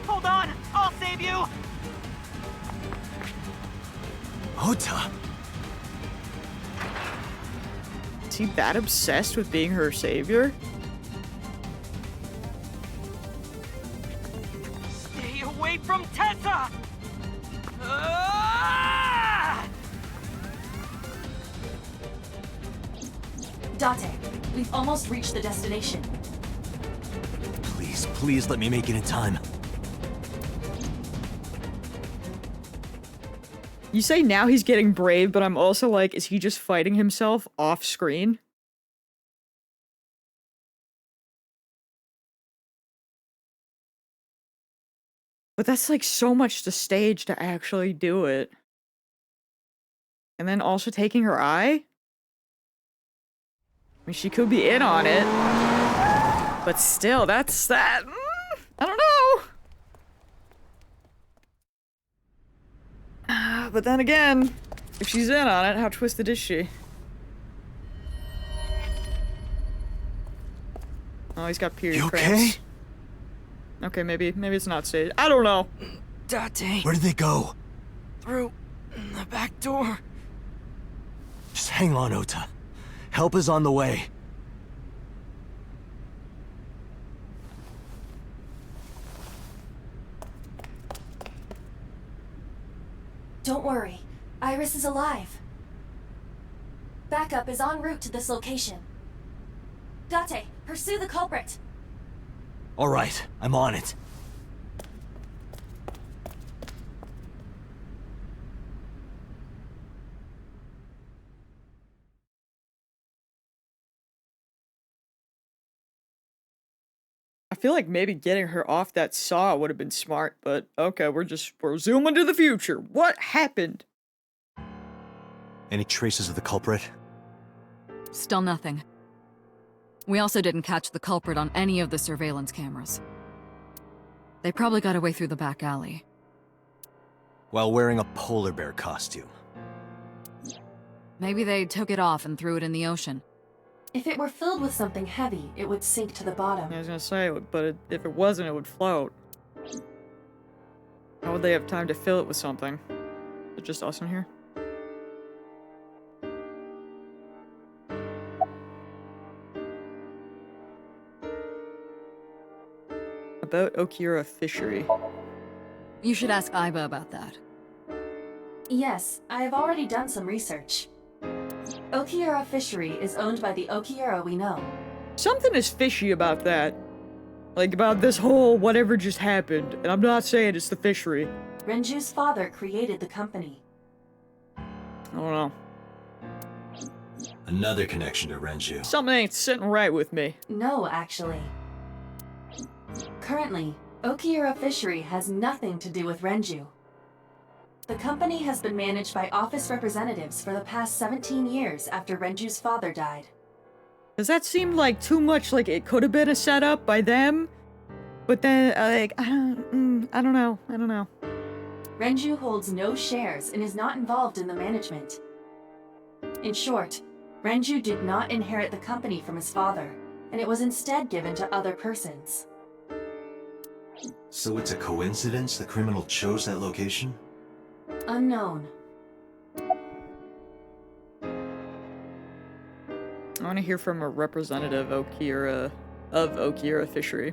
Hold on! I'll save you! Ota! Is he that obsessed with being her savior? Stay away from Tessa! Ah! Date, we've almost reached the destination. Please, please let me make it in time. You say now he's getting brave, but I'm also like, is he just fighting himself off screen? But that's like so much to stage to actually do it. And then also taking her eye? I mean, she could be in on it. But still, that's that. I don't know. But then again, if she's in on it, how twisted is she? Oh, he's got period cramps. Okay, maybe it's not staged. I don't know. Date. Where did they go? Through the back door. Just hang on, Ota. Help is on the way. Don't worry. Iris is alive. Backup is en route to this location. Date, pursue the culprit. All right, I'm on it. feel like maybe getting her off that saw would have been smart, but okay, we're zooming to the future. What happened? Any traces of the culprit? Still nothing. We also didn't catch the culprit on any of the surveillance cameras. They probably got away through the back alley. While wearing a polar bear costume. Maybe they took it off and threw it in the ocean. If it were filled with something heavy, it would sink to the bottom. I was gonna say, but if it wasn't, it would float. How would they have time to fill it with something? Is it just us in here? About Okira Fishery. You should ask Aiba about that. Yes, I have already done some research. Okiura Fishery is owned by the Okiura we know. Something is fishy about that. Like, about this whole whatever just happened. And I'm not saying it's the fishery. Renju's father created the company. I don't know. Another connection to Renju. Something ain't sitting right with me. No, actually. Currently, Okiura Fishery has nothing to do with Renju. The company has been managed by office representatives for the past 17 years after Renju's father died. Does that seem like too much like it could have been a setup by them? But then, like, I don't know. Renju holds no shares and is not involved in the management. In short, Renju did not inherit the company from his father, and it was instead given to other persons. So it's a coincidence the criminal chose that location? Unknown. I want to hear from a representative of Okira Fishery.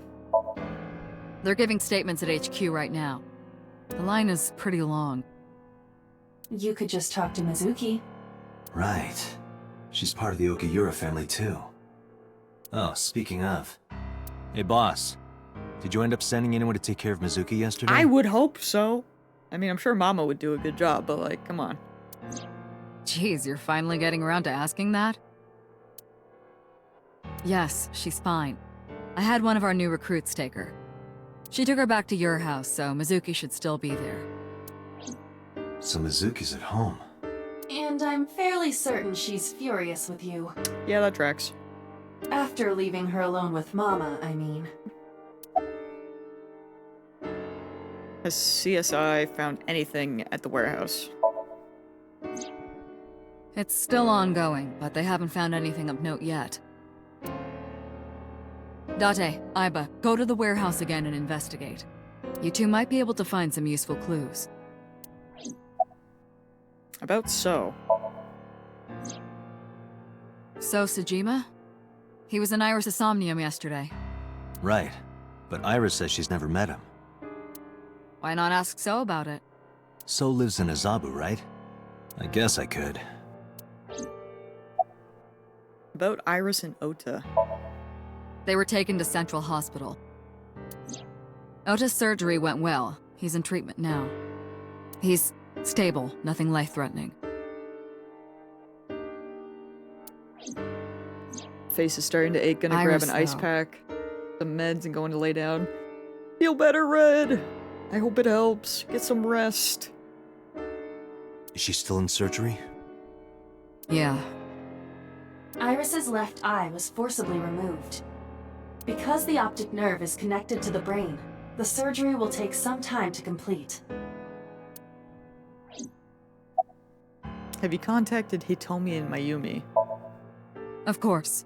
They're giving statements at HQ right now. The line is pretty long. You could just talk to Mizuki. Right. She's part of the Okiura family too. Oh, speaking of. Hey boss, did you end up sending anyone to take care of Mizuki yesterday? I would hope so. I mean, I'm sure Mama would do a good job, but like, come on. Jeez, you're finally getting around to asking that? Yes, she's fine. I had one of our new recruits take her. She took her back to your house, so Mizuki should still be there. So Mizuki's at home. And I'm fairly certain she's furious with you. Yeah, that tracks. After leaving her alone with Mama, I mean. Has CSI found anything at the warehouse? It's still ongoing, but they haven't found anything of note yet. Date, Aiba, go to the warehouse again and investigate. You two might be able to find some useful clues. About so. So, Sejima? He was in Iris' Somnium yesterday. Right. But Iris says she's never met him. Why not ask So about it? So lives in Azabu, right? I guess I could. About Iris and Ota. They were taken to Central Hospital. Ota's surgery went well. He's in treatment now. He's stable, nothing life-threatening. Face is starting to ache, gonna Iris, grab an ice though. pack, some meds, and going to lay down. Feel better, Red! I hope it helps. Get some rest. Is she still in surgery? Yeah. Iris's left eye was forcibly removed. Because the optic nerve is connected to the brain, the surgery will take some time to complete. Have you contacted Hitomi and Mayumi? Of course.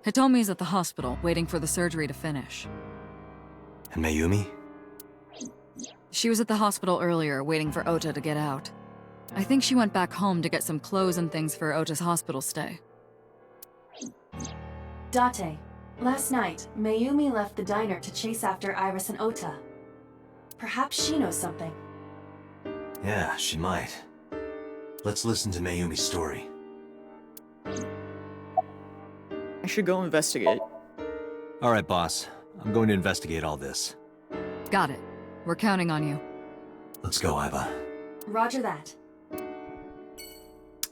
Hitomi's at the hospital, waiting for the surgery to finish. And Mayumi? She was at the hospital earlier, waiting for Ota to get out. I think she went back home to get some clothes and things for Ota's hospital stay. Date, last night, Mayumi left the diner to chase after Iris and Ota. Perhaps she knows something. Yeah, she might. Let's listen to Mayumi's story. I should go investigate. Alright, boss. I'm going to investigate all this. Got it. We're counting on you. Let's go, Aiba. Roger that.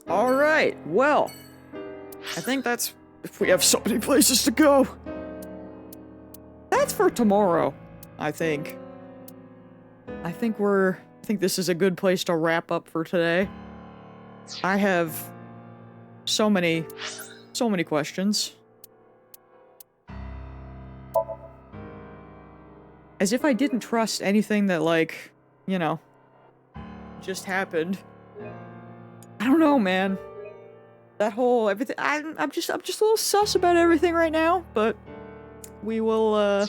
Alright, well. I think that's... if we have so many places to go. that's for tomorrow, I think. I think this is a good place to wrap up for today. I have so many questions. As if I didn't trust anything that, like, you know, just happened. I don't know, man. That whole everything. I'm just a little sus about everything right now. But we will,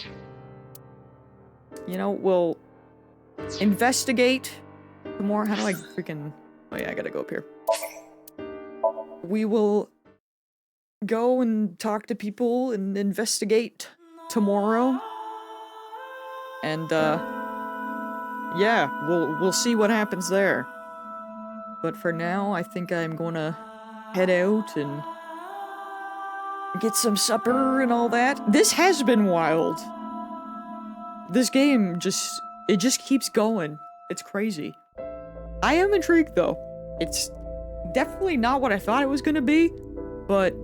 you know, we'll investigate more. How do I freaking? Oh yeah, I gotta go up here. We will go and talk to people and investigate tomorrow. And yeah, we'll see what happens there. But for now, I think I'm gonna head out and get some supper and all that. This has been wild. This game it just keeps going. It's crazy. I am intrigued though. It's definitely not what I thought it was gonna be, but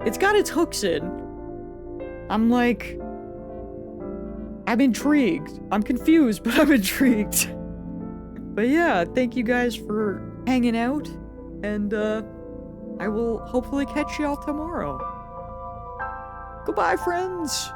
it's got its hooks in. I'm intrigued. I'm confused, but I'm intrigued. But yeah, thank you guys for hanging out, and I will hopefully catch y'all tomorrow. Goodbye, friends!